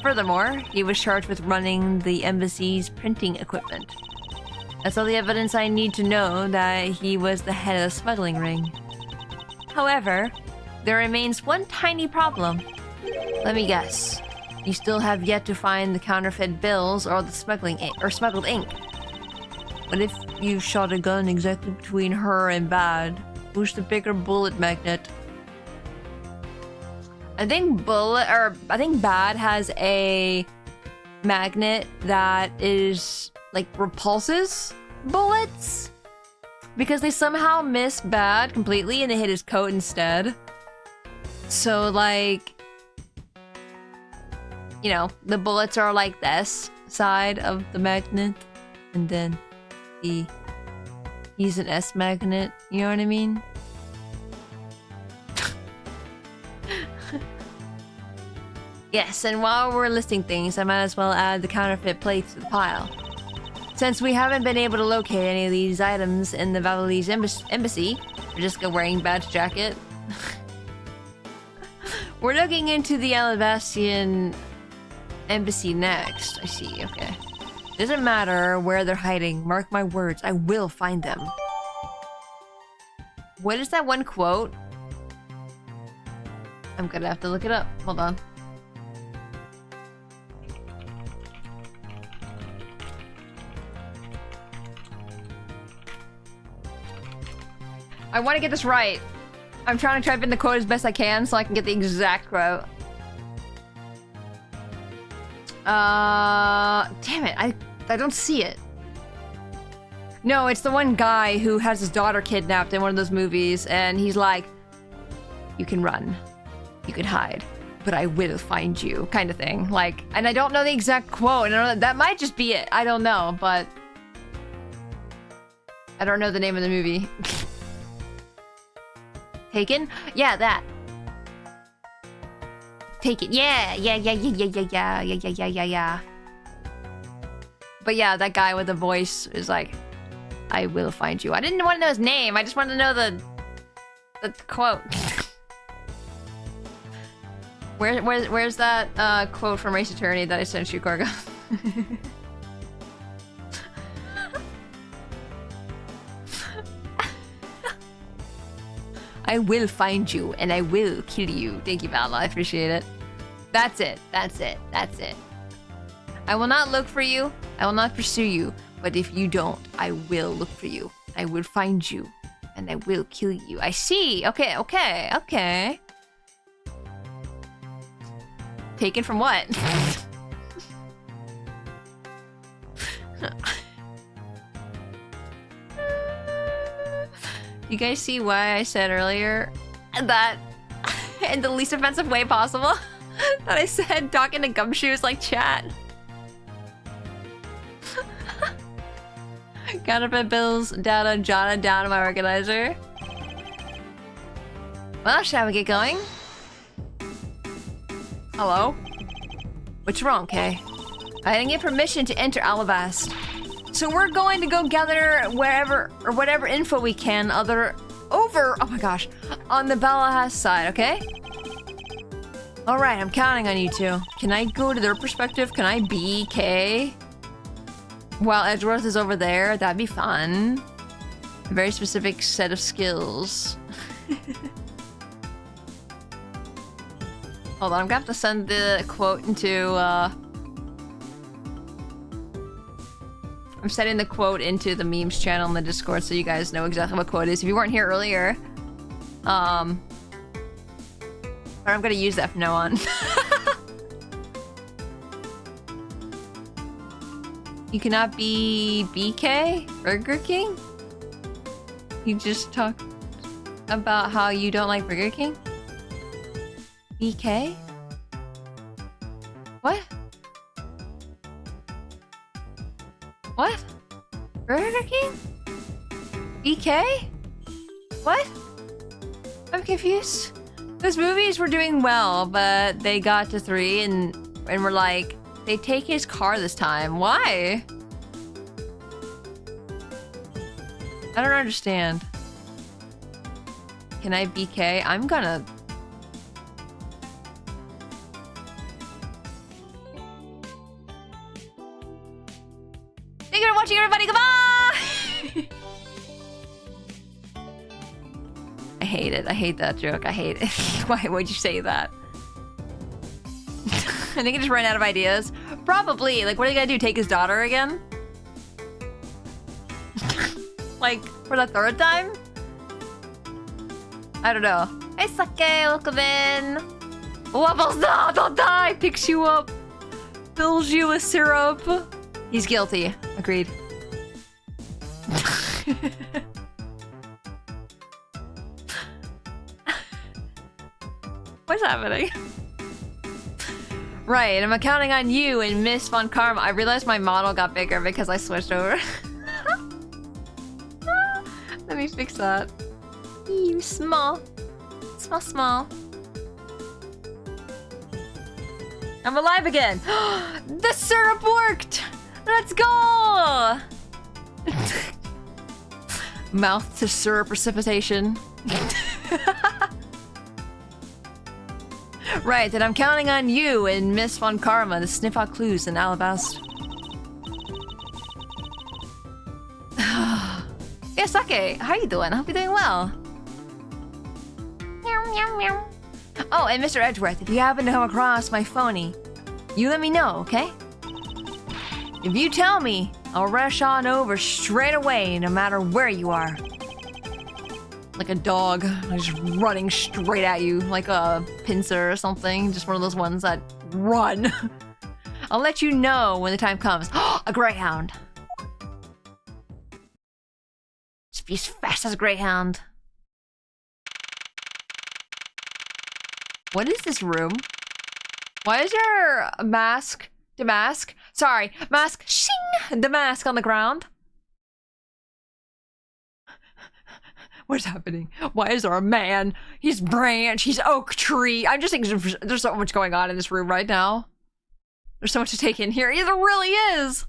Furthermore, he was charged with running the embassy's printing equipment. That's all the evidence I need to know that he was the head of the smuggling ring. However, there remains one tiny problem. Let me guess. You still have yet to find the counterfeit bills or the smuggled ink. What if you shot a gun exactly between her and Bad? Who's the bigger bullet magnet? I think Bad has a magnet that is like repulses bullets because they somehow miss Bad completely and they hit his coat instead. So like, you know, the bullets are like this side of the magnet, and then he's an S magnet. You know what I mean? Yes, and while we're listing things, I might as well add the counterfeit plates to the pile. Since we haven't been able to locate any of these items in the Babalese embassy, we're just wearing badge jacket. We're looking into the Alabastian embassy next. I see, okay. Doesn't matter where they're hiding, mark my words, I will find them. What is that one quote? I'm gonna have to look it up. Hold on. I want to get this right. I'm trying to type in the quote as best I can so I can get the exact quote. Damn it, I don't see it. No, it's the one guy who has his daughter kidnapped in one of those movies, and he's like, you can run, you can hide, but I will find you, kind of thing. Like, and I don't know the exact quote, and I don't know, that might just be it. I don't know, but I don't know the name of the movie. Taken? Yeah, that. Taken. Yeah. But yeah, that guy with the voice is like, I will find you. I didn't want to know his name. I just wanted to know the quote. Where's that quote from Race Attorney that I sent you, Korga? I will find you and I will kill you. Thank you, Vala. I appreciate it. That's it. That's it. That's it. I will not look for you. I will not pursue you. But if you don't, I will look for you. I will find you and I will kill you. I see. Okay, okay, okay. Taken from what? You guys see why I said earlier that in the least offensive way possible that I said talking to gumshoes like chat? Counterfeit bills data jotted down in my organizer. Well, shall we get going? Hello? What's wrong, Kay? I didn't get permission to enter Alabast. So we're going to go gather wherever or whatever info we can oh my gosh, on the Balahas side, okay? Alright, I'm counting on you two. Can I go to their perspective? Can I be Kay? While Edgeworth is over there, that'd be fun. A very specific set of skills. Hold on, I'm gonna have to send the quote into, I'm sending the quote into the memes channel in the Discord so you guys know exactly what quote is. If you weren't here earlier, I'm gonna use that from now on. You cannot be BK? Burger King? You just talked about how you don't like Burger King? BK? What? What? Burger King? BK? What? I'm confused. Those movies were doing well, but they got to 3 and we're like, they take his car this time. Why? I don't understand. Can I BK? I'm gonna... Thank you for watching, everybody. Goodbye! I hate it. I hate that joke. I hate it. Why would you say that? I think I just ran out of ideas. Probably. Like, what are you gonna do? Take his daughter again? Like, for the 3rd time? I don't know. Hey, Sake, welcome in. Wobbles, no, don't die! Picks you up. Fills you with syrup. He's guilty. Agreed. What's happening? Right, I'm counting on you and Miss Von Karma. I realized my model got bigger because I switched over. Let me fix that. You small. Small. I'm alive again. The syrup worked! Let's go! Mouth to syrup precipitation. Right, and I'm counting on you and Miss Von Karma to sniff out clues in Alabast. Yeah, Sake, how you doing? I hope you're doing well. Meow, meow, meow. Oh, and Mr. Edgeworth, if you happen to come across my phony, you let me know, okay? If you tell me, I'll rush on over straight away, no matter where you are. Like a dog, just running straight at you, like a pincer or something. Just one of those ones that run. I'll let you know when the time comes. A greyhound. Just be as fast as a greyhound. What is this room? Why is there a mask? Damask? Sorry, mask. Shing! Damask on the ground. What's happening? Why is there a man? He's branch, he's oak tree. I'm just thinking there's so much going on in this room right now. There's so much to take in here. Yeah, there really is.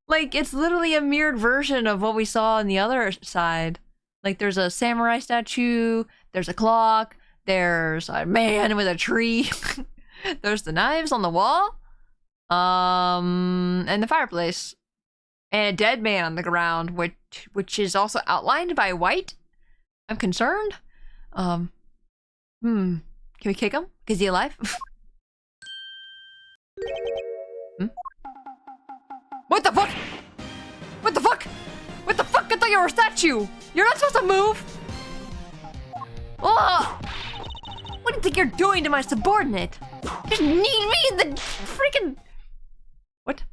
Like, it's literally a mirrored version of what we saw on the other side. Like, there's a samurai statue, there's a clock, there's a man with a tree. There's the knives on the wall. And the fireplace. And a dead man on the ground, which is also outlined by white. I'm concerned. Can we kick him? Is he alive? What the fuck? What the fuck? What the fuck? I thought you were a statue. You're not supposed to move. Oh! What do you think you're doing to my subordinate? Just need me in the freaking... What?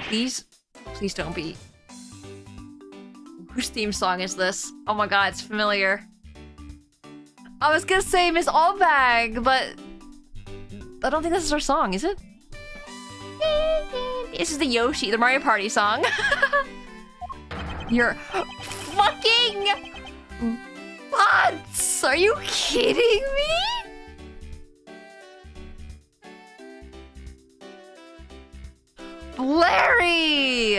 Please don't be... Whose theme song is this? Oh my god, it's familiar. I was gonna say Miss Allbag, but... I don't think this is her song, is it? This is the Yoshi, the Mario Party song. You're fucking... butts! Are you kidding me? Larry!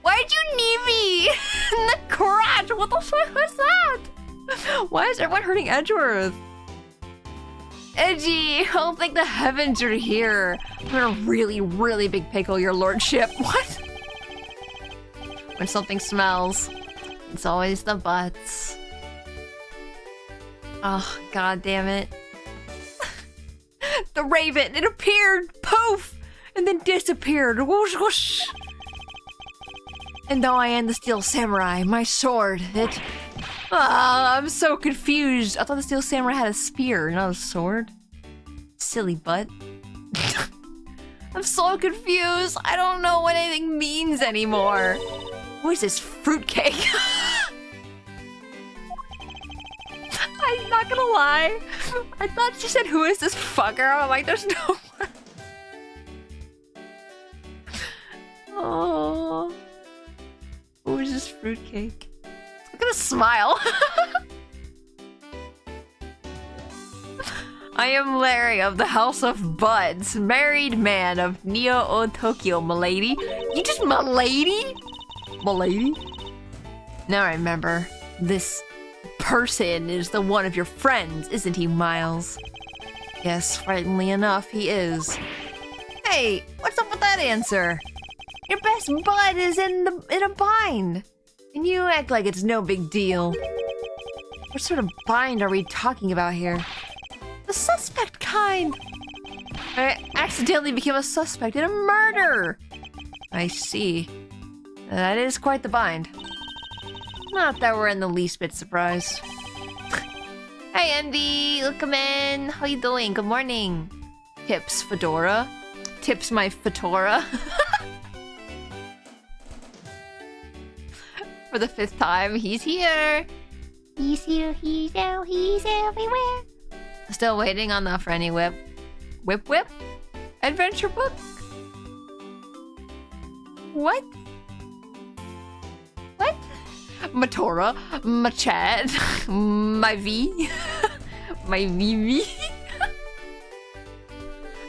Why'd you knee me in the crotch? What the fuck was that? Why is everyone hurting Edgeworth? Edgy, I don't think the heavens are here. I'm in a really, really big pickle, your lordship. What? When something smells, it's always the butts. Oh, god damn it. The raven, it appeared, poof, and then disappeared. Whoosh, whoosh. And though I am the Steel Samurai, my sword, it... I'm so confused. I thought the Steel Samurai had a spear, not a sword. Silly butt. I'm so confused. I don't know what anything means anymore. What is this fruitcake? I'm not gonna lie. I thought she said, "Who is this fucker?" I'm like, there's no one. Oh. Who is this fruitcake? Look at a smile. I am Larry of the House of Buds, married man of Neo Tokyo, m'lady. You just m'lady? M'lady? Now I remember. This person is the one of your friends, isn't he, Miles? Yes, frighteningly enough, he is. Hey, what's up with that answer? Your best bud is in a bind. And you act like it's no big deal. What sort of bind are we talking about here? The suspect kind. I accidentally became a suspect in a murder. I see. That is quite the bind. Not that we're in the least bit surprised. Hey Andy, welcome in. How you doing? Good morning. Tips Fedora. Tips my Fedora. For the 5th time, he's here. He's here, he's out, he's everywhere. Still waiting on the Frenny Whip. Whip Whip? Adventure book? What? What? Matora, Machat, my V, my VV.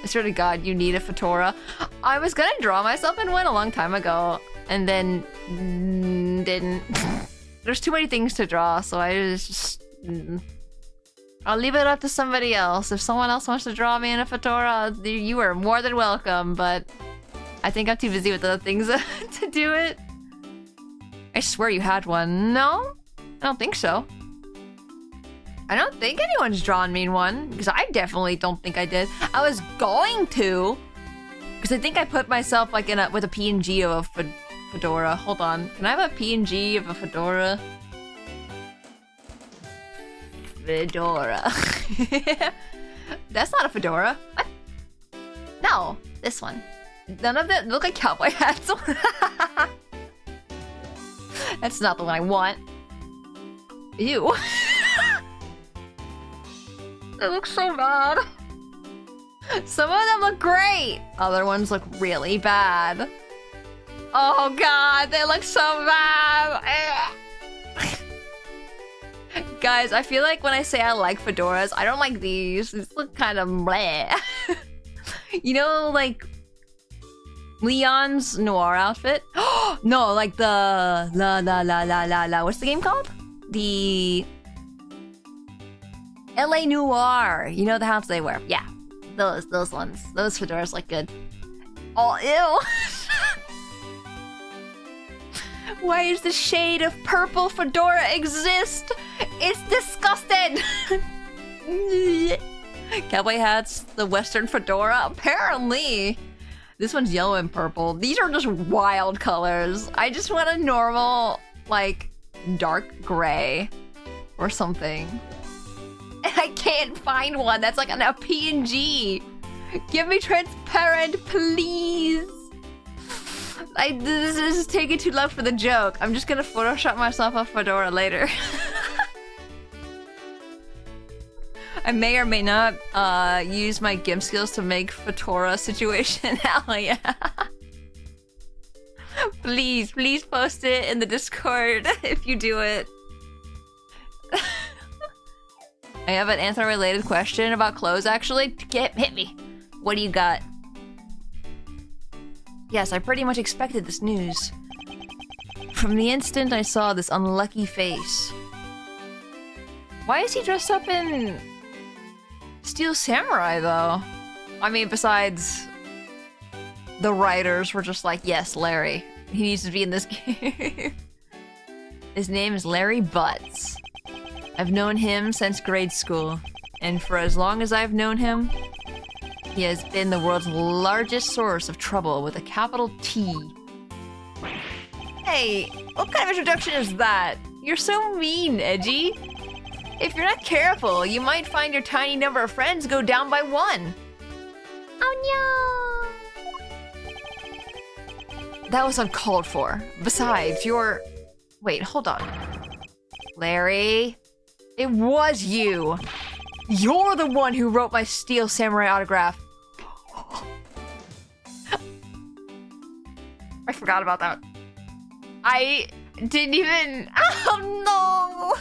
I swear to God, you need a Fedora. I was gonna draw myself in one a long time ago, and then didn't. There's too many things to draw, so I just... I'll leave it up to somebody else. If someone else wants to draw me in a Fedora, you are more than welcome, but I think I'm too busy with other things to do it. I swear you had one. No? I don't think so. I don't think anyone's drawn me one, because I definitely don't think I did. I was going to, because I think I put myself like with a PNG of a Fedora. Hold on. Can I have a PNG of a Fedora? Fedora. That's not a fedora. What? No, this one. None of them look like cowboy hats. That's not the one I want. Ew. It looks so bad. Some of them look great. Other ones look really bad. Oh god, they look so bad. Guys, I feel like when I say I like fedoras, I don't like these. These look kind of bleh. You know, like Leon's noir outfit? No, like the what's the game called? The LA Noir. You know the hats they wear. Yeah. Those ones. Those fedoras look good. Oh, ew. Why does the shade of purple fedora exist? It's disgusting! Cowboy hats, the western fedora? Apparently! This one's yellow and purple. These are just wild colors. I just want a normal, like, dark gray or something. I can't find one that's like a PNG. Give me transparent, please! This is taking too long for the joke. I'm just gonna Photoshop myself a fedora later. I may or may not use my GIMP skills to make fedora situation. Hell yeah. Please post it in the Discord if you do it. I have an answer-related question about clothes, actually. Hit me. What do you got? Yes, I pretty much expected this news. From the instant I saw this unlucky face. Why is he dressed up in Steel Samurai, though? I mean, besides the writers were just like, yes, Larry. He needs to be in this game. His name is Larry Butts. I've known him since grade school, and for as long as I've known him, he has been the world's largest source of trouble with a capital T. Hey, what kind of introduction is that? You're so mean, Edgy. If you're not careful, you might find your tiny number of friends go down by 1. Oh no! That was uncalled for. Besides, you're... Wait, hold on. Larry? It was you! You're the one who wrote my Steel Samurai autograph. I forgot about that. I didn't even... Oh no!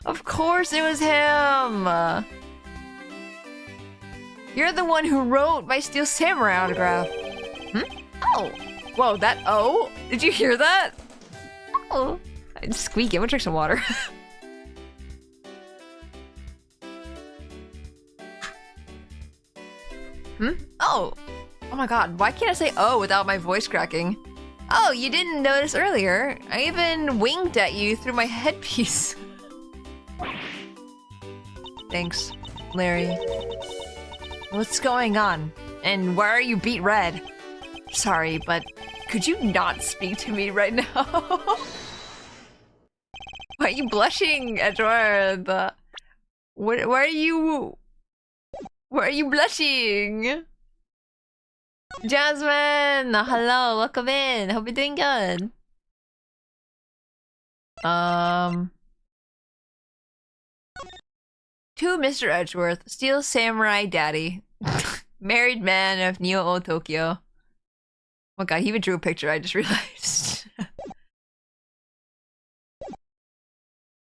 Of course it was him! You're the one who wrote my Steel Samurai autograph. Oh! Whoa, that O? Did you hear that? Oh. I'm squeaky. I'm gonna drink some water. Oh! Oh my god, why can't I say oh without my voice cracking? Oh, you didn't notice earlier. I even winked at you through my headpiece. Thanks, Larry. What's going on? And why are you beet red? Sorry, but could you not speak to me right now? Why are you blushing, Edward? Why are you blushing? Jasmine! Hello, welcome in. Hope you're doing good. To Mr. Edgeworth, Steel Samurai Daddy. Married man of Neo Tokyo. Oh my god, he even drew a picture, I just realized.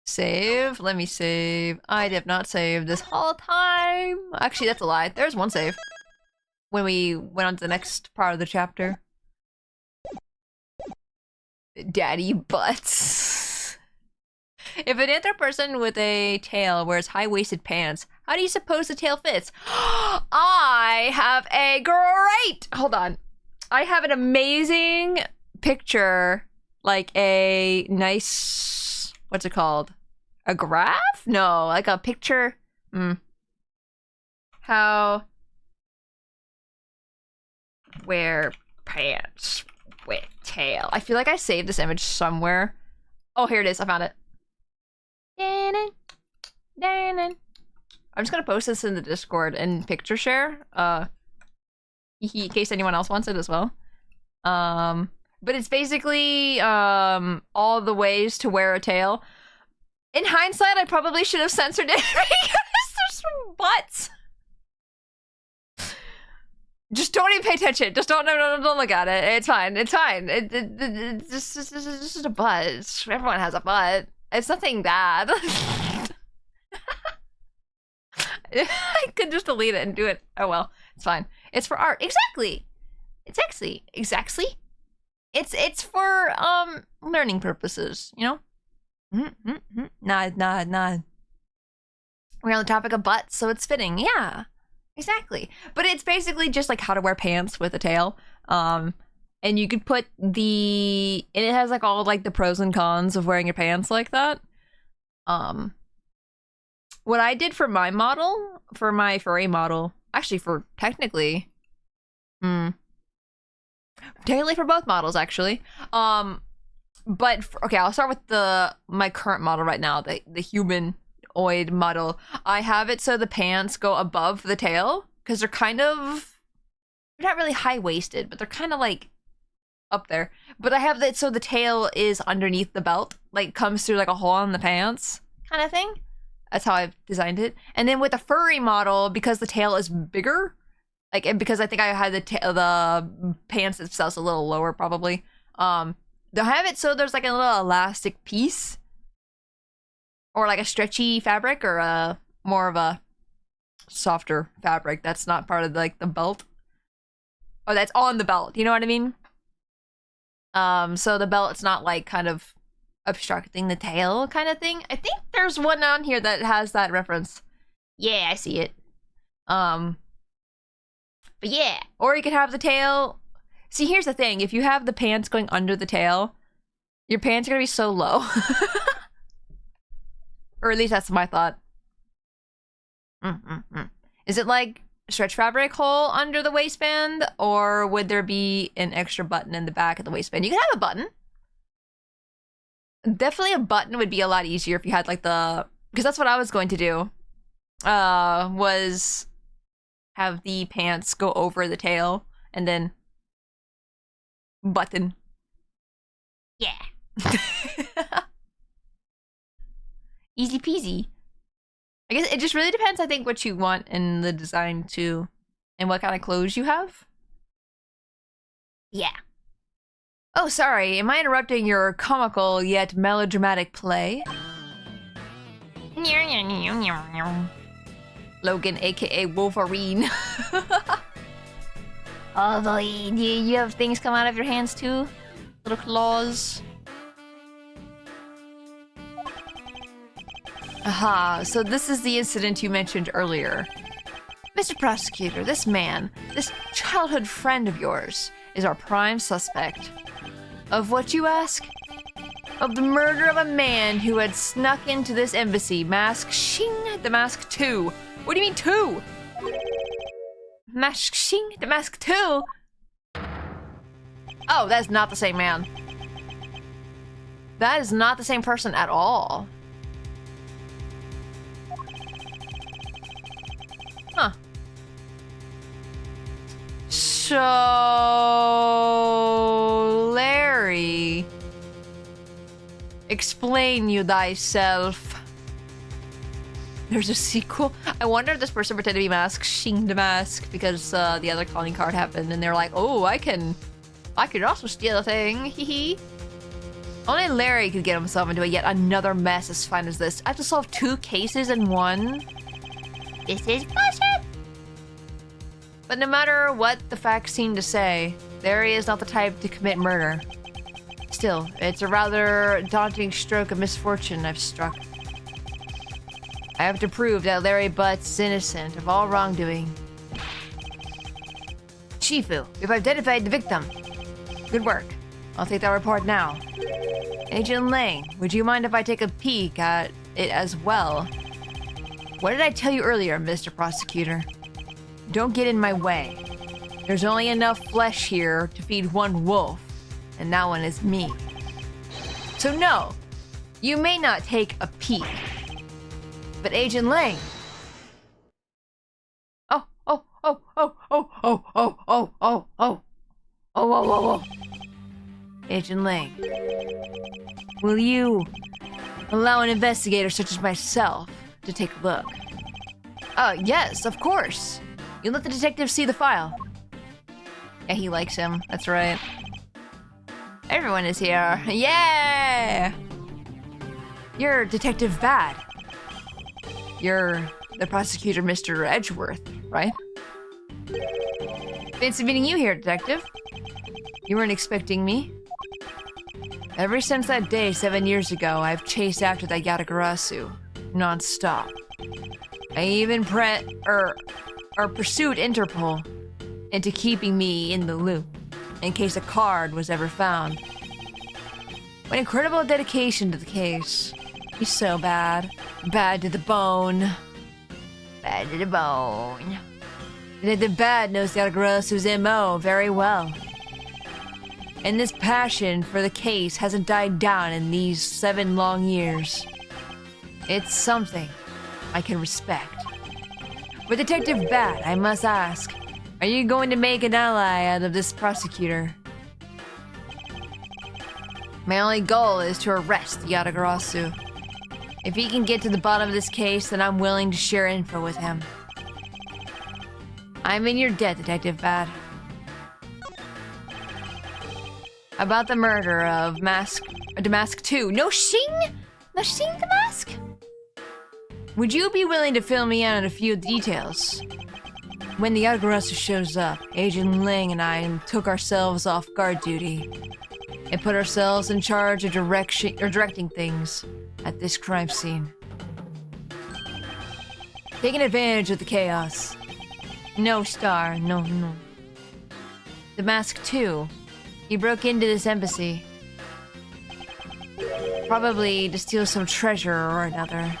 Save. Let me save. I have not saved this whole time. Actually, that's a lie. There's one save. When we went on to the next part of the chapter. Daddy butts. If an anther person with a tail wears high-waisted pants, how do you suppose the tail fits? I have a great... Hold on. I have an amazing picture. Like a nice... What's it called? A graph? No, like a picture. How... Wear pants with tail. I feel like I saved this image somewhere. Oh, here it is. I found it. I'm just gonna post this in the Discord and picture share. In case anyone else wants it as well. But it's basically all the ways to wear a tail. In hindsight, I probably should have censored it because there's some butts. Just don't even pay attention. Just don't look at it. It's fine. It's fine. It's just a butt. Everyone has a butt. It's nothing bad. I could just delete it and do it. Oh well, it's fine. It's for art. Exactly. It's exactly. It's for learning purposes. You know. Nod. We're on the topic of butts, so it's fitting. Yeah. Exactly. But it's basically just like how to wear pants with a tail. And you could put and it has like all like the pros and cons of wearing your pants like that. What I did for my model, for my furry model, actually for technically for both models actually. But okay, I'll start with my current model right now, the humanoid model. I have it so the pants go above the tail because they're not really high-waisted, but they're kind of like up there. But I have that so the tail is underneath the belt, like comes through like a hole in the pants kind of thing. That's how I've designed it. And then with the furry model, because the tail is bigger, like, and because I think I had the pants themselves a little lower probably, they'll have it so there's like a little elastic piece Or like a stretchy fabric, or a more of a softer fabric that's not part of like the belt. Oh, that's on the belt, you know what I mean? So the belt's not like kind of obstructing the tail kind of thing. I think there's one on here that has that reference. Yeah, I see it. But yeah, or you could have the tail. See, here's the thing. If you have the pants going under the tail, your pants are gonna be so low. Or at least that's my thought. Is it like stretch fabric hole under the waistband, or would there be an extra button in the back of the waistband? You could have a button. Definitely a button would be a lot easier if you had like the, because that's what I was going to do. Was have the pants go over the tail and then button. Yeah. Easy peasy. I guess it just really depends, I think, what you want in the design too, and what kind of clothes you have. Yeah. Oh, sorry, am I interrupting your comical yet melodramatic play? Logan, aka Wolverine. Oh boy, you have things come out of your hands too? Little claws. Aha, so this is the incident you mentioned earlier. Mr. Prosecutor, this man, this childhood friend of yours, is our prime suspect. Of what, you ask? Of the murder of a man who had snuck into this embassy, Mask Shing the Mask 2. What do you mean 2? Mask Shing the Mask 2? Oh, that's not the same man. That is not the same person at all. Huh. So, Larry, explain you thyself. There's a sequel. I wonder if this person pretended to be Mask Shing the Mask because the other calling card happened, and they're like, "Oh, I can also steal a thing." Hee. Only Larry could get himself into yet another mess as fine as this. I have to solve 2 cases in one. This is bullshit! But no matter what the facts seem to say, Larry is not the type to commit murder. Still, it's a rather daunting stroke of misfortune I've struck. I have to prove that Larry Butts is innocent of all wrongdoing. Shifu, we've identified the victim. Good work. I'll take that report now. Agent Lang, would you mind if I take a peek at it as well? What did I tell you earlier, Mr. Prosecutor? Don't get in my way. There's only enough flesh here to feed one wolf, and that one is me. So no, you may not take a peek. But Agent Lang... Oh. Agent Lang, will you allow an investigator such as myself to take a look? Yes, of course. You let the detective see the file. Yeah, he likes him. That's right. Everyone is here. Yeah! You're Detective Bad. You're the prosecutor, Mr. Edgeworth, right? Fancy meeting you here, Detective. You weren't expecting me. Ever since that day 7 years ago, I've chased after that Yatagarasu non-stop. I even pursued Interpol into keeping me in the loop in case a card was ever found. What incredible dedication to the case. He's so bad. Bad to the bone. Bad to the bone. Detective Bad knows Yatagarasu's MO very well. And this passion for the case hasn't died down in these 7 long years. It's something I can respect. But Detective Bat, I must ask, are you going to make an ally out of this prosecutor? My only goal is to arrest Yatagarasu. If he can get to the bottom of this case, then I'm willing to share info with him. I'm in your debt, Detective Bat. About the murder of Mask 2. No Shing? No Shing the Mask? Would you be willing to fill me in on a few details? When the Yagurasu shows up, Agent Ling and I took ourselves off guard duty and put ourselves in charge of directing things at this crime scene. Taking advantage of the chaos. No, Star, no. The Mask 2. He broke into this embassy. Probably to steal some treasure or another.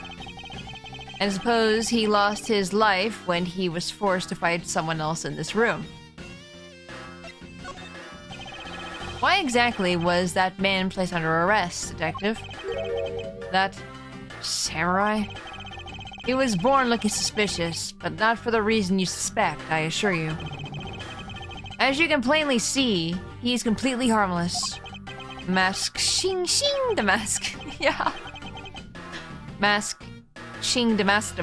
And suppose he lost his life when he was forced to fight someone else in this room. Why exactly was that man placed under arrest, Detective? That samurai? He was born looking suspicious, but not for the reason you suspect, I assure you. As you can plainly see, he's completely harmless. Mask shing shing the mask. Yeah. Mask shing the mask.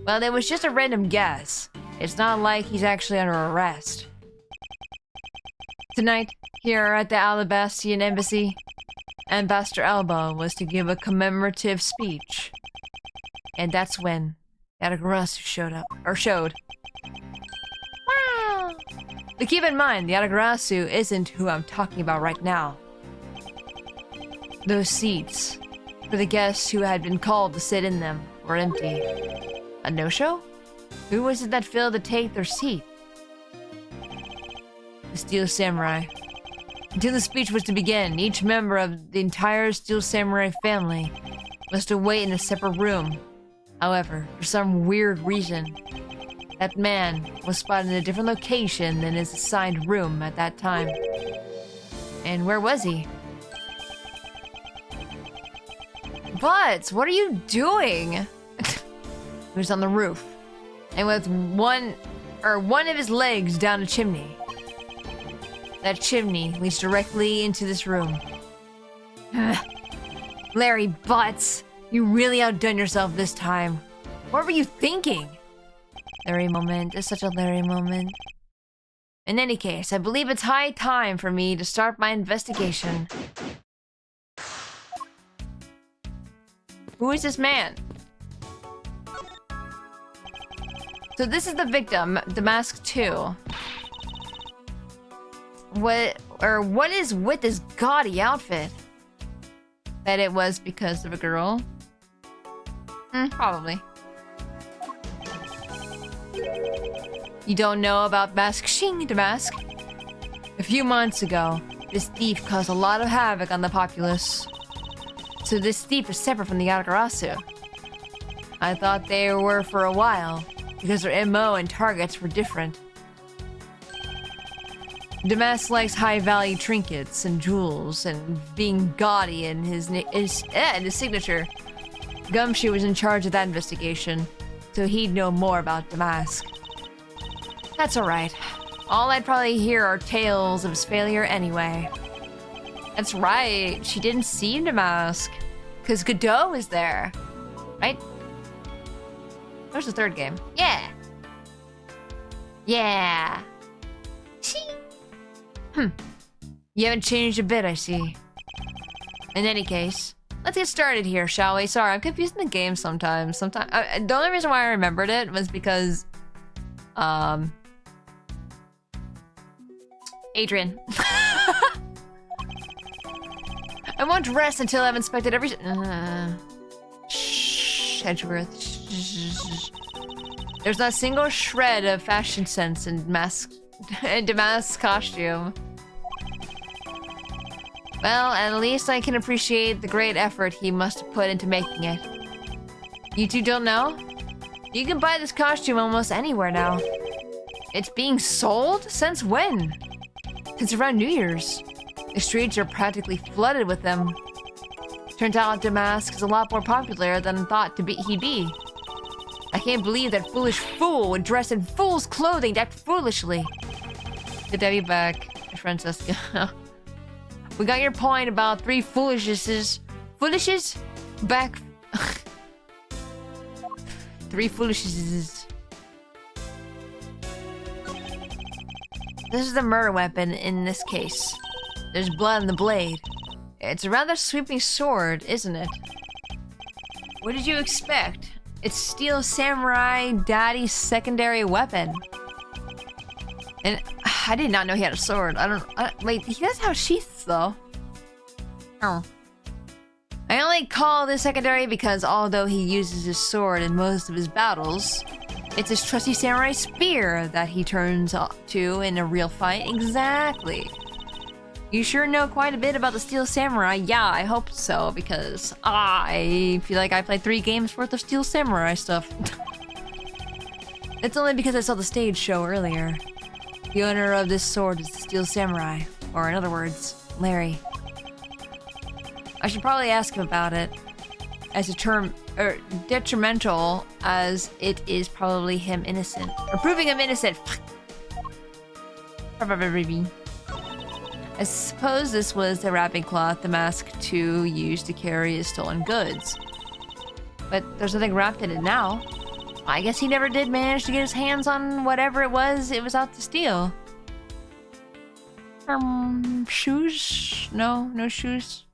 Well, it was just a random guess. It's not like he's actually under arrest. Tonight, here at the Alabastian Embassy, Ambassador Alba was to give a commemorative speech. And that's when Yatagarasu showed. Wow! But keep in mind, the Yatagarasu isn't who I'm talking about right now. Those seats, for the guests who had been called to sit in them, were empty. A no-show? Who was it that failed to take their seat? The Steel Samurai. Until the speech was to begin, each member of the entire Steel Samurai family was to wait in a separate room. However, for some weird reason, that man was spotted in a different location than his assigned room at that time. And where was he? But what are you doing? He was on the roof, and with one of his legs down a chimney. That chimney leads directly into this room. Larry Butts, you really outdone yourself this time. What were you thinking? Larry moment is such a Larry moment. In any case, I believe it's high time for me to start my investigation. Who is this man? So this is the victim, the Mask 2. What is with this gaudy outfit? That it was because of a girl? Probably. You don't know about Mask Shing the Mask? A few months ago, this thief caused a lot of havoc on the populace. So this thief is separate from the Yatagarasu. I thought they were for a while, because their MO and targets were different. Damask likes high-value trinkets and jewels, and being gaudy in his signature. Gumshoe was in charge of that investigation, so he'd know more about Damask. That's alright. All I'd probably hear are tales of his failure anyway. That's right, she didn't see Damask, because Godot was there, right? Where's the third game? Yeah! Yeah! You haven't changed a bit, I see. In any case, let's get started here, shall we? Sorry, I'm confusing the game sometimes. The only reason why I remembered it was because, Adrian. I won't rest until I've inspected every. Shh, Edgeworth. Shh. There's not a single shred of fashion sense in Damask's costume. Well, at least I can appreciate the great effort he must have put into making it. You two don't know? You can buy this costume almost anywhere now. It's being sold? Since when? Since around New Year's. The streets are practically flooded with them. Turns out Damask is a lot more popular than I thought he'd be. I can't believe that foolish fool would dress in fool's clothing that foolishly. Good to have you back, Francesca. We got your point about 3 foolishes. Foolishes? Back. 3 foolishes. This is the murder weapon in this case. There's blood on the blade. It's a rather sweeping sword, isn't it? What did you expect? It's Steel Samurai Daddy's secondary weapon. And I did not know he had a sword. Wait, he does have sheaths though. Oh. I only call this secondary because although he uses his sword in most of his battles, it's his trusty samurai spear that he turns to in a real fight. Exactly. You sure know quite a bit about the Steel Samurai. Yeah, I hope so, because I feel like I played 3 games worth of Steel Samurai stuff. It's only because I saw the stage show earlier. The owner of this sword is the Steel Samurai, or in other words, Larry. I should probably ask him about it, as a term, or detrimental, as it is probably him innocent. Or proving him innocent. I suppose this was the wrapping cloth the mask 2 used to carry his stolen goods. But there's nothing wrapped in it now. I guess he never did manage to get his hands on whatever it was out to steal. Shoes? No, no shoes.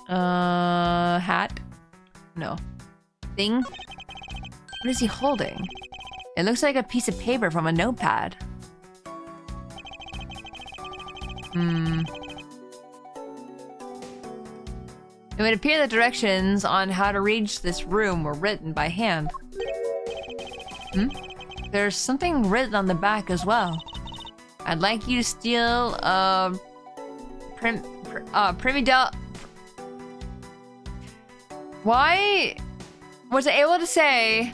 Hat? No. Thing? What is he holding? It looks like a piece of paper from a notepad. It would appear the directions on how to reach this room were written by hand. There's something written on the back as well. I'd like you to steal Primidel. Why was I able to say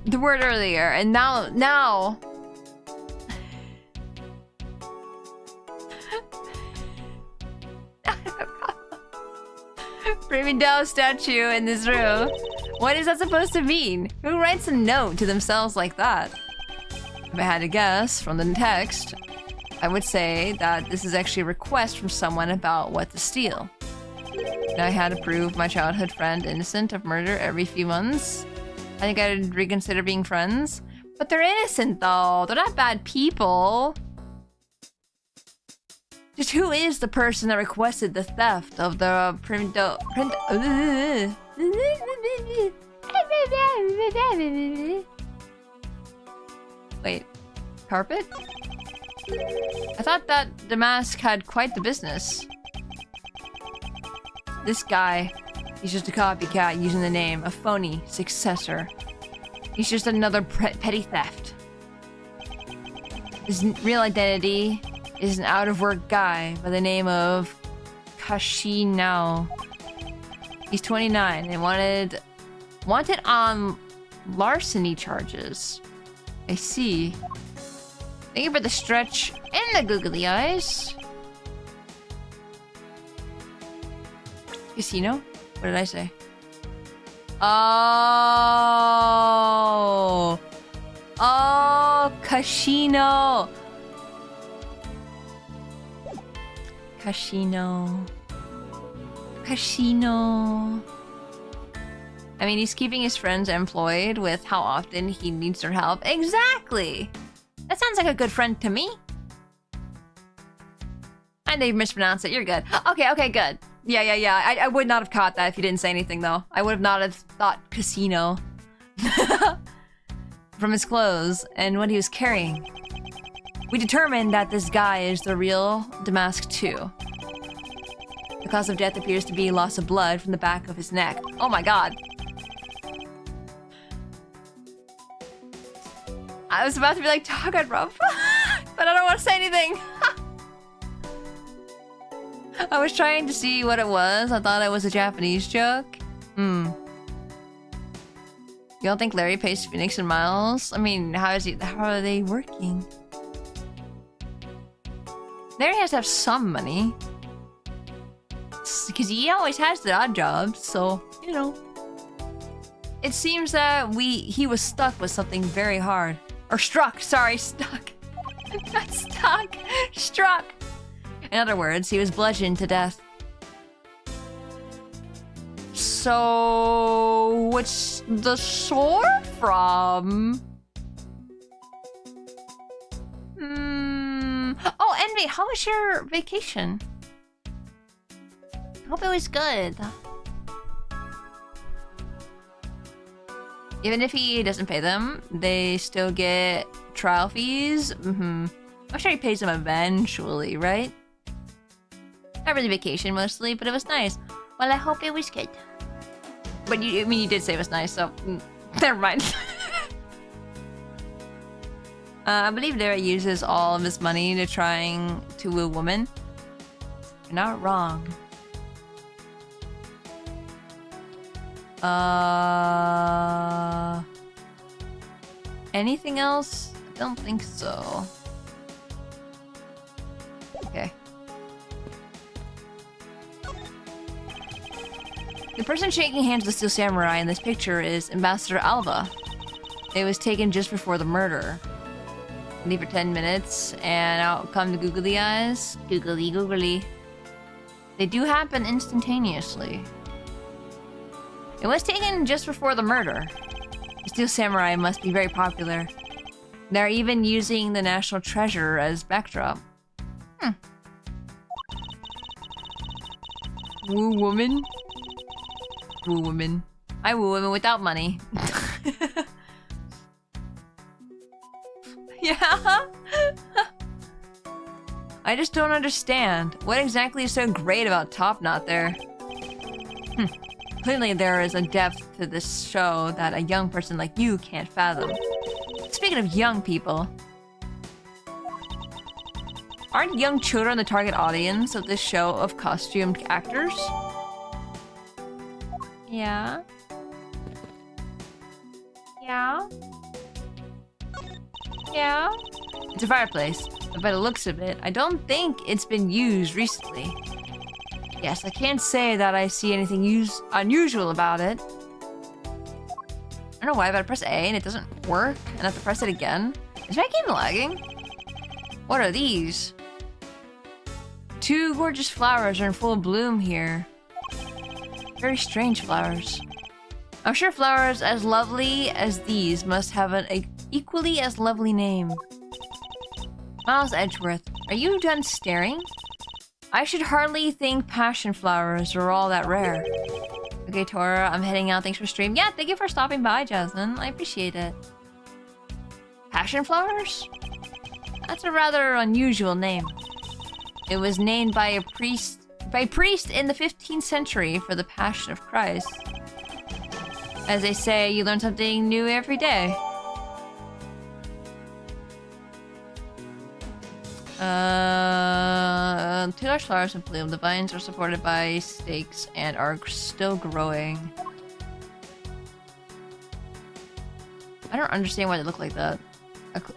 the word earlier and now Primidel statue in this room. What is that supposed to mean? Who writes a note to themselves like that? If I had to guess from the text, I would say that this is actually a request from someone about what to steal. And I had to prove my childhood friend innocent of murder every few months. I think I'd reconsider being friends. But they're innocent though. They're not bad people. Just who is the person that requested the theft of the Wait, carpet? I thought that the mask had quite the business. This guy, he's just a copycat using the name, a phony successor. He's just another petty theft. His real identity is an out-of-work guy by the name of Kashinao. He's 29 and wanted on larceny charges. I see. Thank you for the stretch and the googly eyes. Casino? What did I say? Oh! Oh, Casino! Casino. Casino. I mean, he's keeping his friends employed with how often he needs their help. Exactly! That sounds like a good friend to me. I know you mispronounced it. You're good. Okay, good. Yeah. I would not have caught that if you didn't say anything, though. I would have not have thought casino. From his clothes and what he was carrying. We determined that this guy is the real Damask 2. The cause of death appears to be loss of blood from the back of his neck. Oh my god. I was about to be like, Danganronpa, but I don't want to say anything. I was trying to see what it was. I thought it was a Japanese joke. You don't think Larry pays Phoenix and Miles? I mean, how are they working? Larry has to have some money. Because he always has the odd jobs, so, you know. It seems that he was stuck with something very hard. Or struck, sorry, stuck. Not stuck, struck. In other words, he was bludgeoned to death. So, what's the sword from? Oh, Envy, how was your vacation? Hope it was good. Even if he doesn't pay them, they still get trial fees. I'm sure he pays them eventually, right? Not really vacation mostly, but it was nice. Well, I hope it was good. But I mean, you did say it was nice, so never mind. I believe Derek uses all of his money to trying to woo women. You're not wrong. Anything else? I don't think so. Okay. The person shaking hands with the Steel Samurai in this picture is Ambassador Alva. It was taken just before the murder. Leave for 10 minutes, and out come the googly eyes. Googly googly. They do happen instantaneously. It was taken just before the murder. The Steel Samurai must be very popular. They're even using the National Treasure as backdrop. Woo woman? Woo woman. I woo women without money. Yeah? I just don't understand. What exactly is so great about Top Knot there? Clearly there is a depth to this show that a young person like you can't fathom. Speaking of young people, aren't young children the target audience of this show of costumed actors? Yeah? Yeah? Yeah? It's a fireplace, but by the looks of it, I don't think it's been used recently. Yes, I can't say that I see anything unusual about it. I don't know why, but I press A and it doesn't work, and I have to press it again. Is my game lagging? What are these? Two gorgeous flowers are in full bloom here. Very strange flowers. I'm sure flowers as lovely as these must have an equally as lovely name. Miles Edgeworth, are you done staring? I should hardly think passion flowers are all that rare. Okay, Tora, I'm heading out. Thanks for stream. Yeah, thank you for stopping by, Jasmine. I appreciate it. Passion flowers? That's a rather unusual name. It was named by a priest in the 15th century for the Passion of Christ. As they say, you learn something new every day. Two large flowers in bloom. The vines are supported by stakes and are still growing. I don't understand why they look like that.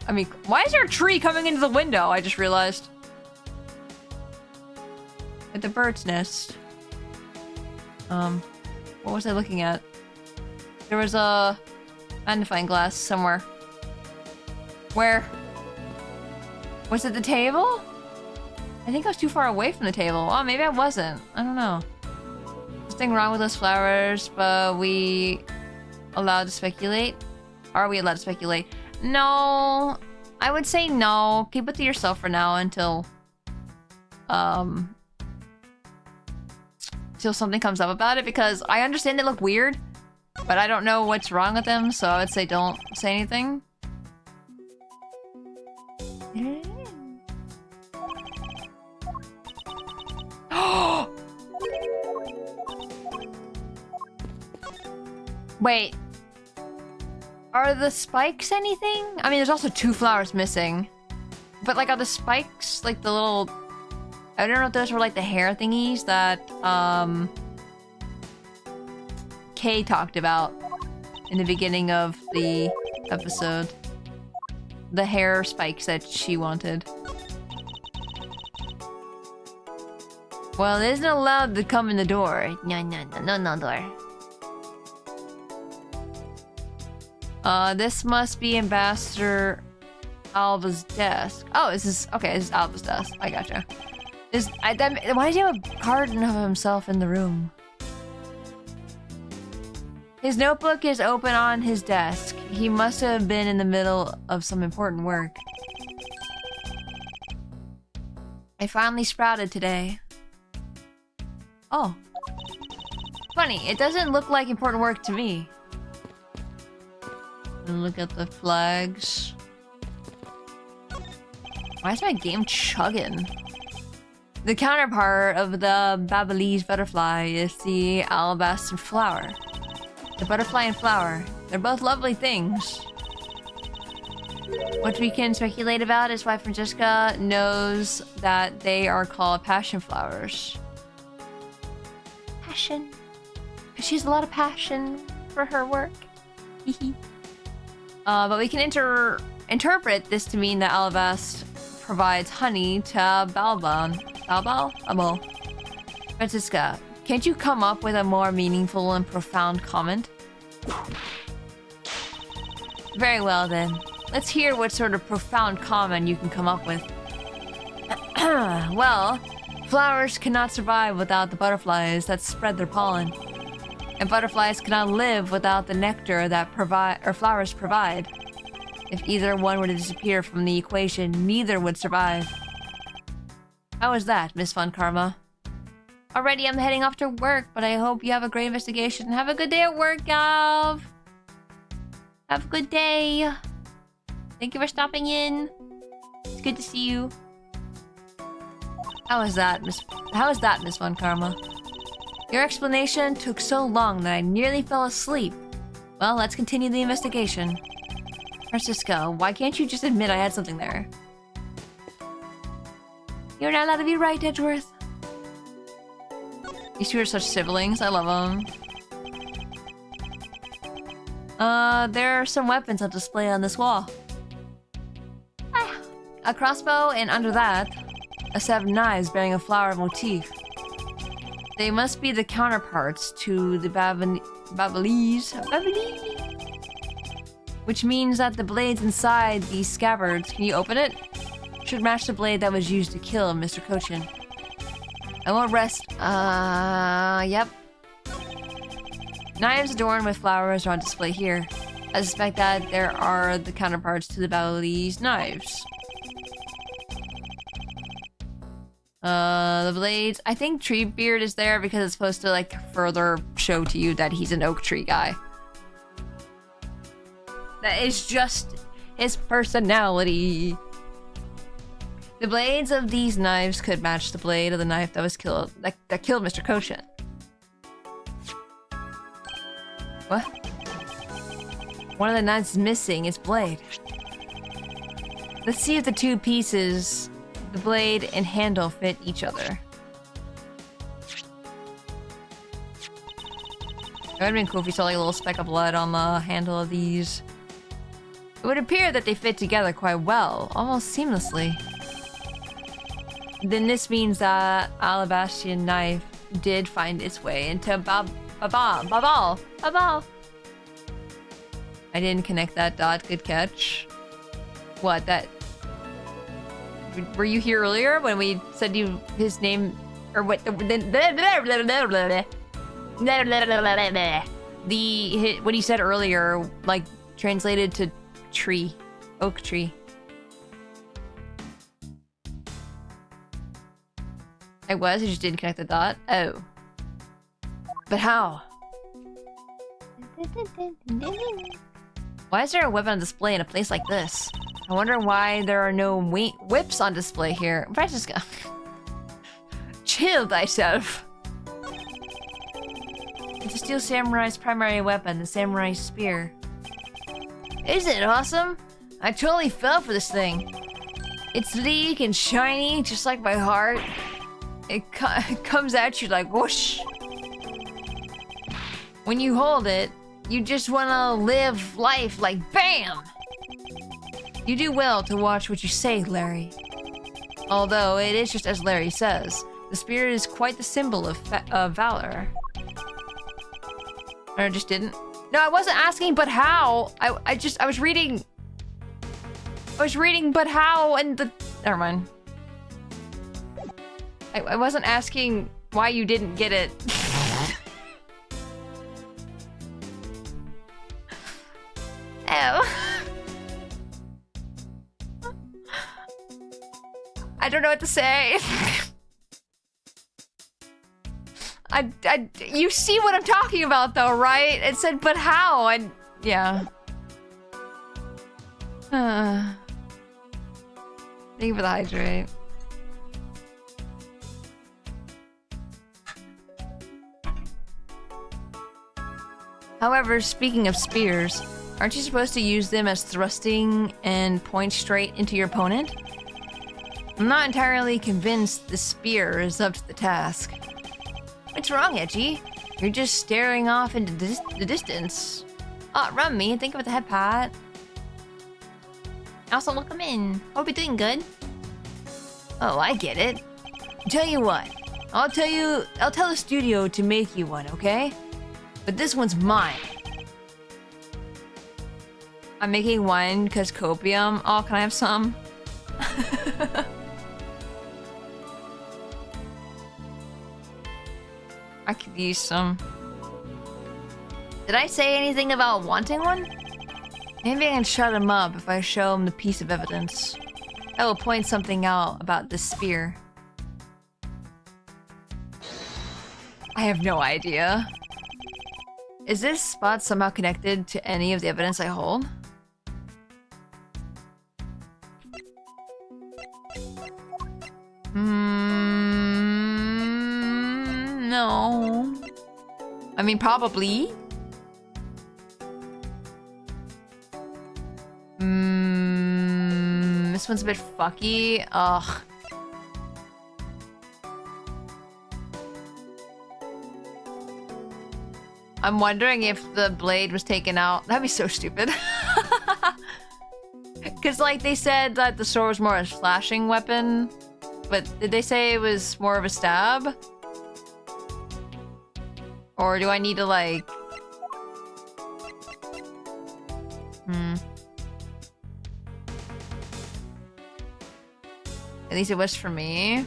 I mean, why is there a tree coming into the window? I just realized. At the bird's nest. What was I looking at? There was a magnifying glass somewhere. Where? Was it the table? I think I was too far away from the table. Oh, maybe I wasn't. I don't know. There's nothing wrong with those flowers, but we allowed to speculate? Are we allowed to speculate? No. I would say no. Keep it to yourself for now until something comes up about it, because I understand they look weird, but I don't know what's wrong with them, so I would say don't say anything. Wait. Are the spikes anything? I mean, there's also two flowers missing. But, like, are the spikes, like, the little... I don't know if those were, like, the hair thingies that, Kay talked about in the beginning of the episode. The hair spikes that she wanted. Well, it isn't allowed to come in the door. No door. This must be Ambassador Alva's desk. Oh, this is Alva's desk. I gotcha. Why does he have a card of himself in the room? His notebook is open on his desk. He must have been in the middle of some important work. I finally sprouted today. Oh. Funny, it doesn't look like important work to me. And look at the flags. Why is my game chugging? The counterpart of the Babyliss butterfly is the alabaster flower. The butterfly and flower, they're both lovely things. What we can speculate about is why Francesca knows that they are called passion flowers. Passion. Because she has a lot of passion for her work. But we can interpret this to mean that Alabast provides honey to Balbal. Francisca, can't you come up with a more meaningful and profound comment? Very well then. Let's hear what sort of profound comment you can come up with. Well, flowers cannot survive without the butterflies that spread their pollen. And butterflies cannot live without the nectar that flowers provide. If either one were to disappear from the equation, neither would survive. How was that, Miss Von Karma? Already I'm heading off to work, but I hope you have a great investigation. Have a good day at work, Gav! Have a good day! Thank you for stopping in. It's good to see you. How is that, Miss Von Karma? Your explanation took so long that I nearly fell asleep. Well, let's continue the investigation. Francisco, why can't you just admit I had something there? You're not allowed to be right, Edgeworth. These two are such siblings. I love them. There are some weapons on display on this wall. A crossbow, and under that, a set of knives bearing a flower motif. They must be the counterparts to the Babyliss. Which means that the blades inside these scabbards, can you open it? Should match the blade that was used to kill Mr. Cochin. I won't rest. Yep. Knives adorned with flowers are on display here. I suspect that there are the counterparts to the Babyliss knives. The blades. I think Treebeard is there because it's supposed to like further show to you that he's an oak tree guy. That is just his personality. The blades of these knives could match the blade of the knife that was killed that killed Mr. Cochin. What? One of the knives is missing its blade. Let's see if the two pieces, the blade and handle, fit each other. It would have been cool if you saw like a little speck of blood on the handle of these. It would appear that they fit together quite well, almost seamlessly. Then this means that Alabastian knife did find its way into Babal. I didn't connect that dot. Good catch. What, that... Were you here earlier when we said you his name... Or what... What he said earlier, like, translated to tree. Oak tree. I just didn't connect the dot. Oh. But how? Why is there a weapon on display in a place like this? I wonder why there are no whips on display here. Francisca. Chill thyself. It's a steel samurai's primary weapon, the samurai spear. Isn't it awesome? I totally fell for this thing. It's sleek and shiny, just like my heart. It comes at you like whoosh. When you hold it, you just want to live life like BAM! You do well to watch what you say, Larry. Although it is just as Larry says, the spear is quite the symbol of valor. Or I just didn't. No, I wasn't asking, but how? I was reading, but how, and the... Never mind. I wasn't asking why you didn't get it. Oh. I don't know what to say. You see what I'm talking about, though, right? It said, but how? And yeah. Thank you for the hydrate. However, speaking of spears, aren't you supposed to use them as thrusting and point straight into your opponent? I'm not entirely convinced the spear is up to the task. What's wrong, Edgy? You're just staring off into the distance. Oh, run me, think of the head pat. Also, welcome in. Hope you're doing good. Oh, I get it. Tell you what, I'll tell the studio to make you one, okay? But this one's mine. I'm making wine because copium. Oh, can I have some? I could use some. Did I say anything about wanting one? Maybe I can shut him up if I show him the piece of evidence. I will point something out about this spear. I have no idea. Is this spot somehow connected to any of the evidence I hold? No. I mean, probably. This one's a bit fucky. Ugh. I'm wondering if the blade was taken out. That'd be so stupid. Because, like, they said that the sword was more a slashing weapon. But did they say it was more of a stab? Or do I need to, like... At least it was for me.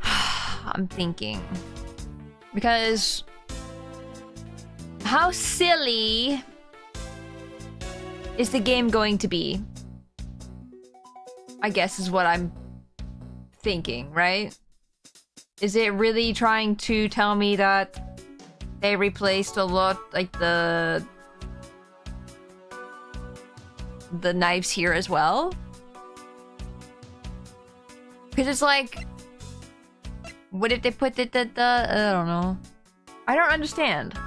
I'm thinking. Because... how silly is the game going to be? I guess is what I'm thinking, right? Is it really trying to tell me that they replaced a lot, like the knives here as well? Because it's like, what if they put I don't know. I don't understand.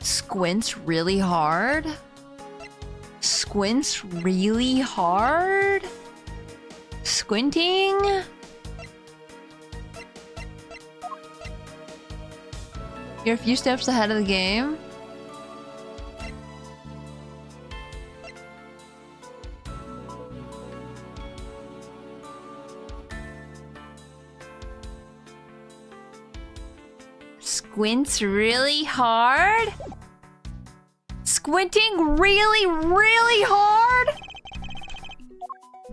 Squints really hard? Squints really hard? Squinting? You're a few steps ahead of the game. Squints really hard? Squinting really, really hard?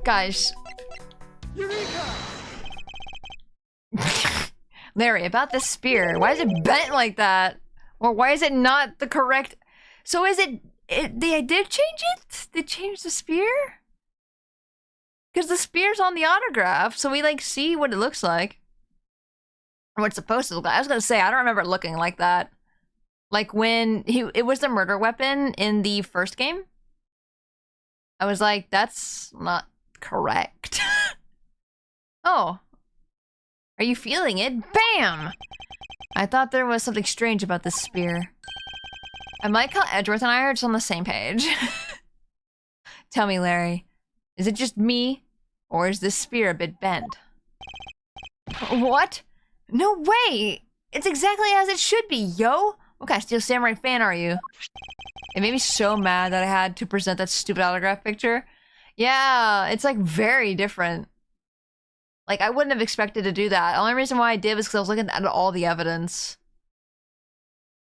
Guys. Larry, about the spear. Why is it bent like that? Or why is it not the correct... So is it they did change it? They changed the spear? Because the spear's on the autograph, so we like see what it looks like. Or what it's supposed to look like. I was gonna say, I don't remember it looking like that. Like when it was the murder weapon in the first game. I was like, that's not correct. Oh. Are you feeling it? Bam! I thought there was something strange about this spear. I like how Edgeworth and I are just on the same page. Tell me, Larry, is it just me? Or is this spear a bit bent? What? No way! It's exactly as it should be, yo! What kind of Steel Samurai fan are you? It made me so mad that I had to present that stupid autograph picture. Yeah, it's like very different. Like, I wouldn't have expected to do that. The only reason why I did was because I was looking at all the evidence.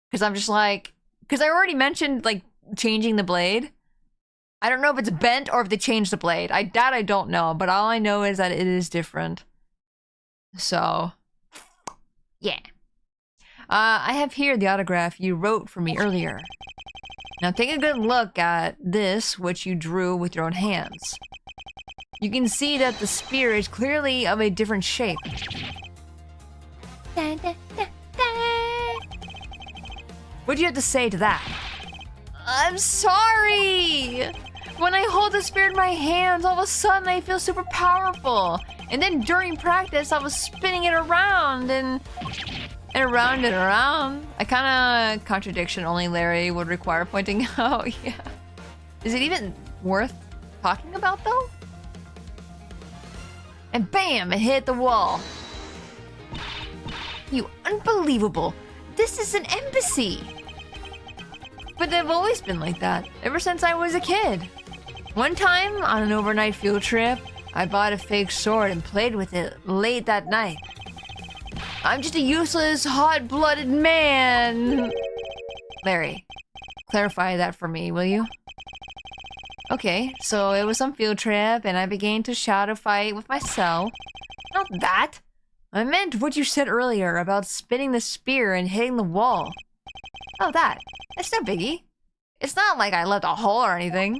Because I'm just like... Because I already mentioned, like, changing the blade. I don't know if it's bent or if they changed the blade. I don't know, but all I know is that it is different. So, yeah. I have here the autograph you wrote for me earlier. Now take a good look at this, which you drew with your own hands. You can see that the spear is clearly of a different shape. What'd you have to say to that? I'm sorry! When I hold the spear in my hands, all of a sudden I feel super powerful. And then during practice, I was spinning it around and around and around. A kind of contradiction only Larry would require pointing out, yeah. Is it even worth talking about, though? And bam, it hit the wall. You unbelievable. This is an embassy. But they've always been like that, ever since I was a kid. One time, on an overnight field trip, I bought a fake sword and played with it late that night. I'm just a useless, hot-blooded man. Larry, clarify that for me, will you? Okay, so it was some field trip, and I began to shadow fight with myself. Not that. I meant what you said earlier about spinning the spear and hitting the wall. Oh, that. It's no biggie. It's not like I left a hole or anything.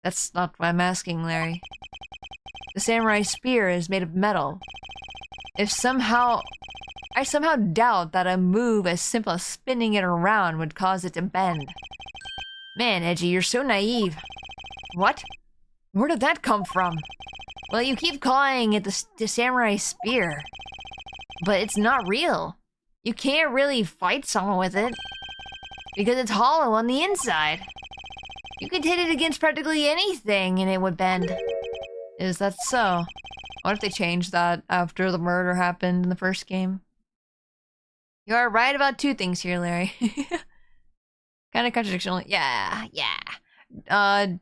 That's not what I'm asking, Larry. The samurai spear is made of metal. I somehow doubt that a move as simple as spinning it around would cause it to bend. Man, Edgy, you're so naive. What? Where did that come from? Well, you keep calling it the samurai spear. But it's not real. You can't really fight someone with it. Because it's hollow on the inside. You could hit it against practically anything and it would bend. Is that so? What if they changed that after the murder happened in the first game? You are right about two things here, Larry. Kind of contradictional. Yeah.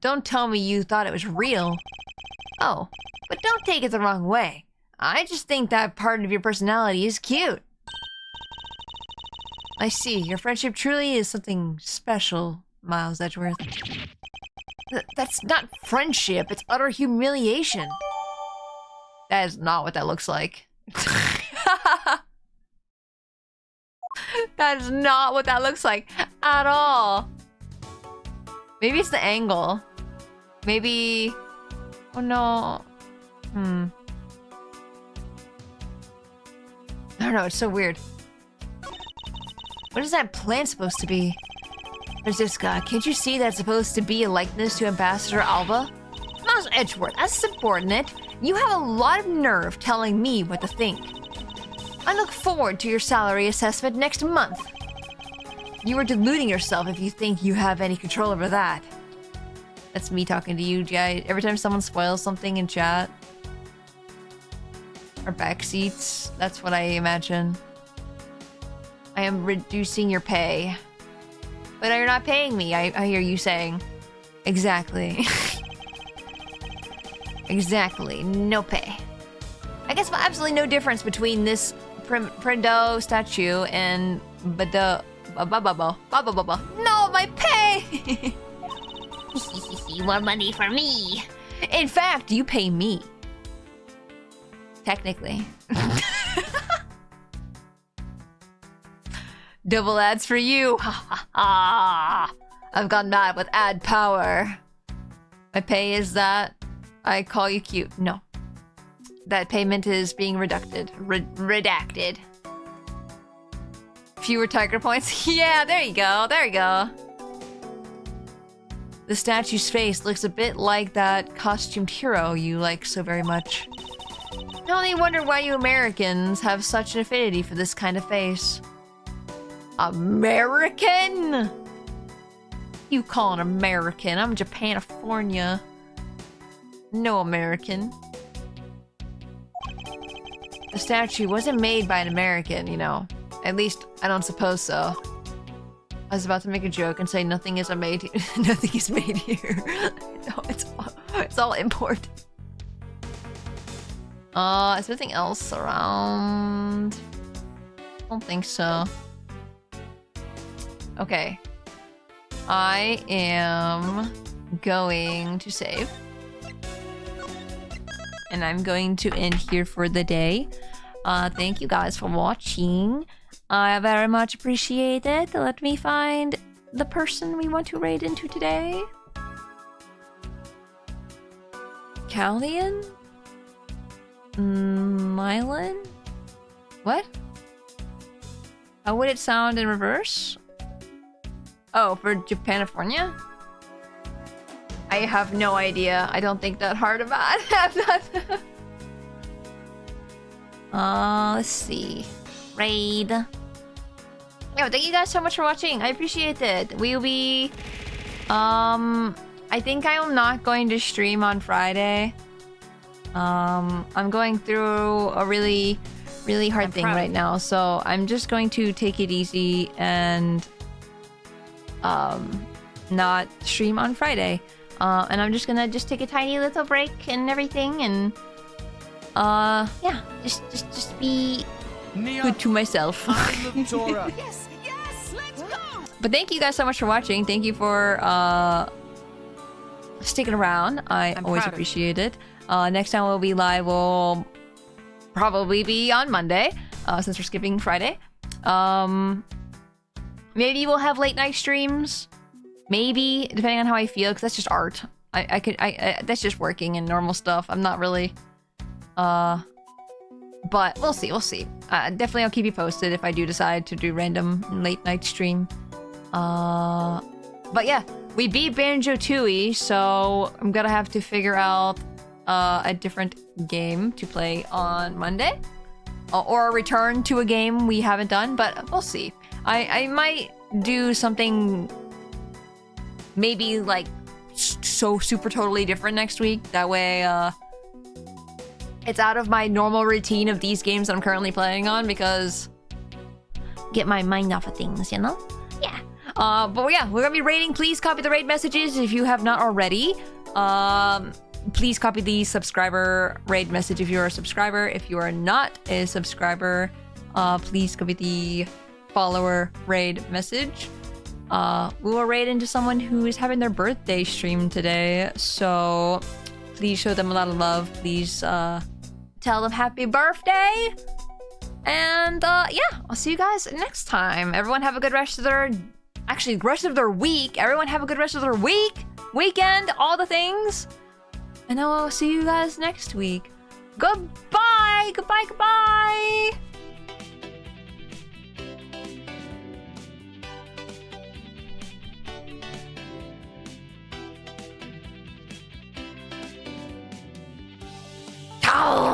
Don't tell me you thought it was real. Oh, but don't take it the wrong way. I just think that part of your personality is cute. I see. Your friendship truly is something special, Miles Edgeworth. That's not friendship. It's utter humiliation. That is not what that looks like. That is not what that looks like at all. Maybe it's the angle. Maybe... Oh no. I don't know, it's so weird. What is that plant supposed to be? Francisca, can't you see that's supposed to be a likeness to Ambassador Alba? Miles Edgeworth, as subordinate, you have a lot of nerve telling me what to think. I look forward to your salary assessment next month. You are deluding yourself if you think you have any control over that. That's me talking to you, Jay. Every time someone spoils something in chat. Or backseats, that's what I imagine. I am reducing your pay. But you're not paying me, I hear you saying. Exactly. Exactly, no pay. I guess absolutely no difference between this Prendo statue and Bado. No, my pay! More money for me. In fact, you pay me. Technically. Double ads for you. I've gone mad with ad power. My pay is that I call you cute. No. That payment is being redacted. Redacted. Fewer tiger points. Yeah, there you go. There you go. The statue's face looks a bit like that costumed hero you like so very much. I only wonder why you Americans have such an affinity for this kind of face. American? You call an American. I'm Japanifornia. No American. The statue wasn't made by an American, you know. At least, I don't suppose so. I was about to make a joke and say nothing is made here. Nothing is made here. No, it's all import. Is there anything else around? I don't think so. Okay. I am going to save. And I'm going to end here for the day. Thank you guys for watching. I very much appreciate it. Let me find the person we want to raid into today. Callian? Mylan? What? How would it sound in reverse? Oh, for Japanifornia? I have no idea. I don't think that hard about it. Let's see. Raid. Yeah, thank you guys so much for watching. I appreciate it. We'll be... I think I am not going to stream on Friday. I'm going through a really hard thing right now, so I'm just going to take it easy and not stream on Friday. And I'm just gonna take a tiny little break and everything, and yeah, just be good to myself. Yes, let's go. But thank you guys so much for watching. Thank you for sticking around. I'm always appreciate it. Next time we'll be live will probably be on Monday, since we're skipping Friday. Maybe we'll have late night streams. Maybe, depending on how I feel, because that's just art. That's just working and normal stuff. I'm not really, but we'll see. Definitely I'll keep you posted if I do decide to do random late night stream. But yeah, we beat Banjo-Tooie, so I'm gonna have to figure out a different game to play on Monday. Or return to a game we haven't done, but we'll see. I might do something maybe like so super totally different next week. That way it's out of my normal routine of these games that I'm currently playing on, because get my mind off of things, you know? Yeah. But yeah, we're gonna be raiding. Please copy the raid messages if you have not already. Please copy the subscriber raid message if you're a subscriber. If you are not a subscriber, please copy the follower raid message. We will raid into someone who is having their birthday stream today, so please show them a lot of love. Please tell them happy birthday. And yeah, I'll see you guys next time. Everyone have a good rest of their week. Everyone have a good rest of their weekend, all the things. And I'll see you guys next week. Goodbye. Ciao.